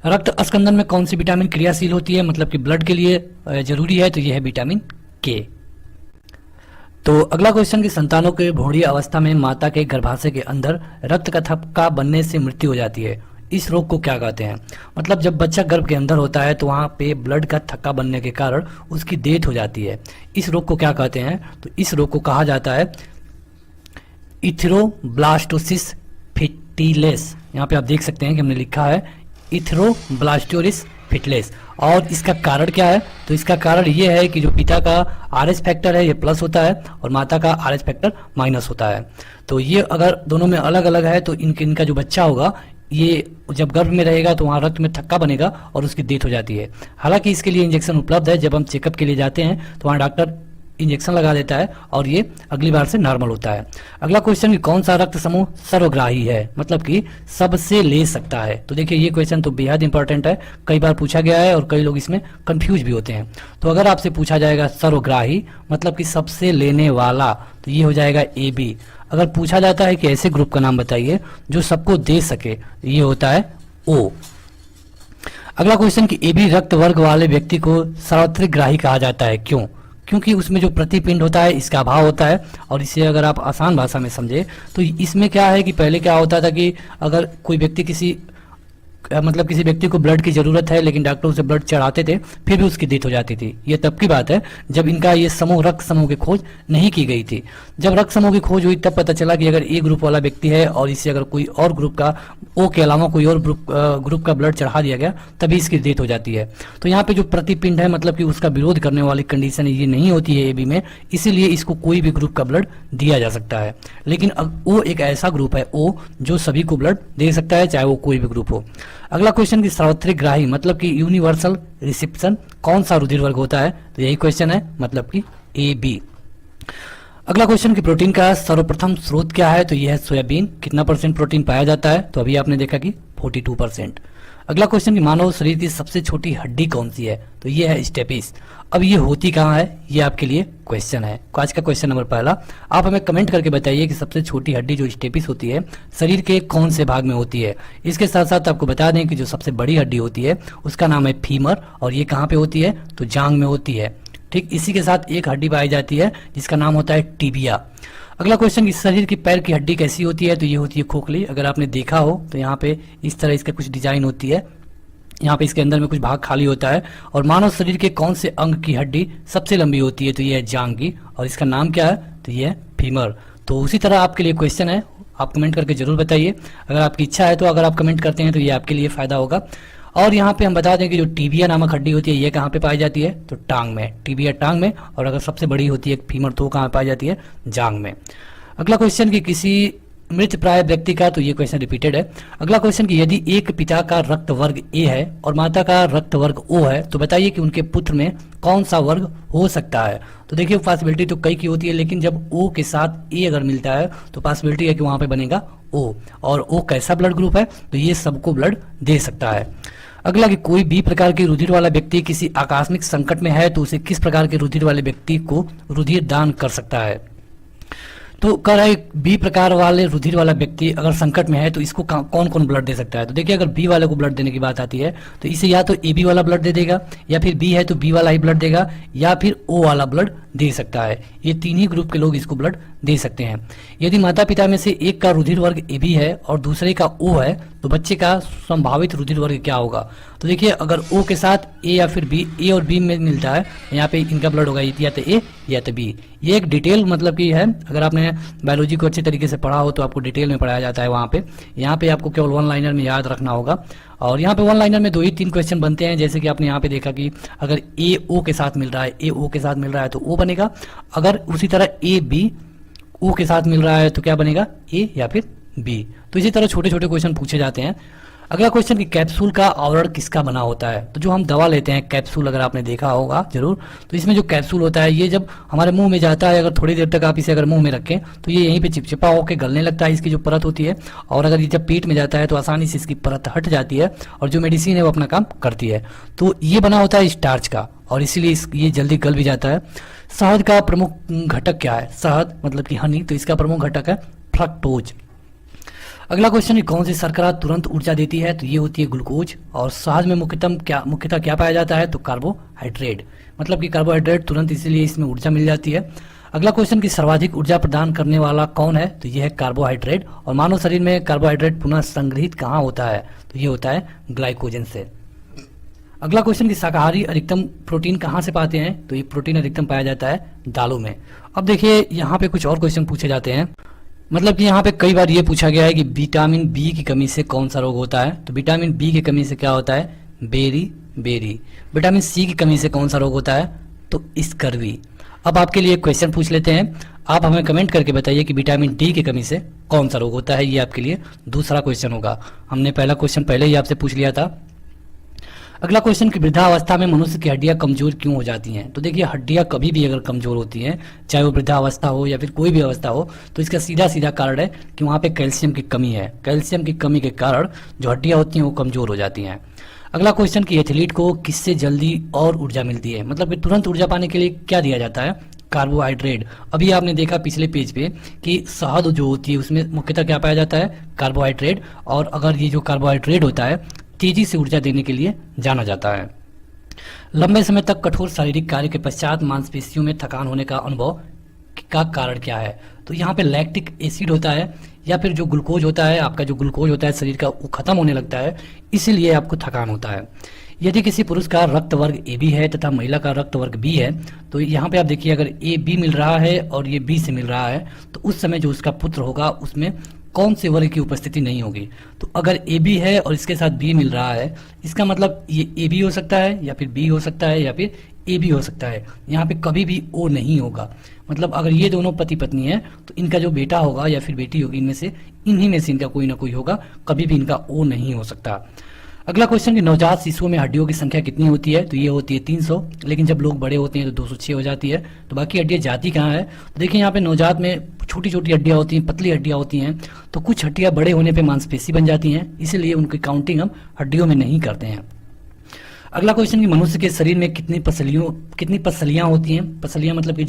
रक्त अस्कंदन में कौन सी विटामिन क्रियाशील होती है, मतलब कि ब्लड के लिए जरूरी है? तो यह है विटामिन के। तो अगला क्वेश्चन कि संतानों के भ्रूणीय अवस्था में माता के गर्भाशय के अंदर रक्त का थक्का बनने से मृत्यु हो जाती है, इस रोग को क्या कहते हैं? मतलब जब बच्चा गर्भ के अंदर होता है तो वहाँ पे ब्लड का थक्का बनने के कारण उसकी डेथ हो जाती है। इस रोग को क्या कहते हैं? तो इस रोग को कहा जाता है इथेरोब्लास्टोसिस फिटिलेस। यहाँ पे आप देख सकते हैं कि हमने लिखा है इथेरोब्लास्टोसिस फिटिलेस। और इसका कारण क्या है? तो इसका कारण ये है कि जो पिता का आरएच फैक्टर है ये प्लस होता है और माता का आरएच फैक्टर माइनस होता है। तो ये अगर दोनों में अलग अलग है तो इनका जो बच्चा होगा ये जब गर्भ में रहेगा तो वहाँ रक्त में थक्का बनेगा और उसकी डेथ हो जाती है। हालांकि इसके लिए इंजेक्शन उपलब्ध है। जब हम चेकअप के लिए जाते हैं तो वहाँ डॉक्टर इंजेक्शन लगा देता है और ये अगली बार से नॉर्मल होता है। अगला क्वेश्चन कि कौन सा रक्त समूह सर्वग्राही है, मतलब कि सबसे ले सकता है? तो देखिए ये क्वेश्चन तो बेहद इंपॉर्टेंट है, कई बार पूछा गया है और कई लोग इसमें कंफ्यूज भी होते हैं। तो अगर आपसे पूछा जाएगा सर्वग्राही मतलब कि सबसे लेने वाला, तो ये हो जाएगा ए बी। अगर पूछा जाता है कि ऐसे ग्रुप का नाम बताइए जो सबको दे सके, ये होता है ओ। अगला क्वेश्चन कि ए बी रक्त वर्ग वाले व्यक्ति को सार्वत्रिक ग्राही कहा जाता है, क्यों? क्योंकि उसमें जो प्रतिपिंड होता है इसका अभाव होता है। और इसे अगर आप आसान भाषा में समझे तो इसमें क्या है कि पहले क्या होता था कि अगर कोई व्यक्ति किसी व्यक्ति को ब्लड की जरूरत है लेकिन डॉक्टर उसे ब्लड चढ़ाते थे फिर भी उसकी डेथ हो जाती थी। ये तब की बात है जब इनका ये समूह रक्त समूह की खोज नहीं की गई थी। जब रक्त समूह की खोज हुई तब पता चला कि अगर ए ग्रुप वाला व्यक्ति है और इसे अगर कोई और ग्रुप का ओ के अलावा कोई और ग्रुप का ब्लड चढ़ा दिया गया तभी इसकी डेथ हो जाती है। तो यहाँ पे जो प्रतिपिंड है मतलब कि उसका विरोध करने वाली कंडीशन ये नहीं होती है ए बी में, इसीलिए इसको कोई भी ग्रुप का ब्लड दिया जा सकता है। लेकिन ओ एक ऐसा ग्रुप है ओ जो सभी को ब्लड दे सकता है चाहे वो कोई भी ग्रुप हो। अगला क्वेश्चन की सार्वत्रिक ग्राही मतलब कि यूनिवर्सल रिसेप्शन कौन सा रुधिर वर्ग होता है? तो यही क्वेश्चन है, मतलब कि ए बी। अगला क्वेश्चन की प्रोटीन का सर्वप्रथम स्रोत क्या है? तो यह है सोयाबीन। कितना % प्रोटीन पाया जाता है? तो अभी आपने देखा कि 42%। अगला क्वेश्चन कि मानव शरीर की सबसे छोटी हड्डी कौन सी है? तो ये है स्टेपिस। अब ये होती कहाँ है, ये आपके लिए क्वेश्चन है। आज का क्वेश्चन नंबर पहला, आप हमें कमेंट करके बताइए कि सबसे छोटी हड्डी जो स्टेपिस होती है शरीर के कौन से भाग में होती है। इसके साथ साथ आपको बता दें कि जो सबसे बड़ी हड्डी होती है उसका नाम है फीमर और ये कहाँ पे होती है? तो जांग में होती है। ठीक इसी के साथ एक हड्डी पाई जाती है जिसका नाम होता है टिबिया। अगला क्वेश्चन कि शरीर की पैर की हड्डी कैसी होती है? तो ये होती है खोखली। अगर आपने देखा हो तो यहाँ पे इस तरह इसका कुछ डिजाइन होती है, यहाँ पे इसके अंदर में कुछ भाग खाली होता है। और मानव शरीर के कौन से अंग की हड्डी सबसे लंबी होती है? तो ये है जांग की और इसका नाम क्या है? तो ये है फीमर। तो उसी तरह आपके लिए क्वेश्चन है, आप कमेंट करके जरूर बताइए। अगर आपकी इच्छा है तो अगर आप कमेंट करते हैं तो ये आपके लिए फायदा होगा। और यहाँ पे हम बता दें कि जो टिबिया नामक हड्डी होती है ये कहाँ पे पाई जाती है? तो टांग में, टिबिया टांग में। और अगर सबसे बड़ी होती है फीमर तो कहाँ पाई जाती है? जांग में। अगला क्वेश्चन कि किसी मृत प्राय व्यक्ति का, तो ये क्वेश्चन रिपीटेड है। अगला क्वेश्चन कि यदि एक पिता का रक्त वर्ग ए है और माता का रक्त वर्ग ओ है तो बताइए कि उनके पुत्र में कौन सा वर्ग हो सकता है? तो देखिए पॉसिबिलिटी तो कई की होती है लेकिन जब ओ के साथ ए अगर मिलता है तो पॉसिबिलिटी है कि वहां पे बनेगा ओ। और ओ कैसा ब्लड ग्रुप है? तो ये सबको ब्लड दे सकता है। अगला कि कोई भी प्रकार के रुधिर वाला व्यक्ति किसी आकस्मिक संकट में है तो उसे किस प्रकार के रुधिर वाले व्यक्ति को रुधिर दान कर सकता है? तो कह रहा है बी प्रकार वाले रुधिर वाला व्यक्ति अगर संकट में है तो इसको कौन कौन ब्लड दे सकता है? तो देखिए अगर बी वाले को ब्लड देने की बात आती है तो इसे या तो ए बी वाला ब्लड दे देगा या फिर बी है तो बी वाला ही ब्लड देगा या फिर ओ वाला ब्लड दे सकता है। ये तीन ही ग्रुप के लोग इसको ब्लड दे सकते हैं। यदि माता पिता में से एक का रुधिर वर्ग ए बी है और दूसरे का ओ है तो बच्चे का संभावित रुधिर वर्ग क्या होगा? तो देखिए अगर ओ के साथ ए या फिर बी, ए और बी में मिलता है यहाँ पे इनका ब्लड होगा या तो ए या तो बी। ये एक डिटेल मतलब की है, अगर आपने बायोलॉजी को अच्छे तरीके से पढ़ा हो तो आपको डिटेल में पढ़ाया जाता है वहाँ पे। यहाँ पे आपको केवल वन लाइनर में याद रखना होगा। और यहाँ पे वन लाइनर में 2 ही 3 क्वेश्चन बनते हैं, जैसे कि आपने यहाँ पे देखा कि अगर ए ओ के साथ मिल रहा है, ए ओ के साथ मिल रहा है तो ओ बनेगा। अगर उसी तरह ए बी ओ के साथ मिल रहा है तो क्या बनेगा? ए या फिर बी। तो इसी तरह छोटे छोटे क्वेश्चन पूछे जाते हैं। अगला क्वेश्चन कि कैप्सूल का आवरण किसका बना होता है? तो जो हम दवा लेते हैं कैप्सूल, अगर आपने देखा होगा जरूर, तो इसमें जो कैप्सूल होता है ये जब हमारे मुंह में जाता है, अगर थोड़ी देर तक आप इसे अगर मुंह में रखें तो ये यहीं पे चिपचिपा होकर गलने लगता है, इसकी जो परत होती है। और अगर ये जब पेट में जाता है तो आसानी से इसकी परत हट जाती है और जो मेडिसिन है वो अपना काम करती है। तो ये बना होता है स्टार्च का और इसीलिए ये जल्दी गल भी जाता है। शहद का प्रमुख घटक क्या है? शहद मतलब कि हनी, तो इसका प्रमुख घटक है फ्रक्टोज। अगला क्वेश्चन है कौन सी शर्करा तुरंत ऊर्जा देती है? तो ये होती है ग्लूकोज। और शहद में मुख्यतः क्या पाया जाता है? तो कार्बोहाइड्रेट, मतलब कि कार्बोहाइड्रेट तुरंत, इसीलिए इसमें ऊर्जा मिल जाती है। अगला क्वेश्चन की सर्वाधिक ऊर्जा प्रदान करने वाला कौन है, तो ये है कार्बोहाइड्रेट। और मानव शरीर में कार्बोहाइड्रेट पुनः संग्रहित कहाँ होता है, तो ये होता है ग्लाइकोजन से। अगला क्वेश्चन की शाकाहारी अधिकतम प्रोटीन कहाँ से पाते हैं, तो ये प्रोटीन अधिकतम पाया जाता है दालों में। अब देखिए यहाँ पे कुछ और क्वेश्चन पूछे जाते हैं, मतलब कि यहाँ पे कई बार ये पूछा गया है कि विटामिन बी की कमी से कौन सा रोग होता है, तो विटामिन बी की कमी से क्या होता है, बेरी। विटामिन सी की कमी से कौन सा रोग होता है, तो स्कर्वी। अब आपके लिए क्वेश्चन पूछ लेते हैं, आप हमें कमेंट करके बताइए कि विटामिन डी की कमी से कौन सा रोग होता है। ये आपके लिए दूसरा क्वेश्चन होगा, हमने पहला क्वेश्चन पहले ही आपसे पूछ लिया था। अगला क्वेश्चन कि वृद्धावस्था में मनुष्य की हड्डियां कमजोर क्यों हो जाती हैं, तो देखिए हड्डियां कभी भी अगर कमजोर होती हैं, चाहे वो वृद्धावस्था हो या फिर कोई भी अवस्था हो, तो इसका सीधा सीधा कारण है कि वहाँ पे कैल्शियम की कमी है। कैल्शियम की कमी के कारण जो हड्डियां होती हैं वो कमजोर हो जाती हैं। अगला क्वेश्चन कि एथलीट को किससे जल्दी और ऊर्जा मिलती है, मतलब कि तुरंत ऊर्जा पाने के लिए क्या दिया जाता है, कार्बोहाइड्रेट। अभी आपने देखा पिछले पेज पे कि शहद जो होती है उसमें मुख्यतः क्या पाया जाता है, कार्बोहाइड्रेट। और अगर ये जो कार्बोहाइड्रेट होता है तेजी से ऊर्जा देने के लिए जाना जाता है। लंबे समय तक कठोर शारीरिक कार्य के पश्चात मांसपेशियों में थकान होने का अनुभव का कारण क्या है, तो यहाँ पे लैक्टिक एसिड होता है या फिर जो ग्लूकोज होता है, आपका जो ग्लूकोज होता है शरीर का वो खत्म होने लगता है, इसीलिए आपको थकान होता है। यदि किसी पुरुष का रक्त वर्ग ए बी है तथा महिला का रक्त वर्ग बी है, तो यहाँ पे आप देखिए अगर ए बी मिल रहा है और ये बी से मिल रहा है, तो उस समय जो उसका पुत्र होगा उसमें कौन से वर्ग की उपस्थिति नहीं होगी। तो अगर ए बी है और इसके साथ बी मिल रहा है, इसका मतलब ये ए बी हो सकता है या फिर बी हो सकता है या फिर ए बी हो सकता है। यहाँ पे कभी भी ओ नहीं होगा, मतलब अगर ये दोनों पति पत्नी है तो इनका जो बेटा होगा या फिर बेटी होगी, इन्हीं में से इनका कोई ना कोई होगा, कभी भी इनका ओ नहीं हो सकता। अगला क्वेश्चन कि नवजात शिशुओं में हड्डियों की संख्या कितनी होती है, तो ये होती है 300, लेकिन जब लोग बड़े होते हैं तो 206 हो जाती है। तो बाकी हड्डियां जाती कहाँ है, तो देखिए यहाँ पे नवजात में छोटी छोटी हड्डियां होती हैं, पतली हड्डियां होती हैं, तो कुछ हड्डियां बड़े होने पे मांसपेशी बन जाती हैं, इसीलिए उनकी काउंटिंग हम हड्डियों में नहीं करते हैं। अगला क्वेश्चन कि मनुष्य के शरीर में कितनी पसलियां होती हैं। पसलियां मतलब कि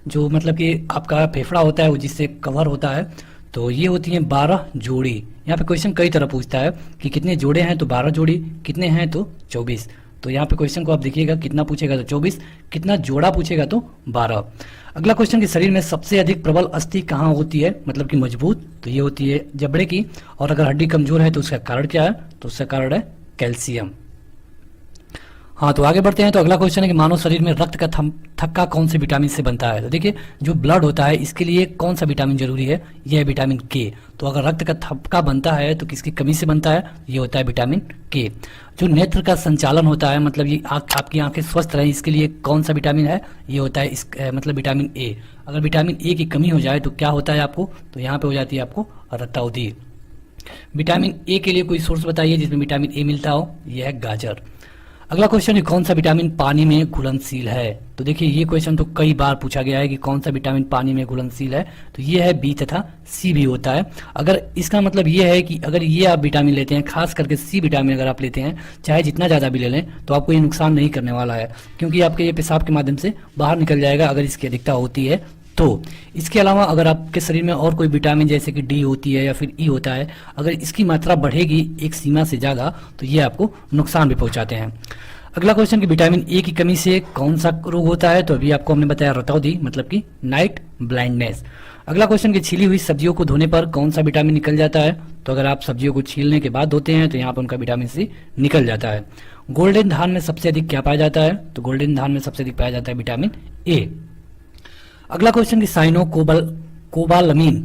जो मतलब कि आपका फेफड़ा होता है वो जिससे कवर होता है, तो ये होती हैं 12 जोड़ी। यहाँ पे क्वेश्चन कई तरह पूछता है कि कितने जोड़े हैं, तो 12 जोड़ी, कितने हैं तो 24। तो यहाँ पे क्वेश्चन को आप देखिएगा, कितना पूछेगा तो 24, कितना जोड़ा पूछेगा तो 12। अगला क्वेश्चन कि शरीर में सबसे अधिक प्रबल अस्थि कहाँ होती है, मतलब कि मजबूत, तो ये होती है जबड़े की। और अगर हड्डी कमजोर है तो उसका कारण क्या है, तो उसका कारण है कैल्शियम। हाँ, तो आगे बढ़ते हैं। तो अगला क्वेश्चन है कि मानव शरीर में रक्त का थक्का कौन से विटामिन से बनता है। तो देखिए जो ब्लड होता है इसके लिए कौन सा विटामिन जरूरी है, यह है विटामिन के। तो अगर रक्त का थक्का बनता है तो किसकी कमी से बनता है, ये होता है विटामिन के। जो नेत्र का संचालन होता है, मतलब ये आपकी आंखें स्वस्थ रहें, इसके लिए कौन सा विटामिन है, ये होता है मतलब विटामिन ए। अगर विटामिन ए की कमी हो जाए तो क्या होता है आपको, तो यहाँ पे हो जाती है आपको रक्तावधि। विटामिन ए के लिए कोई सोर्स बताइए जिसमें विटामिन ए मिलता हो, यह है गाजर। अगला क्वेश्चन है कौन सा विटामिन पानी में घुलनशील है। तो देखिए ये क्वेश्चन तो कई बार पूछा गया है कि कौन सा विटामिन पानी में घुलनशील है, तो ये है बी तथा सी भी होता है। अगर इसका मतलब ये है कि अगर ये आप विटामिन लेते हैं, खास करके सी विटामिन अगर आप लेते हैं, चाहे जितना ज़्यादा भी ले लें, तो आपको ये नुकसान नहीं करने वाला है, क्योंकि आपके ये पेशाब के माध्यम से बाहर निकल जाएगा अगर इसकी अधिकता होती है तो। इसके अलावा अगर आपके शरीर में और कोई विटामिन जैसे कि डी होती है या फिर ई होता है, अगर इसकी मात्रा बढ़ेगी एक सीमा से ज़्यादा, तो ये आपको नुकसान भी पहुंचाते हैं। अगला क्वेश्चन कि विटामिन ए की कमी से कौन सा रोग होता है, तो अभी आपको हमने बताया रतौंधी, मतलब कि नाइट ब्लाइंडनेस। अगला क्वेश्चन कि छीली हुई सब्जियों को धोने पर कौन सा विटामिन निकल जाता है। तो अगर आप सब्जियों को छीलने के बाद धोते हैं तो यहाँ पर उनका विटामिन सी निकल जाता है। गोल्डन धान में सबसे अधिक क्या पाया जाता है, तो गोल्डन धान में सबसे अधिक पाया जाता है विटामिन ए। अगला क्वेश्चन कि साइनो कोबालमीन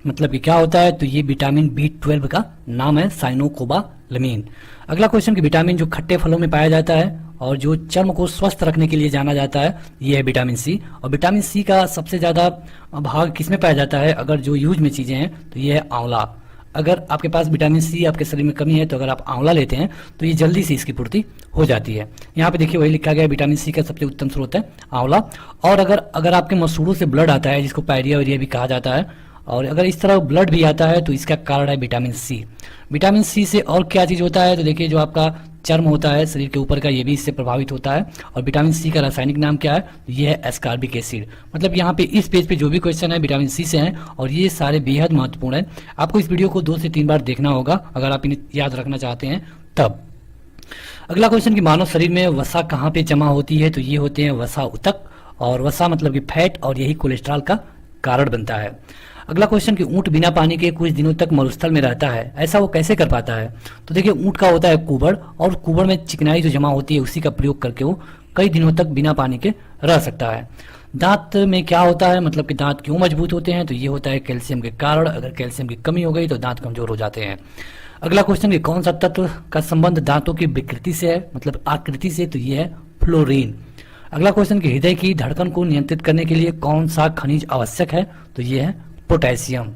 मतलब कि क्या होता है, तो ये विटामिन B12 का नाम है, साइनोकोबालमीन। अगला क्वेश्चन कि विटामिन जो खट्टे फलों में पाया जाता है और जो चर्म को स्वस्थ रखने के लिए जाना जाता है, ये है विटामिन सी। और विटामिन सी का सबसे ज्यादा भाग किसमें पाया जाता है, अगर जो यूज में चीजें हैं, तो ये है आंवला। अगर आपके पास विटामिन सी आपके शरीर में कमी है तो अगर आप आंवला लेते हैं तो ये जल्दी से इसकी पूर्ति हो जाती है। यहाँ पे देखिए वही लिखा गया है, विटामिन सी का सबसे उत्तम स्रोत है आंवला। और अगर आपके मसूड़ों से ब्लड आता है, जिसको पायरिया वैरिया भी कहा जाता है, और अगर इस तरह ब्लड भी आता है तो इसका कारण है विटामिन सी। विटामिन सी से और क्या चीज होता है, तो देखिए जो आपका चर्म होता है शरीर के ऊपर का, ये भी इससे प्रभावित होता है। और विटामिन सी का रासायनिक नाम क्या है, ये है एस्कॉर्बिक एसिड। मतलब यहाँ पे इस पेज पे जो भी क्वेश्चन है विटामिन सी से हैं और ये सारे बेहद महत्वपूर्ण हैं। आपको इस वीडियो को 2 से 3 बार देखना होगा अगर आप इन्हें याद रखना चाहते हैं तब। अगला क्वेश्चन कि मानव शरीर में वसा कहाँ पे जमा होती है, तो ये होते हैं वसा ऊतक। और वसा मतलब कि फैट, और यही कोलेस्ट्रॉल का कारण बनता है। अगला क्वेश्चन कि ऊंट बिना पानी के कुछ दिनों तक मरुस्थल में रहता है, ऐसा वो कैसे कर पाता है? तो देखिए, ऊंट का होता है कुबड़, और कुबड़ में चिकनाई जो जमा होती है उसी का प्रयोग करके वो कई दिनों तक बिना पानी के रह सकता है। दांत में क्या होता है, मतलब कि दांत क्यों मजबूत होते हैं? तो ये होता है कैल्शियम के कारण। अगर कैल्शियम की कमी हो गई तो दांत कमजोर हो जाते हैं। अगला क्वेश्चन कि कौन सा तत्व का संबंध दांतों की विकृति से है, मतलब आकृति से? तो ये है फ्लोरीन। अगला क्वेश्चन कि हृदय की धड़कन को नियंत्रित करने के लिए कौन सा खनिज आवश्यक है? तो ये है पोटेशियम।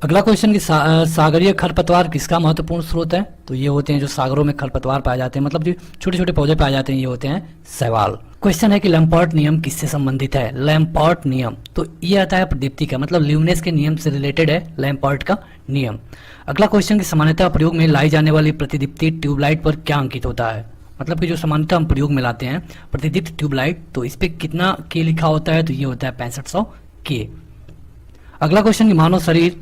अगला क्वेश्चन कि सागरीय खरपतवार किसका महत्वपूर्ण स्रोत है? तो ये होते हैं जो सागरों में खरपतवार पाए जाते हैं, मतलब जो छोटे छोटे पौधे पाए जाते हैं, ये होते हैं शैवाल। क्वेश्चन है कि लैम्पर्ट नियम किससे संबंधित है? लैम्पर्ट नियम, तो ये आता है प्रदीप्ति का, मतलब ल्यूमिनस के नियम से रिलेटेड है लैम्पर्ट का नियम। अगला क्वेश्चन कि सामान्यतः प्रयोग में लाई जाने वाली प्रतिदीप्ति ट्यूबलाइट पर क्या अंकित होता है? मतलब कि जो सामान्यतः हम प्रयोग में लाते हैं प्रतिदीप्त ट्यूबलाइट, तो इस पे कितना के लिखा होता है? तो ये होता है 6500 के। अगला क्वेश्चन कि मानव शरीर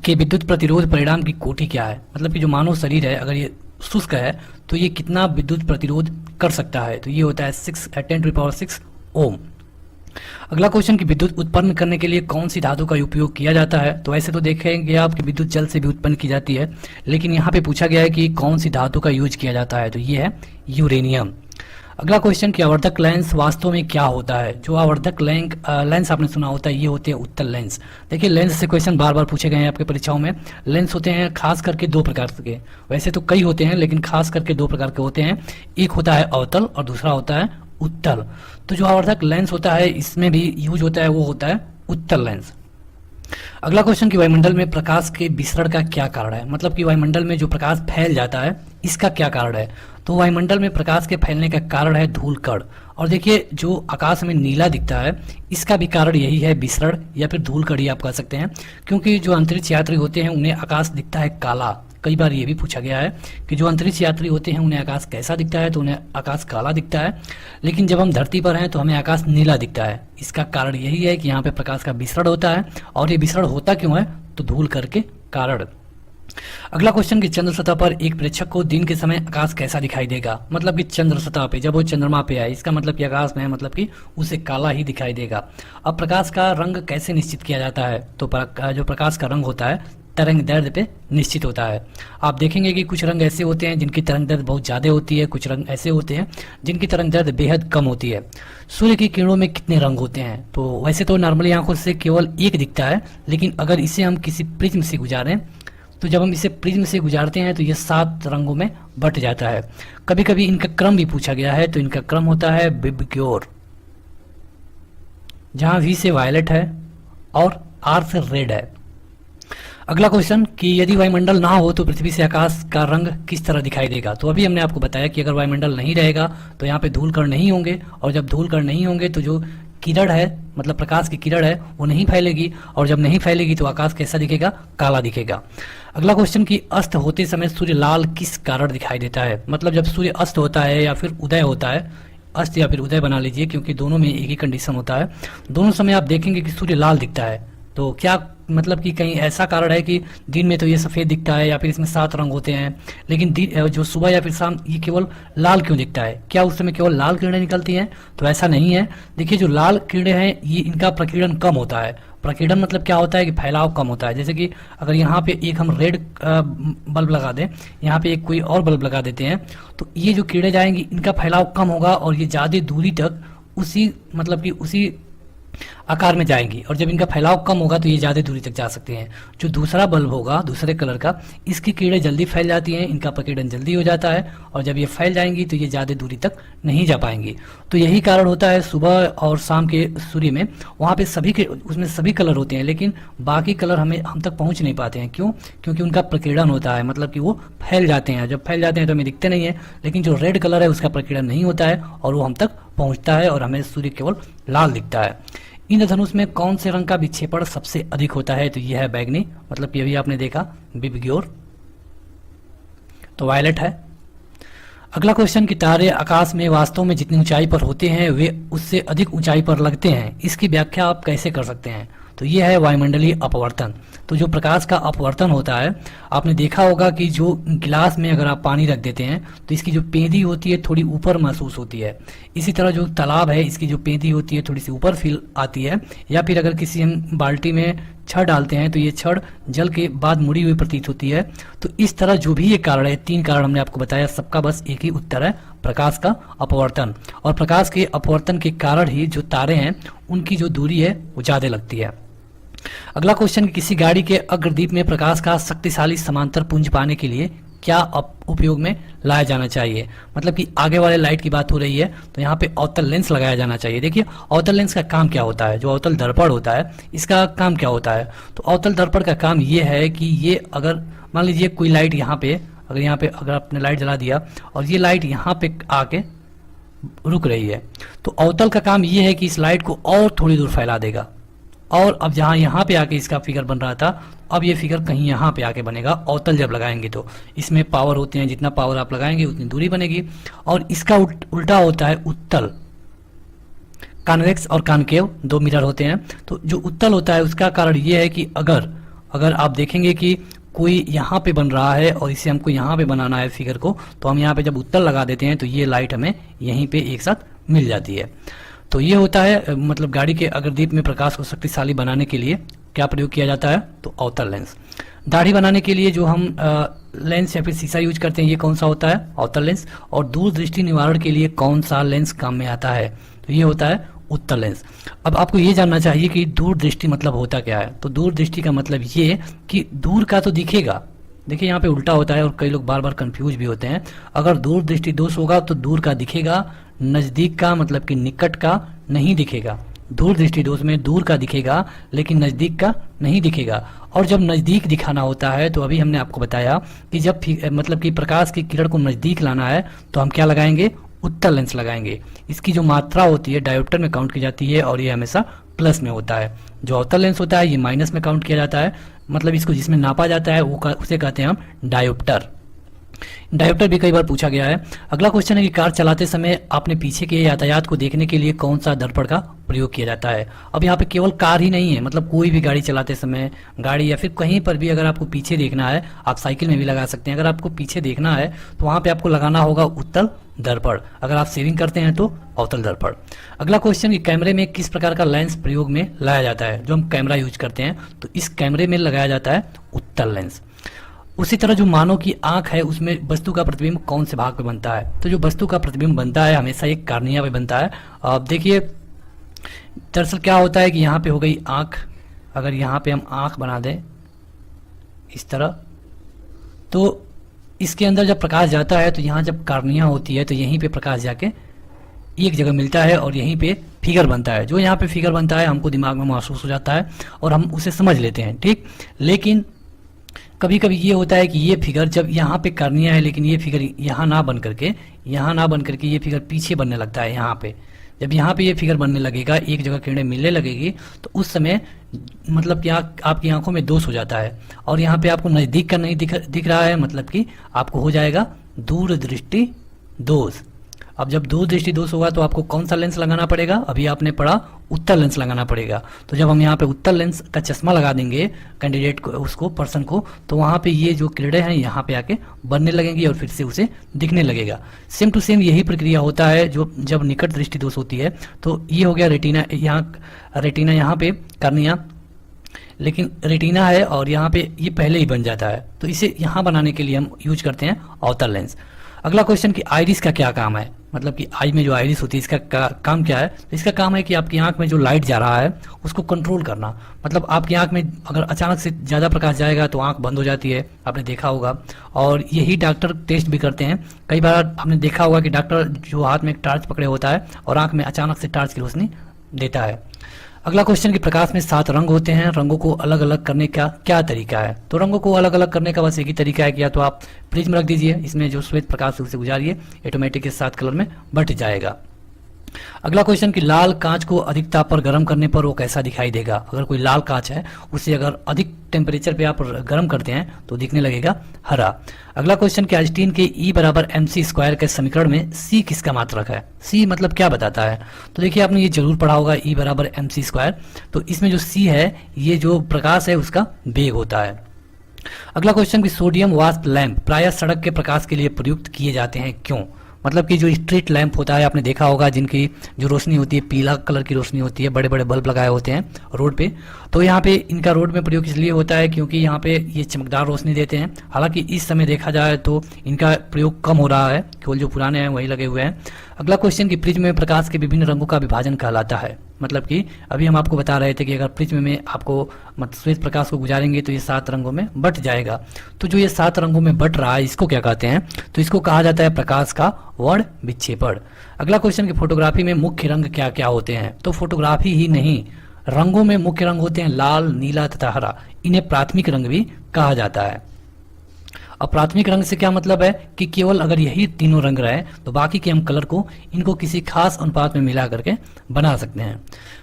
के विद्युत प्रतिरोध परिणाम की कोटि क्या है? मतलब कि जो मानव शरीर है अगर ये शुष्क है तो ये कितना विद्युत प्रतिरोध कर सकता है? तो ये होता है 10⁻⁶ ओम। अगला क्वेश्चन कि विद्युत उत्पन्न करने के लिए कौन सी धातु का उपयोग किया जाता है? तो ऐसे तो देखेंगे आप कि विद्युत जल से भी उत्पन्न की जाती है, लेकिन यहाँ पे पूछा गया है कि कौन सी धातु का यूज किया जाता है? तो ये है यूरेनियम। अगला क्वेश्चन कि आवर्धक लेंस वास्तव में क्या होता है? जो आवर्धक लेंस आपने सुना होता है, ये होते हैं उत्तल लेंस। देखिए, लेंस से क्वेश्चन बार बार पूछे गए हैं आपके परीक्षाओं में। लेंस होते हैं खास करके दो प्रकार के, वैसे तो कई होते हैं लेकिन खास करके दो प्रकार के होते हैं। एक होता है अवतल और दूसरा होता है उत्तल। तो जो आवर्धक लेंस होता है इसमें भी यूज होता है, वो होता है उत्तल लेंस। अगला क्वेश्चन कि वायुमंडल में प्रकाश के विसरण का क्या कारण है? मतलब कि वायुमंडल में जो प्रकाश फैल जाता है इसका क्या कारण है? तो वायुमंडल में प्रकाश के फैलने का कारण है धूल कण। और देखिए, जो आकाश में नीला दिखता है इसका भी कारण यही है विसरण या फिर धूल कण ही आप कह सकते हैं, क्योंकि जो अंतरिक्ष यात्री होते हैं उन्हें आकाश दिखता है काला। कई बार ये भी पूछा गया है कि जो अंतरिक्ष यात्री होते हैं उन्हें आकाश कैसा दिखता है? तो उन्हें आकाश काला दिखता है, लेकिन जब हम धरती पर हैं तो हमें आकाश नीला दिखता है। इसका कारण यही है कि यहाँ पे प्रकाश का विसरण होता है। और ये विसरण होता क्यों है? तो धूल कण के कारण। अगला क्वेश्चन कि चंद्र सतह पर एक प्रेक्षक को दिन के समय आकाश कैसा दिखाई देगा? मतलब कि चंद्र सतह पे जब वो चंद्रमा पे आए, इसका मतलब कि आकाश में है, मतलब कि उसे काला ही दिखाई देगा। अब प्रकाश का रंग कैसे निश्चित किया जाता है? तो जो प्रकाश का रंग होता है तरंग दैर्ध्य पे निश्चित होता है। आप देखेंगे कि कुछ रंग ऐसे होते हैं जिनकी तरंग दैर्ध्य बहुत ज्यादा होती है, कुछ रंग ऐसे होते हैं जिनकी तरंग दैर्ध्य बेहद कम होती है। सूर्य की किरणों में कितने रंग होते हैं? तो वैसे तो नॉर्मली आंखों से केवल एक दिखता है, लेकिन अगर इसे हम किसी प्रिज्म से गुजारें तो जब हम इसे प्रिज्म से गुजारते हैं तो ये 7 रंगों में बट जाता है। कभी कभी इनका क्रम भी पूछा गया है, तो इनका क्रम होता है विबग्योर, जहां वी से वायलेट है और आर से रेड है। अगला क्वेश्चन कि यदि वायुमंडल ना हो तो पृथ्वी से आकाश का रंग किस तरह दिखाई देगा? तो अभी हमने आपको बताया कि अगर वायुमंडल नहीं रहेगा तो यहाँ पे धूल कण नहीं होंगे, और जब धूल कण नहीं होंगे तो जो किरण है, मतलब प्रकाश की किरण है, वो नहीं फैलेगी, और जब नहीं फैलेगी तो आकाश कैसा दिखेगा? काला दिखेगा। अगला क्वेश्चन कि अस्त होते समय सूर्य लाल किस कारण दिखाई देता है? मतलब जब सूर्य अस्त होता है या फिर उदय होता है, अस्त या फिर उदय बना लीजिए क्योंकि दोनों में एक ही कंडीशन होता है, दोनों समय आप देखेंगे कि सूर्य लाल दिखता है। तो क्या मतलब कि कहीं ऐसा कारण है कि दिन में तो ये सफेद दिखता है या फिर इसमें 7 रंग होते हैं, लेकिन जो सुबह या फिर शाम ये केवल लाल क्यों दिखता है? क्या उस समय केवल लाल किरणें निकलती हैं? तो ऐसा नहीं है। देखिए, जो लाल किरणें हैं ये इनका प्रकीर्णन कम होता है। प्रकीर्णन मतलब क्या होता है कि फैलाव कम होता है। जैसे कि अगर यहाँ पे एक हम रेड बल्ब लगा दें, यहाँ पे एक कोई और बल्ब लगा देते हैं, तो ये जो किरणें जाएंगी इनका फैलाव कम होगा और ये ज्यादा दूरी तक उसी मतलब कि उसी आकार में जाएंगी, और जब इनका फैलाव कम होगा तो ये ज्यादा दूरी तक जा सकते हैं। जो दूसरा बल्ब होगा दूसरे कलर का, इसकी किरणें जल्दी फैल जाती हैं, इनका प्रकीर्णन जल्दी हो जाता है, और जब ये फैल जाएंगी तो ये ज्यादा दूरी तक नहीं जा पाएंगी। तो यही कारण होता है सुबह और शाम के सूर्य में, वहाँ पे उसमें सभी कलर होते हैं, लेकिन बाकी कलर हम तक पहुंच नहीं पाते हैं। क्यों? क्योंकि उनका प्रकीर्णन होता है, मतलब कि वो फैल जाते हैं। जब फैल जाते हैं तो हमें दिखते नहीं है, लेकिन जो रेड कलर है उसका प्रकीर्णन नहीं होता है और वो हम तक पहुंचता है और हमें सूर्य केवल लाल दिखता है। इंद्रधनुष में कौन से रंग का विक्षेपण सबसे अधिक होता है? तो यह है बैगनी, मतलब ये भी आपने देखा विबग्योर, तो वायलेट है। अगला क्वेश्चन कि तारे आकाश में वास्तव में जितनी ऊंचाई पर होते हैं वे उससे अधिक ऊंचाई पर लगते हैं, इसकी व्याख्या आप कैसे कर सकते हैं? तो ये है वायुमंडलीय अपवर्तन। तो जो प्रकाश का अपवर्तन होता है, आपने देखा होगा कि जो गिलास में अगर आप पानी रख देते हैं तो इसकी जो पेंदी होती है थोड़ी ऊपर महसूस होती है। इसी तरह जो तालाब है इसकी जो पेंदी होती है थोड़ी सी ऊपर फील आती है। या फिर अगर किसी हम बाल्टी में छड़ डालते हैं तो ये छड़ जल के बाद मुड़ी हुई प्रतीत होती है। तो इस तरह जो भी ये कारण है, 3 कारण हमने आपको बताया, सबका बस एक ही उत्तर है, प्रकाश का अपवर्तन। और प्रकाश के अपवर्तन के कारण ही जो तारे हैं उनकी जो दूरी है वो ज्यादा लगती है। अगला क्वेश्चन, किसी गाड़ी के अग्रदीप में प्रकाश का शक्तिशाली समांतर पुंज पाने के लिए क्या उपयोग में लाया जाना चाहिए। मतलब कि आगे वाले लाइट की बात हो रही है तो यहाँ पे अवतल लेंस लगाया जाना चाहिए। देखिए अवतल लेंस का काम क्या होता है, जो अवतल दर्पण होता है इसका काम क्या होता है। तो अवतल दर्पण का काम ये है कि ये अगर मान लीजिए कोई लाइट यहाँ पे अगर आपने लाइट जला दिया और ये लाइट यहाँ पे आके रुक रही है, तो अवतल का काम ये है कि इस लाइट को और थोड़ी दूर फैला देगा। और अब जहाँ यहाँ पे आके इसका फिगर बन रहा था, अब ये फिगर कहीं यहाँ पे आके बनेगा। अवतल जब लगाएंगे तो इसमें पावर होते हैं, जितना पावर आप लगाएंगे उतनी दूरी बनेगी। और इसका उल्टा होता है उत्तल। कॉन्वेक्स और कॉनकेव 2 मिरर होते हैं। तो जो उत्तल होता है उसका कारण ये है कि अगर आप देखेंगे कि कोई यहाँ पे बन रहा है और इसे हमको यहाँ पे बनाना है फिगर को, तो हम यहाँ पे जब उत्तल लगा देते हैं तो ये लाइट हमें यहीं पे एक साथ मिल जाती है। तो ये होता है, मतलब गाड़ी के अग्रदीप में प्रकाश को शक्तिशाली बनाने के लिए क्या प्रयोग किया जाता है, तो अवतल लेंस। दाढ़ी बनाने के लिए जो हम लेंस या फिर शीशा यूज करते हैं, ये कौन सा होता है, अवतल लेंस। और दूरदृष्टि निवारण के लिए कौन सा लेंस काम में आता है, तो ये होता है उत्तल लेंस। अब आपको ये जानना चाहिए कि दूरदृष्टि मतलब होता क्या है। तो दूरदृष्टि का मतलब ये कि दूर का तो दिखेगा, देखिए यहाँ पे उल्टा होता है और कई लोग बार बार कंफ्यूज भी होते हैं। अगर दूरदृष्टि दोष होगा तो दूर का दिखेगा, नजदीक का मतलब कि निकट का नहीं दिखेगा। दूरदृष्टि दोष में दूर का दिखेगा लेकिन नजदीक का नहीं दिखेगा। और जब नजदीक दिखाना होता है तो अभी हमने आपको बताया कि जब मतलब कि प्रकाश की किरण को नजदीक लाना है तो हम क्या लगाएंगे, उत्तल लेंस लगाएंगे। इसकी जो मात्रा होती है डायोप्टर में काउंट की जाती है और ये हमेशा प्लस में होता है। जो अवतल लेंस होता है ये माइनस में काउंट किया जाता है। मतलब इसको जिसमें नापा जाता है उसे कहते हैं हम डायोप्टर। डायोप्टर भी कई बार पूछा गया है। अगला क्वेश्चन है कि कार चलाते समय आपने पीछे के यातायात को देखने के लिए कौन सा दर्पण का प्रयोग किया जाता है। अब यहाँ पे केवल कार ही नहीं है, मतलब कोई भी गाड़ी चलाते समय, गाड़ी या फिर कहीं पर भी अगर आपको पीछे देखना है, आप साइकिल में भी लगा सकते हैं। अगर आपको पीछे देखना है तो वहां पे आपको लगाना होगा उत्तल दर्पण। अगर आप सेविंग करते हैं तो अवतल दर्पण। अगला क्वेश्चन, कैमरे में किस प्रकार का लेंस प्रयोग में लाया जाता है। जो हम कैमरा यूज करते हैं तो इस कैमरे में लगाया जाता है उत्तल लेंस। उसी तरह जो मानव की आंख है उसमें वस्तु का प्रतिबिंब कौन से भाग पे बनता है। तो जो वस्तु का प्रतिबिंब बनता है हमेशा एक कार्निया पे बनता है। अब देखिए दरअसल क्या होता है कि यहाँ पे हो गई आंख, अगर यहाँ पे हम आंख बना दें इस तरह, तो इसके अंदर जब प्रकाश जाता है तो यहाँ जब कार्निया होती है तो यहीं पे प्रकाश जाके एक जगह मिलता है और यहीं पे फिगर बनता है। जो यहाँ पे फिगर बनता है हमको दिमाग में महसूस हो जाता है और हम उसे समझ लेते हैं, ठीक। लेकिन कभी कभी ये होता है कि ये फिगर जब यहाँ पे कार्निया है लेकिन ये फिगर यहाँ ना बन करके ये फिगर पीछे बनने लगता है। यहाँ पे जब यहाँ पे ये फिगर बनने लगेगा, एक जगह किरणें मिलने लगेगी, तो उस समय मतलब कि आपकी आंखों में दोष हो जाता है और यहाँ पे आपको नजदीक का नहीं दिख रहा है, मतलब कि आपको हो जाएगा दूरदृष्टि दोष। अब जब दूरदृष्टि दोष होगा तो आपको कौन सा लेंस लगाना पड़ेगा, अभी आपने पढ़ा उत्तल लेंस लगाना पड़ेगा। तो जब हम यहाँ पे उत्तल लेंस का चश्मा लगा देंगे कैंडिडेट को, उसको पर्सन को, तो वहाँ पे ये जो किरणें हैं यहाँ पे आके बनने लगेंगी और फिर से उसे दिखने लगेगा। सेम टू सेम यही प्रक्रिया होता है जो जब निकट दृष्टि दोष होती है। तो ये हो गया रेटिना, रेटिना यहाँ पे कार्निया, लेकिन रेटिना है और यहाँ पे ये पहले ही बन जाता है, तो इसे यहाँ बनाने के लिए हम यूज करते हैं अवतल लेंस। अगला क्वेश्चन कि आइरिस का क्या काम है, मतलब कि आई में जो आइरिस होती है इसका काम क्या है। तो इसका काम है कि आपकी आंख में जो लाइट जा रहा है उसको कंट्रोल करना। मतलब आपकी आंख में अगर अचानक से ज़्यादा प्रकाश जाएगा तो आंख बंद हो जाती है, आपने देखा होगा। और यही डॉक्टर टेस्ट भी करते हैं। कई बार हमने देखा होगा कि डॉक्टर जो हाथ में एक टार्च पकड़े होता है और आंख में अचानक से टार्च की रोशनी देता है। अगला क्वेश्चन कि प्रकाश में 7 रंग होते हैं, रंगों को अलग अलग करने का क्या तरीका है। तो रंगों को अलग अलग करने का बस एक ही तरीका है कि या तो आप फ्रिज में रख दीजिए, इसमें जो श्वेत प्रकाश है उसे गुजारिए, ऑटोमेटिक के 7 कलर में बट जाएगा। अगला क्वेश्चन कि लाल कांच को अधिक ताप पर गर्म करने पर वो कैसा दिखाई देगा। अगर कोई लाल कांच है उसे अगर अधिक टेम्परेचर पे आप गर्म करते हैं तो दिखने लगेगा हरा। अगला क्वेश्चन कि आइंस्टीन के E बराबर mc² के समीकरण में c किसका मात्रक है। c मतलब क्या बताता है, तो देखिए आपने ये जरूर पढ़ा होगा E बराबर mc²। तो इसमें जो c है ये जो प्रकाश है उसका वेग होता है। अगला क्वेश्चन कि सोडियम वास्प लैंप प्रायः सड़क के प्रकाश के लिए प्रयुक्त किए जाते हैं, क्यों। मतलब कि जो स्ट्रीट लैंप होता है आपने देखा होगा, जिनकी जो रोशनी होती है पीला कलर की रोशनी होती है, बड़े बड़े बल्ब लगाए होते हैं रोड पे। तो यहाँ पे इनका रोड में प्रयोग इसलिए होता है क्योंकि यहाँ पे ये चमकदार रोशनी देते हैं। हालांकि इस समय देखा जाए तो इनका प्रयोग कम हो रहा है, केवल जो पुराने हैं वही लगे हुए हैं। अगला क्वेश्चन कि प्रिज्म में प्रकाश के विभिन्न रंगों का विभाजन कहलाता है। मतलब कि अभी हम आपको बता रहे थे कि अगर प्रिज्म में आपको श्वेत प्रकाश को गुजारेंगे तो ये 7 रंगों में बट जाएगा। तो जो ये 7 रंगों में बट रहा है इसको क्या कहते हैं, तो इसको कहा जाता है प्रकाश का वर्ण विक्षेपण। अगला क्वेश्चन कि फोटोग्राफी में मुख्य रंग क्या क्या होते हैं, तो फोटोग्राफी ही नहीं रंगों में मुख्य रंग होते हैं लाल, नीला तथा हरा। इन्हें प्राथमिक रंग भी कहा जाता है। अब प्राथमिक रंग से क्या मतलब है कि केवल अगर यही तीनों रंग रहे तो बाकी के हम कलर को इनको किसी खास अनुपात में मिला करके बना सकते हैं।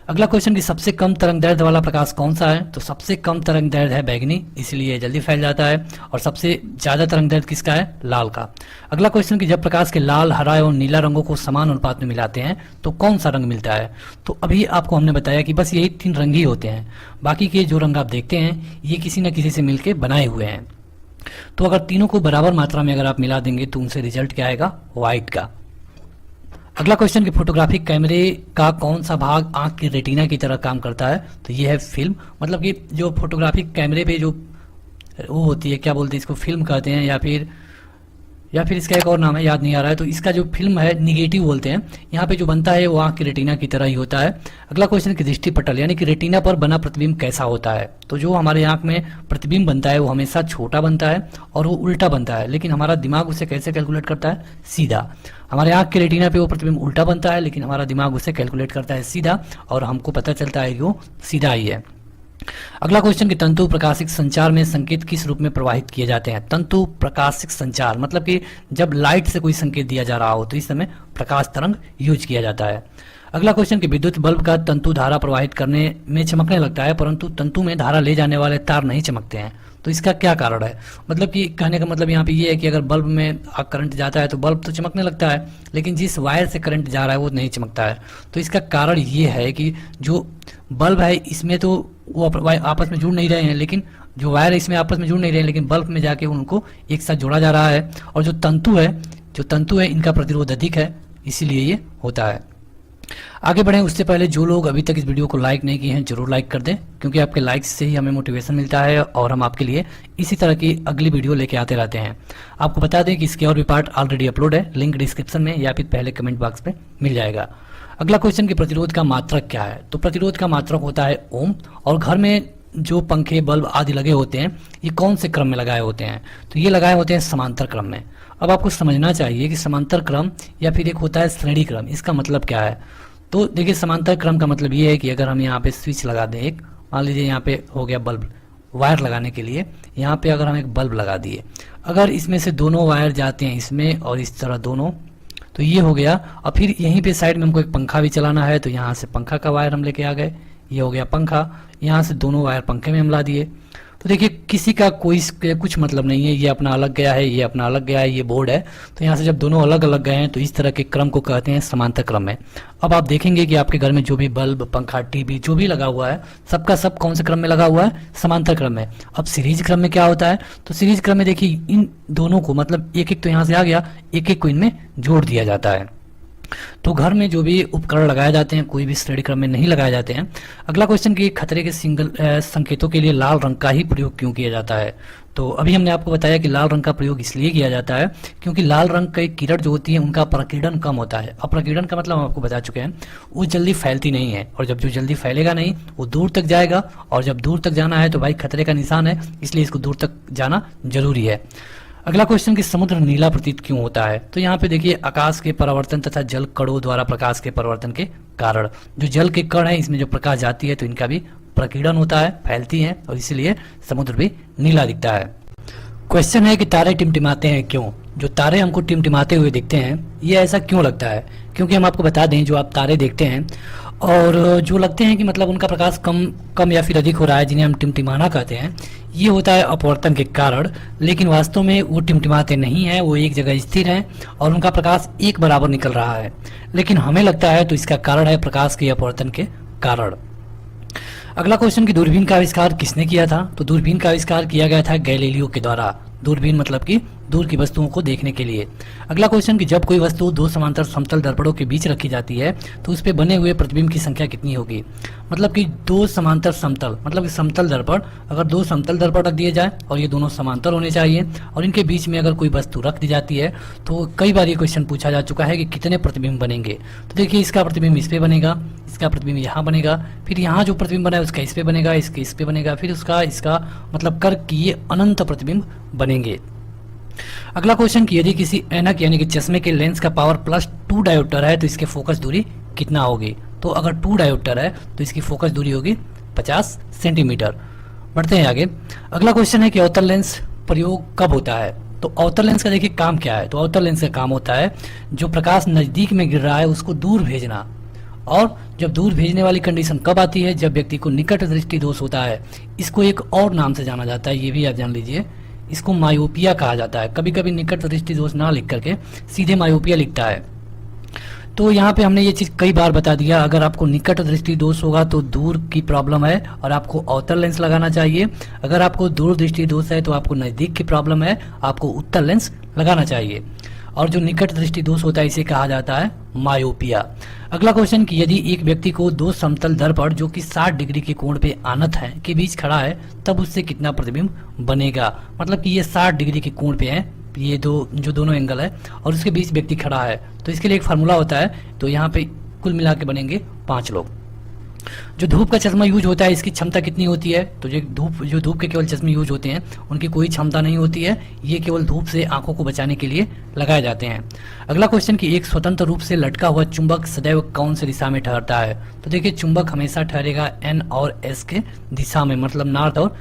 अगला क्वेश्चन कि सबसे कम तरंग दैर्ध्य वाला प्रकाश कौन सा है, तो सबसे कम तरंग दैर्ध्य है बैगनी, इसलिए जल्दी फैल जाता है। और सबसे ज्यादा तरंग दैर्ध्य किसका है, लाल का। अगला क्वेश्चन कि जब प्रकाश के लाल, हरा एवं नीला रंगों को समान अनुपात में मिलाते हैं तो कौन सा रंग मिलता है। तो अभी आपको हमने बताया कि बस यही 3 रंग ही होते हैं, बाकी के जो रंग आप देखते हैं ये किसी न किसी से मिलकर बनाए हुए हैं। तो अगर तीनों को बराबर मात्रा में अगर आप मिला देंगे तो उनसे रिजल्ट क्या आएगा, व्हाइट का। अगला क्वेश्चन कि फोटोग्राफिक कैमरे का कौन सा भाग आंख की रेटिना की तरह काम करता है, तो ये है फिल्म। मतलब कि जो फोटोग्राफिक कैमरे पे जो वो होती है, क्या बोलते हैं इसको, फिल्म कहते हैं या फिर इसका एक और नाम है, याद नहीं आ रहा है। तो इसका जो फिल्म है निगेटिव बोलते हैं। यहाँ पे जो बनता है वो आंख की रेटिना की तरह ही होता है। अगला क्वेश्चन कि दृष्टि पटल यानी कि रेटिना पर बना प्रतिबिंब कैसा होता है, तो जो हमारे आंख में प्रतिबिंब बनता है वो हमेशा छोटा बनता है और वो उल्टा बनता है, लेकिन हमारा दिमाग उसे कैसे कैलकुलेट करता है, सीधा। हमारे आंख के रेटिना पे वो प्रतिबिंब उल्टा बनता है लेकिन हमारा दिमाग उसे कैलकुलेट करता है सीधा, और हमको पता चलता है कि वो सीधा ही है। अगला क्वेश्चन कि तंतु प्रकाशिक संचार में संकेत किस रूप में प्रवाहित किए जाते हैं। तंतु प्रकाशिक संचार मतलब कि जब लाइट से कोई संकेत दिया जा रहा हो तो इस समय प्रकाश तरंग यूज किया जाता है। अगला क्वेश्चन कि विद्युत बल्ब का तंतु धारा प्रवाहित करने में चमकने लगता है परंतु तंतु में धारा ले जाने वाले तार नहीं चमकते हैं, तो इसका क्या कारण है। मतलब कि कहने का मतलब यहाँ पे ये है कि अगर बल्ब में करंट जाता है तो बल्ब तो चमकने लगता है, लेकिन जिस वायर से करंट जा रहा है वो नहीं चमकता है। तो इसका कारण ये है कि जो बल्ब है इसमें तो वो आपस में जुड़ नहीं रहे हैं, लेकिन जो वायर है इसमें आपस में जुड़ नहीं रहे हैं, लेकिन बल्ब में जाके उनको एक साथ जोड़ा जा रहा है। और जो तंतु है इनका प्रतिरोध अधिक है, इसीलिए ये होता है। आगे बढ़ें उससे पहले जो लोग अभी तक इस वीडियो को लाइक नहीं किए हैं जरूर लाइक कर दें, क्योंकि आपके लाइक्स से ही हमें मोटिवेशन मिलता है और हम आपके लिए इसी तरह की अगली वीडियो लेके आते रहते हैं। आपको बता दें कि इसके और भी पार्ट ऑलरेडी अपलोड है, लिंक डिस्क्रिप्शन में या फिर पहले कमेंट बॉक्स में मिल जाएगा। अगला क्वेश्चन कि प्रतिरोध का मात्रक क्या है, तो प्रतिरोध का मात्रक होता है ओम। और घर में जो पंखे बल्ब आदि लगे होते हैं ये कौन से क्रम में लगाए होते हैं, तो ये लगाए होते हैं समांतर क्रम में। अब आपको समझना चाहिए कि समांतर क्रम या फिर एक होता है श्रेणी क्रम, इसका मतलब क्या है। तो देखिए समांतर क्रम का मतलब ये है कि अगर हम यहाँ पे स्विच लगा दें, एक मान लीजिए यहाँ पे हो गया बल्ब, वायर लगाने के लिए यहाँ पे अगर हम एक बल्ब लगा दिए, अगर इसमें से दोनों वायर जाते हैं इसमें और इस तरह दोनों, तो ये हो गया। और फिर यहीं पे साइड में हमको एक पंखा भी चलाना है, तो यहाँ से पंखा का वायर हम लेके आ गए, ये हो गया पंखा। यहाँ से दोनों वायर पंखे में हम ला दिए। तो देखिए किसी का कोई कुछ मतलब नहीं है, ये अपना अलग गया है, ये अपना अलग गया है, ये बोर्ड है। तो यहाँ से जब दोनों अलग अलग गए हैं तो इस तरह के क्रम को कहते हैं समांतर क्रम में। अब आप देखेंगे कि आपके घर में जो भी बल्ब, पंखा, टीवी जो भी लगा हुआ है सबका सब कौन से क्रम में लगा हुआ है, समांतर क्रम में। अब सीरीज क्रम में क्या होता है, तो सीरीज क्रम में देखिए इन दोनों को मतलब एक एक तो यहाँ से आ गया, एक एक को इनमें जोड़ दिया जाता है। तो घर में जो भी उपकरण लगाए जाते हैं कोई भी श्रेणी क्रम में नहीं लगाए जाते हैं। अगला क्वेश्चन कि खतरे के संकेतों के लिए लाल रंग का ही प्रयोग क्यों किया जाता है। तो अभी हमने आपको बताया कि लाल रंग का प्रयोग इसलिए किया जाता है क्योंकि लाल रंग की किरण जो होती है उनका प्रकीर्णन कम होता है। अब प्रकीर्णन का मतलब हम आपको बता चुके हैं, वो जल्दी फैलती नहीं है, और जब जो जल्दी फैलेगा नहीं वो दूर तक जाएगा, और जब दूर तक जाना है तो भाई खतरे का निशान है, इसलिए इसको दूर तक जाना जरूरी है। अगला क्वेश्चन कि समुद्र नीला प्रतीत क्यों होता है, तो यहाँ पे देखिए आकाश के परावर्तन तथा जल कणों द्वारा प्रकाश के परिवर्तन के कारण जो जल के कण है इसमें जो प्रकाश जाती है तो इनका भी प्रकीर्णन होता है, फैलती हैं, और इसीलिए समुद्र भी नीला दिखता है। क्वेश्चन है कि तारे टिमटिमाते हैं क्यों। जो तारे हमको टिमटिमाते हुए दिखते हैं, ये ऐसा क्यों लगता है? क्योंकि हम आपको बता दें, जो आप तारे देखते हैं और जो लगते हैं कि मतलब उनका प्रकाश कम कम या फिर अधिक हो रहा है, जिन्हें हम टिमटिमाना कहते हैं, ये होता है अपवर्तन के कारण। लेकिन वास्तव में वो टिमटिमाते नहीं हैं, वो एक जगह स्थिर हैं और उनका प्रकाश एक बराबर निकल रहा है। लेकिन हमें लगता है तो इसका कारण है प्रकाश के अपवर्तन के कारण। अगला क्वेश्चन कि दूरबीन का आविष्कार किसने किया था? तो दूरबीन का आविष्कार किया गया था गैलीलियो के द्वारा। दूरबीन मतलब कि दूर की वस्तुओं को देखने के लिए। अगला क्वेश्चन कि जब कोई वस्तु दो समांतर समतल दर्पणों के बीच रखी जाती है तो उस पे बने हुए प्रतिबिंब की संख्या कितनी होगी? मतलब कि दो समांतर समतल, मतलब कि समतल दर्पण, अगर दो समतल दर्पण रख दिए जाए और ये दोनों समांतर होने चाहिए और इनके बीच में अगर कोई वस्तु रख दी जाती है तो कई बार ये क्वेश्चन पूछा जा चुका है कि कितने प्रतिबिंब बनेंगे। तो देखिए, इसका प्रतिबिंब इस पे बनेगा, इसका प्रतिबिंब यहाँ बनेगा, फिर यहाँ जो प्रतिबिंब बना है उसका इस पे बनेगा, इसके इस पे बनेगा, फिर उसका इसका, मतलब करके ये अनंत प्रतिबिंब बनेंगे। अगला क्वेश्चन कि यदि किसी ऐनक यानी कि चश्मे के लेंस का पावर +2 डायोप्टर है तो इसके फोकस दूरी कितना होगी? तो अगर 2 डायोप्टर है तो इसकी फोकस दूरी होगी 50 सेंटीमीटर। बढ़ते हैं आगे। अगला क्वेश्चन है कि अवतल लेंस प्रयोग कब होता है? तो अवतल लेंस का देखिए काम क्या है। तो अवतल लेंस का काम होता है जो प्रकाश नजदीक में गिर रहा है उसको दूर भेजना। और जब दूर भेजने वाली कंडीशन कब आती है? जब व्यक्ति को निकट दृष्टि दोष होता है। इसको एक और नाम से जाना जाता है, ये भी आप जान लीजिए, इसको मायोपिया कहा जाता है। कभी कभी निकट दृष्टि दोष ना लिख करके सीधे मायोपिया लिखता है। तो यहाँ पे हमने ये चीज कई बार बता दिया, अगर आपको निकट दृष्टि दोष होगा तो दूर की प्रॉब्लम है और आपको अवतल लेंस लगाना चाहिए। अगर आपको दूर दृष्टि दोष है तो आपको नजदीक की प्रॉब्लम है, आपको उत्तल लेंस लगाना चाहिए। और जो निकट दृष्टि दोष होता है इसे कहा जाता है मायोपिया। अगला क्वेश्चन कि यदि एक व्यक्ति को दो समतल दर्पण जो कि 60 डिग्री के कोण पे आनत है के बीच खड़ा है तब उससे कितना प्रतिबिंब बनेगा? मतलब कि ये 60 डिग्री के कोण पे है, ये दो जो दोनों एंगल है और उसके बीच व्यक्ति खड़ा है, तो इसके लिए एक फार्मूला होता है। तो यहाँ पे कुल मिला के बनेंगे 5 लोग। जो धूप का चश्मा यूज होता है इसकी क्षमता कितनी होती है? तो जो धूप के केवल चश्मे यूज होते हैं उनकी कोई क्षमता नहीं होती है, ये केवल धूप से आंखों को बचाने के लिए लगाए जाते हैं। अगला क्वेश्चन कि एक स्वतंत्र रूप से लटका हुआ चुंबक सदैव कौन से दिशा में ठहरता है? तो देखिए, चुंबक हमेशा ठहरेगा N और S के दिशा में, मतलब नॉर्थ और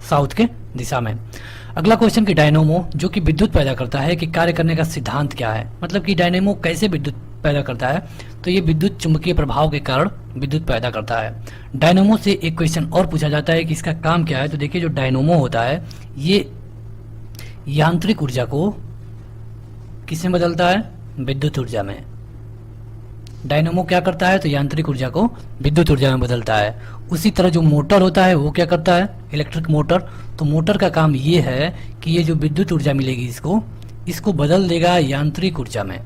साउथ के दिशा में। अगला क्वेश्चन कि डायनेमो जो कि विद्युत पैदा करता है कि कार्य करने का सिद्धांत क्या है? मतलब कि डायनेमो कैसे विद्युत पैदा करता है? तो ये विद्युत चुंबकीय प्रभाव के कारण विद्युत पैदा करता है। डायनेमो से एक क्वेश्चन और पूछा जाता है कि इसका काम क्या है? तो देखिए, जो डायनेमो होता है ये यांत्रिक ऊर्जा को किसमें बदलता है? विद्युत ऊर्जा में। डायनेमो क्या करता है? तो यांत्रिक ऊर्जा को विद्युत ऊर्जा में बदलता है। उसी तरह जो मोटर होता है वो क्या करता है? Electric motor. तो मोटर का काम ये है कि ये जो विद्युत ऊर्जा मिलेगी इसको बदल देगा यांत्रिक ऊर्जा में।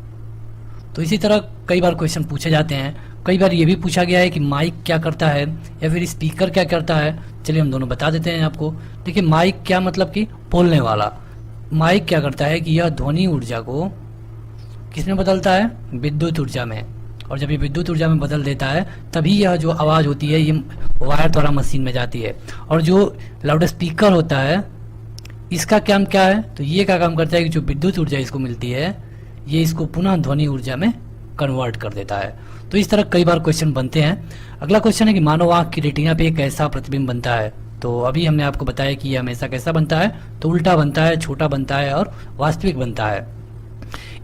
तो इसी तरह कई बार क्वेश्चन पूछे जाते हैं। कई बार ये भी पूछा गया है कि माइक क्या करता है या फिर स्पीकर क्या करता है। चलिए हम दोनों बता देते हैं आपको। देखिए, माइक क्या मतलब कि बोलने वाला। माइक क्या करता है कि यह ध्वनि ऊर्जा को किसमें बदलता है? विद्युत ऊर्जा में। और जब ये विद्युत ऊर्जा में बदल देता है तभी यह जो आवाज़ होती है ये वायर द्वारा मशीन में जाती है। और जो लाउड स्पीकर होता है इसका काम क्या है? तो ये क्या काम करता है कि जो विद्युत ऊर्जा इसको मिलती है ये इसको पुनः ध्वनि ऊर्जा में कन्वर्ट कर देता है। तो इस तरह कई बार क्वेश्चन बनते हैं। अगला क्वेश्चन है कि मानव आंख की रेटिना पे एक ऐसा प्रतिबिंब बनता है। तो अभी हमने आपको बताया कि ये हमेशा कैसा बनता है? तो उल्टा बनता है, छोटा बनता है और वास्तविक बनता है।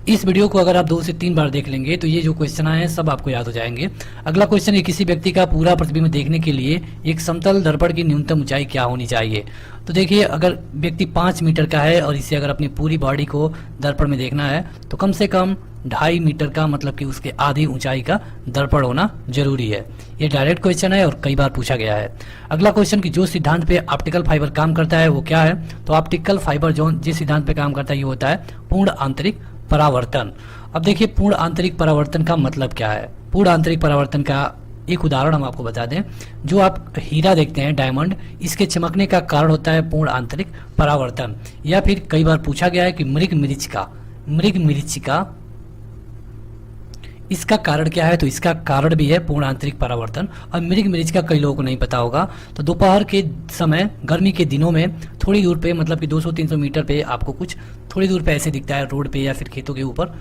इस वीडियो को अगर आप 2 से 3 बार देख लेंगे तो ये जो क्वेश्चन आए हैं सब आपको याद हो जाएंगे। अगला क्वेश्चन है किसी व्यक्ति का पूरा प्रतिबिंब देखने के लिए एक समतल दर्पण की न्यूनतम ऊंचाई क्या होनी चाहिए? तो देखिए, अगर व्यक्ति 5 मीटर का है और इसे अगर अपनी पूरी बॉडी को दर्पण में देखना है तो कम से कम 2.5 मीटर का, मतलब कि उसके आधी ऊंचाई का दर्पण होना जरूरी है। ये डायरेक्ट क्वेश्चन है और कई बार पूछा गया है। अगला क्वेश्चन कि जो सिद्धांत पे ऑप्टिकल फाइबर काम करता है वो क्या है? तो ऑप्टिकल फाइबर जो जिस सिद्धांत पे काम करता है ये होता है पूर्ण आंतरिक परावर्तन। अब देखिए, पूर्ण आंतरिक परावर्तन का मतलब क्या है? पूर्ण आंतरिक परावर्तन का एक उदाहरण हम आपको बता दें। जो आप हीरा देखते हैं, डायमंड, इसके चमकने का कारण होता है पूर्ण आंतरिक परावर्तन। या फिर कई बार पूछा गया है कि मृग मरीचिका इसका कारण क्या है? तो इसका कारण भी है पूर्ण आंतरिक परावर्तन। और मृग मरीचिका कई लोगों को नहीं पता होगा। तो दोपहर के समय गर्मी के दिनों में थोड़ी दूर पे, मतलब कि 200-300 मीटर पे आपको कुछ थोड़ी दूर पे ऐसे दिखता है रोड पे या फिर खेतों के ऊपर,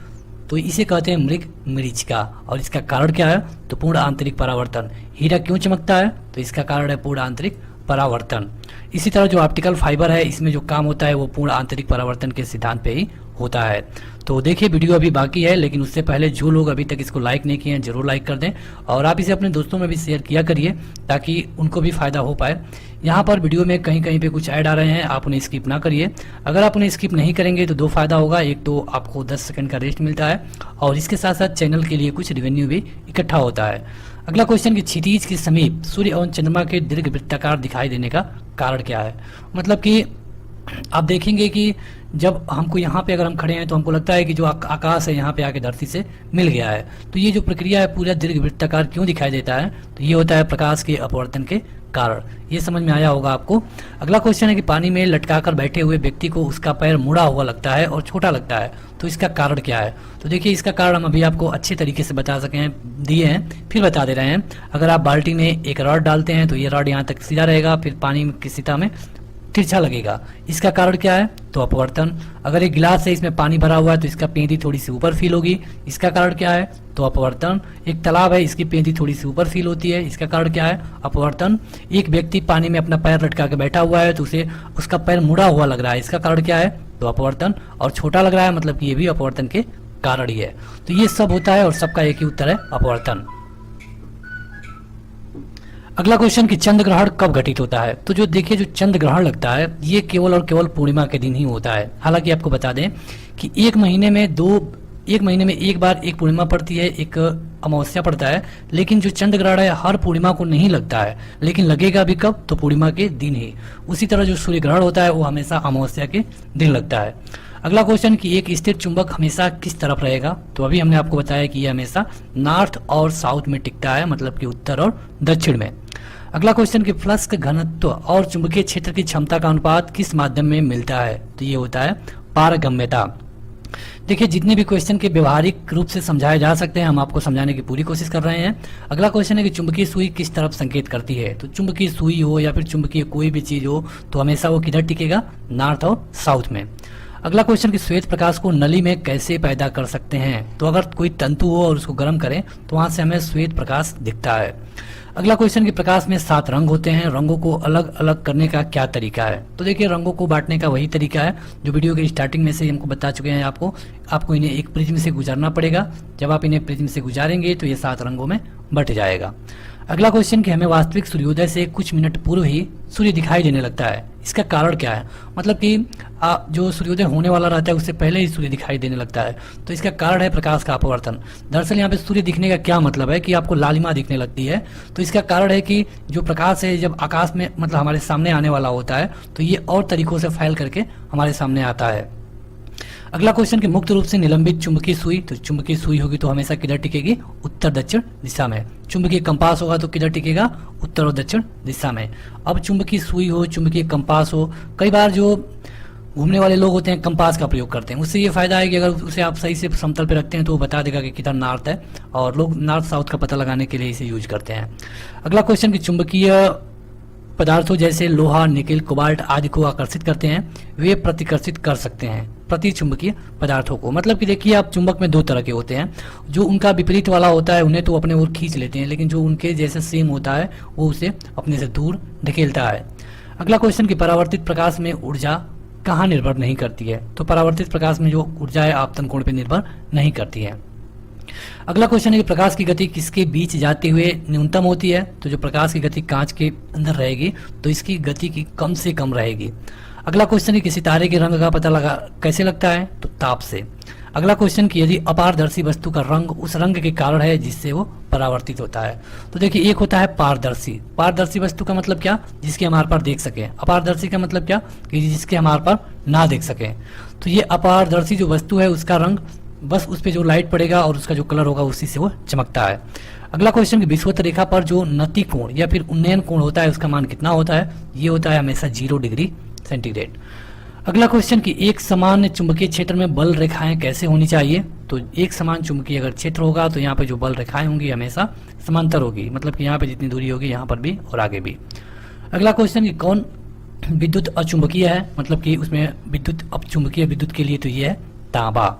तो इसे कहते हैं मृग मरीचिका। और इसका कारण क्या है? तो पूर्ण आंतरिक परावर्तन। हीरा क्यों चमकता है? तो इसका कारण है पूर्ण आंतरिक परावर्तन। इसी तरह जो ऑप्टिकल फाइबर है इसमें जो काम होता है वो पूर्ण आंतरिक परावर्तन के सिद्धांत पे ही होता है। तो देखिए वीडियो अभी बाकी है, लेकिन उससे पहले जो लोग अभी तक इसको लाइक नहीं किए हैं जरूर लाइक कर दें और आप इसे अपने दोस्तों में भी शेयर किया करिए ताकि उनको भी फायदा हो पाए। यहाँ पर वीडियो में कहीं कहीं पे कुछ ऐड आ रहे हैं, आप उन्हें स्किप ना करिए। अगर आप उन्हें स्किप नहीं करेंगे तो दो फायदा होगा, एक तो आपको 10 सेकंड का रेस्ट मिलता है और इसके साथ साथ चैनल के लिए कुछ रेवेन्यू भी इकट्ठा होता है। अगला क्वेश्चन कि क्षितिज के समीप सूर्य एवं चंद्रमा के दीर्घ वृत्ताकार दिखाई देने का कारण क्या है। मतलब कि आप देखेंगे कि जब हमको यहाँ पे अगर हम खड़े हैं तो हमको लगता है कि जो आकाश है यहाँ पे आके धरती से मिल गया है। तो ये जो प्रक्रिया है पूरा दीर्घ वृत्ताकार क्यों दिखाई देता है, तो ये होता है प्रकाश के अपवर्तन के कारण। ये समझ में आया होगा आपको। अगला क्वेश्चन है कि पानी में लटकाकर बैठे हुए व्यक्ति को उसका पैर मुड़ा हुआ लगता है और छोटा लगता है, तो इसका कारण क्या है। तो देखिए इसका कारण हम अभी आपको अच्छे तरीके से बता सके हैं, दिए हैं, फिर बता दे रहे हैं। अगर आप बाल्टी में एक रॉड डालते हैं तो ये रॉड यहाँ तक सीधा रहेगा, फिर पानी की सतह में तिरछा लगेगा। इसका कारण क्या है, तो अपवर्तन। अगर एक गिलास है इसमें पानी भरा हुआ है तो इसका पेंदी थोड़ी सी ऊपर फील होगी, इसका कारण क्या है, तो अपवर्तन। एक तालाब है इसकी पेंदी थोड़ी सी ऊपर फील होती है, इसका कारण क्या है, अपवर्तन। एक व्यक्ति पानी में अपना पैर लटका के बैठा हुआ है तो उसे उसका पैर मुड़ा हुआ लग रहा है, इसका कारण क्या है, तो अपवर्तन। और छोटा लग रहा है मतलब कि ये भी अपवर्तन के कारण ही है। तो ये सब होता है और सबका एक ही उत्तर है, अपवर्तन। अगला क्वेश्चन कि चंद्र ग्रहण कब घटित होता है। तो जो देखिए जो चंद्र ग्रहण लगता है ये केवल और केवल पूर्णिमा के दिन ही होता है। हालांकि आपको बता दें कि एक महीने में एक बार एक पूर्णिमा पड़ती है, एक अमावस्या पड़ता है, लेकिन जो चंद्र ग्रहण है हर पूर्णिमा को नहीं लगता है, लेकिन लगेगा भी कब, तो पूर्णिमा के दिन ही। उसी तरह जो सूर्य ग्रहण होता है वो हमेशा अमावस्या के दिन लगता है। अगला क्वेश्चन कि एक स्थिर चुंबक हमेशा किस तरफ रहेगा। तो अभी हमने आपको बताया कि ये हमेशा नॉर्थ और साउथ में टिकता है, मतलब कि उत्तर और दक्षिण में। अगला क्वेश्चन कि फ्लक्स का घनत्व और चुंबकीय क्षेत्र की क्षमता का अनुपात किस माध्यम में मिलता है। तो ये होता है पारगम्यता। देखिए जितने भी क्वेश्चन के व्यवहारिक रूप से समझाए जा सकते हैं हम आपको समझाने की पूरी कोशिश कर रहे हैं। अगला क्वेश्चन है कि चुंबकीय सुई किस तरफ संकेत करती है। तो चुंबकीय सुई हो या फिर चुंबकीय कोई भी चीज हो तो हमेशा वो किधर टिकेगा, नॉर्थ और साउथ में। अगला क्वेश्चन कि श्वेत प्रकाश को नली में कैसे पैदा कर सकते हैं। तो अगर कोई तंतु हो और उसको गर्म करें तो वहां से हमें श्वेत प्रकाश दिखता है। अगला क्वेश्चन कि प्रकाश में 7 रंग होते हैं, रंगों को अलग अलग करने का क्या तरीका है। तो देखिए रंगों को बांटने का वही तरीका है जो वीडियो के स्टार्टिंग में से हमको बता चुके हैं। आपको इन्हें एक प्रिज्म से गुजारना पड़ेगा। जब आप इन्हें प्रिज्म से गुजारेंगे तो ये 7 रंगों में बट जाएगा। अगला क्वेश्चन कि हमें वास्तविक सूर्योदय से कुछ मिनट पूर्व ही सूर्य दिखाई देने लगता है, इसका कारण क्या है। मतलब कि जो सूर्योदय होने वाला रहता है उससे पहले ही सूर्य दिखाई देने लगता है, तो इसका कारण है प्रकाश का अपवर्तन। दरअसल यहाँ पे सूर्य दिखने का क्या मतलब है कि आपको लालिमा दिखने लगती है, तो इसका कारण है कि जो प्रकाश है जब आकाश में मतलब हमारे सामने आने वाला होता है तो ये और तरीकों से फैल करके हमारे सामने आता है। अगला क्वेश्चन कि मुक्त रूप से निलंबित चुंबकीय सुई। तो चुंबकीय सुई होगी तो हमेशा किधर टिकेगी, उत्तर दक्षिण दिशा में। चुंबकीय कंपास होगा तो किधर टिकेगा, उत्तर और दक्षिण दिशा में। अब चुंबकीय सुई हो, चुंबकीय कंपास हो, कई बार जो घूमने वाले लोग होते हैं कंपास का प्रयोग करते हैं। उससे ये फायदा है कि अगर उसे आप सही से समतल पे रखते हैं तो वो बता देगा कि किधर नॉर्थ है, और लोग नॉर्थ साउथ का पता लगाने के लिए इसे यूज करते हैं। अगला क्वेश्चन कि चुंबकीय पदार्थों जैसे लोहा, निकेल, कोबाल्ट आदि को आकर्षित करते हैं, वे प्रतिकर्षित कर सकते हैं प्रति चुंबकीय पदार्थों को। मतलब कि देखिए आप चुंबक में 2 तरह के होते हैं, जो उनका विपरीत वाला होता है उन्हें तो अपने ओर खींच लेते हैं, लेकिन जो उनके जैसे सेम होता है वो उसे अपने से दूर ढकेलता है। अगला क्वेश्चन कि परावर्तित प्रकाश में ऊर्जा कहाँ निर्भर नहीं करती है। तो परावर्तित प्रकाश में जो ऊर्जा है आपतन कोण पर निर्भर नहीं करती है। अगला क्वेश्चन है कि प्रकाश की गति किसके बीच जाते हुए न्यूनतम होती है। तो जो प्रकाश की गति कांच के अंदर रहेगी तो इसकी गति की कम से कम रहेगी। अगला क्वेश्चन है कि सितारे के रंग का पता कैसे लगता है, तो ताप से। अगला क्वेश्चन कि यदि अपारदर्शी वस्तु का रंग उस रंग के कारण है जिससे वो परावर्तित होता है। तो देखिए एक होता है पारदर्शी। पारदर्शी वस्तु का मतलब क्या, जिसके हम आर पार देख सके। अपारदर्शी का मतलब क्या, कि जिसके हम आर पार ना देख सके। तो ये अपारदर्शी जो वस्तु है उसका रंग बस उस पर जो लाइट पड़ेगा और उसका जो कलर होगा उसी से वो चमकता है। अगला क्वेश्चन कि विषुवत रेखा पर जो नति कोण या फिर उन्नयन कोण होता है उसका मान कितना होता है। ये होता है हमेशा 0 डिग्री सेंटीग्रेड। अगला क्वेश्चन कि एक समान चुंबकीय क्षेत्र में बल रेखाएं कैसे होनी चाहिए। तो एक समान चुंबकीय अगर क्षेत्र होगा तो यहाँ पे जो बल रेखाएं होंगी हमेशा समांतर होगी, मतलब कि यहाँ पे जितनी दूरी होगी यहाँ पर भी और आगे भी। अगला क्वेश्चन कि कौन विद्युत अचुंबकीय है, मतलब कि उसमें विद्युत अपचुंबकीय विद्युत के लिए तो ये है तांबा।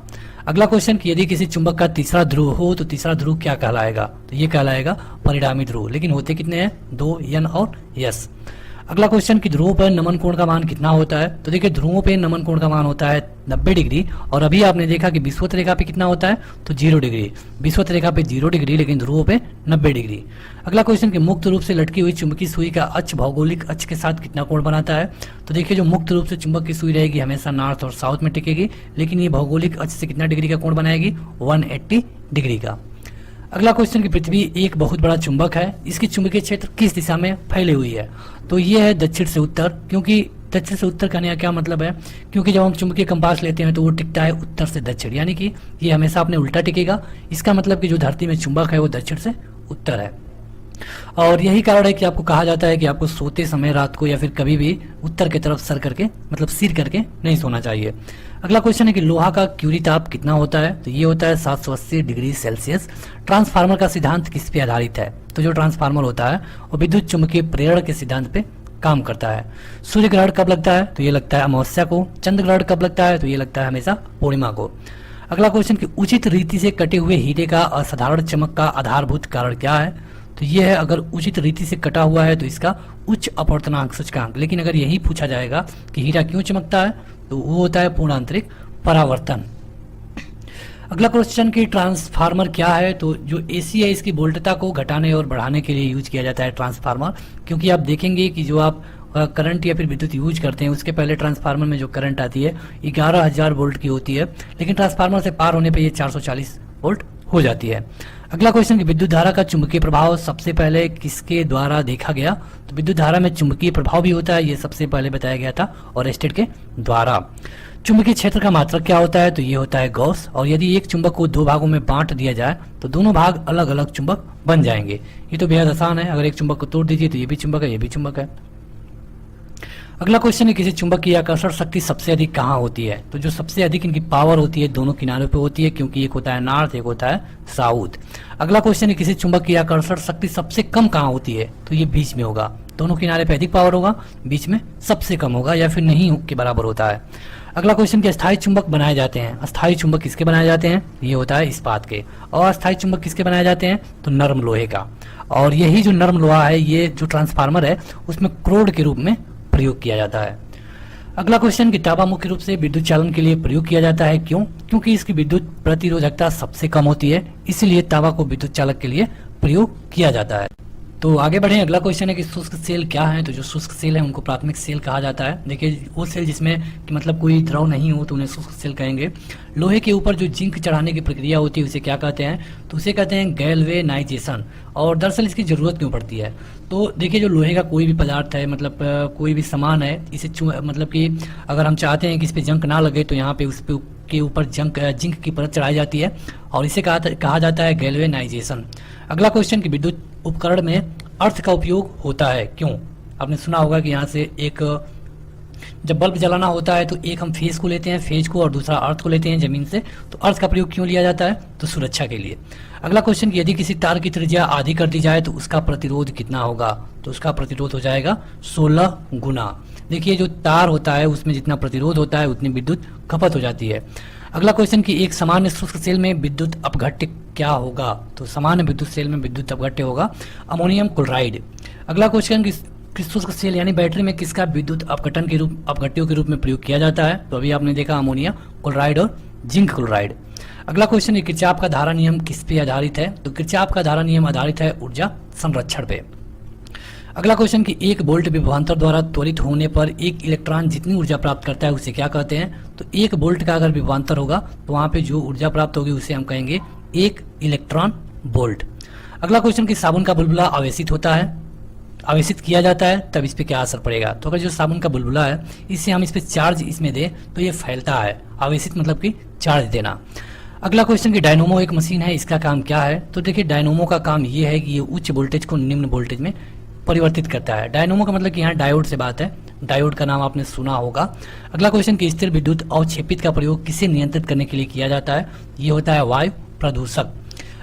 अगला क्वेश्चन कि यदि किसी चुंबक का तीसरा ध्रुव हो तो तीसरा ध्रुव क्या कहलाएगा। तो ये कहलाएगा परिणामी ध्रुव। लेकिन होते कितने हैं, 2 N और S। अगला क्वेश्चन कि ध्रुवों पर नमन कोण का मान कितना होता है। तो देखिए ध्रुवों पे नमन कोण का मान होता है 90 डिग्री, और अभी आपने देखा कि विषुवत रेखा पे कितना होता है, तो 0 डिग्री। विषुवत रेखा पे 0 डिग्री, लेकिन ध्रुवों पे 90 डिग्री। अगला क्वेश्चन कि मुक्त रूप से लटकी हुई चुंबकीय सुई का अक्ष भौगोलिक अक्ष के साथ कितना कोण बनाता है। तो देखिए जो मुक्त रूप से चुंबक की सुई रहेगी हमेशा नॉर्थ और साउथ में टिकेगी, लेकिन ये भौगोलिक अक्ष से कितना डिग्री का कोण बनाएगी, 180 डिग्री का। अगला क्वेश्चन कि पृथ्वी एक बहुत बड़ा चुंबक है, इसकी चुंबकीय क्षेत्र किस दिशा में फैली हुई है। तो ये है दक्षिण से उत्तर, क्योंकि दक्षिण से उत्तर कहने का क्या मतलब है, क्योंकि जब हम चुंबकीय कंपास लेते हैं तो वो टिकता है उत्तर से दक्षिण, यानी कि ये हमेशा अपने उल्टा टिकेगा। इसका मतलब कि जो धरती में चुंबक है वो दक्षिण से उत्तर है, और यही कारण है कि आपको कहा जाता है कि आपको सोते समय रात को या फिर कभी भी उत्तर की तरफ सर करके मतलब सिर करके नहीं सोना चाहिए। अगला क्वेश्चन है कि लोहा का क्यूरी ताप कितना होता है। तो ये होता है 780 डिग्री सेल्सियस। ट्रांसफार्मर का सिद्धांत किस पे आधारित है। तो जो ट्रांसफार्मर होता है वो विद्युत चुम्बकीय प्रेरण के सिद्धांत पे काम करता है। सूर्य ग्रहण कब लगता है। तो ये लगता है अमावस्या को। चंद्र ग्रहण कब लगता है। तो ये लगता है हमेशा पूर्णिमा को। अगला क्वेश्चन कि उचित रीति से कटे हुए हीरे का असाधारण चमक का आधारभूत कारण क्या है। तो ये है अगर उचित रीति से कटा हुआ है तो इसका उच्च अपवर्तनांक सूचकांक। लेकिन अगर यही पूछा जाएगा कि हीरा क्यों चमकता है तो वो होता है पूर्ण आंतरिक परावर्तन। अगला क्वेश्चन कि ट्रांसफार्मर क्या है। तो जो एसी है इसकी वोल्टता को घटाने और बढ़ाने के लिए यूज किया जाता है ट्रांसफार्मर, क्योंकि आप देखेंगे कि जो आप करंट या फिर विद्युत यूज करते हैं उसके पहले ट्रांसफार्मर में जो करंट आती है 11,000 वोल्ट की होती है, लेकिन ट्रांसफार्मर से पार होने पर ये 440 वोल्ट हो जाती है। अगला क्वेश्चन कि विद्युत धारा का चुंबकीय प्रभाव सबसे पहले किसके द्वारा देखा गया। तो विद्युत धारा में चुंबकीय प्रभाव भी होता है, ये सबसे पहले बताया गया था ऑरेस्टेड के द्वारा। चुंबकीय क्षेत्र का मात्रक क्या होता है। तो ये होता है गॉस, और यदि एक चुंबक को दो भागों में बांट दिया जाए तो दोनों भाग अलग अलग चुंबक बन जाएंगे। ये तो बेहद आसान है, अगर एक चुंबक को तोड़ दीजिए तो ये भी चुंबक है, ये भी चुंबक है। अगला क्वेश्चन है किसी चुंबक की आकर्षण शक्ति सबसे अधिक कहाँ होती है। तो जो सबसे अधिक इनकी पावर होती है दोनों किनारों पे होती है, क्योंकि एक होता है नॉर्थ एक होता है साउथ। अगला क्वेश्चन है किसी चुंबक की आकर्षण शक्ति सबसे कम कहाँ होती है। तो ये बीच में होगा, दोनों किनारे पे अधिक पावर होगा, बीच में सबसे कम होगा या फिर नहीं के बराबर होता है। अगला क्वेश्चन कि अस्थायी चुंबक बनाए जाते हैं। अस्थायी चुंबक किसके बनाए जाते हैं। ये होता है इस्पात के। और अस्थायी चुंबक किसके बनाए जाते हैं। तो नर्म लोहे का। और यही जो नर्म लोहा है ये जो ट्रांसफार्मर है उसमें क्रोड के रूप में प्रयोग किया जाता है। अगला क्वेश्चन कि तांबा मुख्य रूप से विद्युत चालन के लिए प्रयोग किया जाता है, क्यों। क्योंकि इसकी विद्युत प्रतिरोधकता सबसे कम होती है, इसलिए तांबा को विद्युत चालक के लिए प्रयोग किया जाता है। तो आगे बढ़े। अगला क्वेश्चन है कि शुष्क सेल क्या है। तो जो शुष्क सेल है उनको प्राथमिक सेल कहा जाता है। देखिए वो सेल जिसमें कि मतलब कोई द्रव नहीं हो तो उन्हें शुष्क सेल कहेंगे। लोहे के ऊपर जो जिंक चढ़ाने की प्रक्रिया होती है उसे क्या कहते हैं। तो उसे कहते हैं गैल्वेनाइजेशन। और दरअसल इसकी जरूरत क्यों पड़ती है। तो देखिए जो लोहे का कोई भी पदार्थ है मतलब कोई भी सामान है, इसे मतलब कि अगर हम चाहते हैं कि इस पे जंक ना लगे तो यहाँ पे उस पे के ऊपर जिंक की परत चढ़ाई जाती है और इसे कहा जाता है गैल्वेनाइजेशन। अगला क्वेश्चन कि विद्युत उपकरण में अर्थ का उपयोग होता है, क्यों। आपने सुना होगा कि यहाँ से एक जब बल्ब जलाना होता है तो एक हम फेज को लेते हैं, फेज को, और दूसरा अर्थ को लेते हैं जमीन से। तो अर्थ का प्रयोग क्यों लिया जाता है। तो सुरक्षा के लिए। अगला क्वेश्चन कि यदि किसी तार की त्रिज्या आधी कर दी जाए तो उसका प्रतिरोध कितना होगा। तो उसका प्रतिरोध हो जाएगा 16 गुना। देखिए जो तार होता है उसमें जितना प्रतिरोध होता है उतनी विद्युत खपत हो जाती है। अगला क्वेश्चन कि एक सामान्य शुष्क सेल में विद्युत अपघट्य क्या होगा। तो सामान्य विद्युत सेल में विद्युत अपघट्य होगा अमोनियम क्लोराइड। अगला क्वेश्चन कि शुष्क सेल यानी बैटरी में किसका विद्युत अपघटन के रूप अपघट्यों के रूप में प्रयोग किया जाता है। तो अभी आपने देखा अमोनियम क्लोराइड और जिंक क्लोराइड। अगला क्वेश्चन है किरचॉफ का धारा नियम किस पे आधारित है। तो किरचॉफ का धारा नियम आधारित है ऊर्जा संरक्षण पे। अगला क्वेश्चन कि एक वोल्ट विभवांतर द्वारा त्वरित होने पर एक इलेक्ट्रॉन जितनी ऊर्जा प्राप्त करता है उसे क्या कहते हैं। तो एक वोल्ट का अगर विभवांतर होगा तो वहां पे जो ऊर्जा प्राप्त होगी उसे हम कहेंगे 1 इलेक्ट्रॉन वोल्ट। अगला क्वेश्चन कि साबुन का बुलबुला आवेशित होता है, आवेशित किया जाता है तब इस पे क्या असर पड़ेगा। तो अगर जो साबुन का बुलबुला है इससे हम इस पे चार्ज इसमें दें तो ये फैलता है। आवेशित मतलब कि चार्ज देना। अगला क्वेश्चन कि डायनोमो एक मशीन है, इसका काम क्या है। तो देखिए डायनोमो का काम ये है कि ये उच्च वोल्टेज को निम्न वोल्टेज में परिवर्तित करता है। डायनोमो का मतलब कि यहाँ डायोड से बात है, डायोड का नाम आपने सुना होगा। अगला क्वेश्चन कि स्थिर विद्युत अवक्षेपित का प्रयोग किसे नियंत्रित करने के लिए किया जाता है। ये होता है वायु प्रदूषक।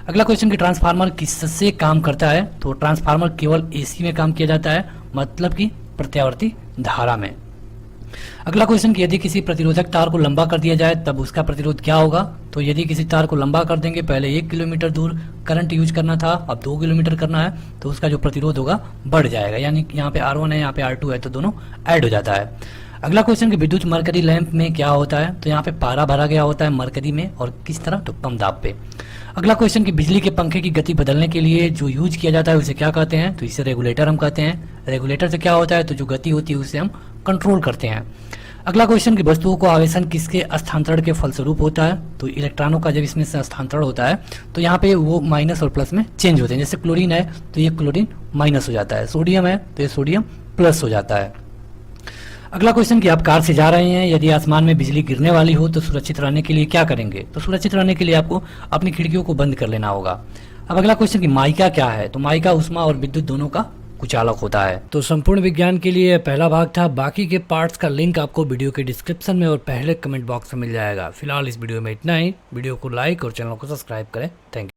अगला क्वेश्चन कि ट्रांसफार्मर किससे काम करता है। तो ट्रांसफार्मर केवल एसी में काम किया जाता है, मतलब कि प्रत्यावर्ती धारा में। अगला क्वेश्चन कि यदि किसी प्रतिरोधक तार को लंबा कर दिया जाए तब उसका प्रतिरोध क्या होगा। तो यदि किसी तार को लंबा कर देंगे, पहले 1 किलोमीटर दूर करंट यूज करना था, अब 2 किलोमीटर करना है, तो उसका जो प्रतिरोध होगा बढ़ जाएगा। यानी यहाँ पे R1 है, यहाँ पे R2 है, तो दोनों ऐड हो जाता है। अगला क्वेश्चन कि विद्युत मरकरी लैंप में क्या होता है। तो यहाँ पे पारा भरा गया होता है मरकरी में, और किस तरह, तो कम दाब पे। अगला क्वेश्चन कि बिजली के पंखे की गति बदलने के लिए जो यूज किया जाता है उसे क्या कहते हैं। तो इसे रेगुलेटर हम कहते हैं। रेगुलेटर से क्या होता है, तो जो गति होती है उसे हम कंट्रोल करते हैं। अगला क्वेश्चन कि वस्तुओं को आवेशन किसके स्थानांतरण के फलस्वरूप होता है। तो इलेक्ट्रॉनों का जब इसमें से स्थानांतरण होता है तो यहाँ पे वो माइनस और प्लस में चेंज होते हैं। जैसे क्लोरीन है तो ये क्लोरीन माइनस हो जाता है, सोडियम है तो ये सोडियम प्लस हो जाता है। अगला क्वेश्चन कि आप कार से जा रहे हैं, यदि आसमान में बिजली गिरने वाली हो तो सुरक्षित रहने के लिए क्या करेंगे। तो सुरक्षित रहने के लिए आपको अपनी खिड़कियों को बंद कर लेना होगा। अब अगला क्वेश्चन कि माइका क्या है। तो माइका उष्मा और विद्युत दोनों का कुचालक होता है। तो संपूर्ण विज्ञान के लिए पहला भाग था। बाकी के पार्ट्स का लिंक आपको वीडियो के डिस्क्रिप्शन में और पहले कमेंट बॉक्स में मिल जाएगा। फिलहाल इस वीडियो में इतना ही। वीडियो को लाइक और चैनल को सब्सक्राइब करें। Thank you.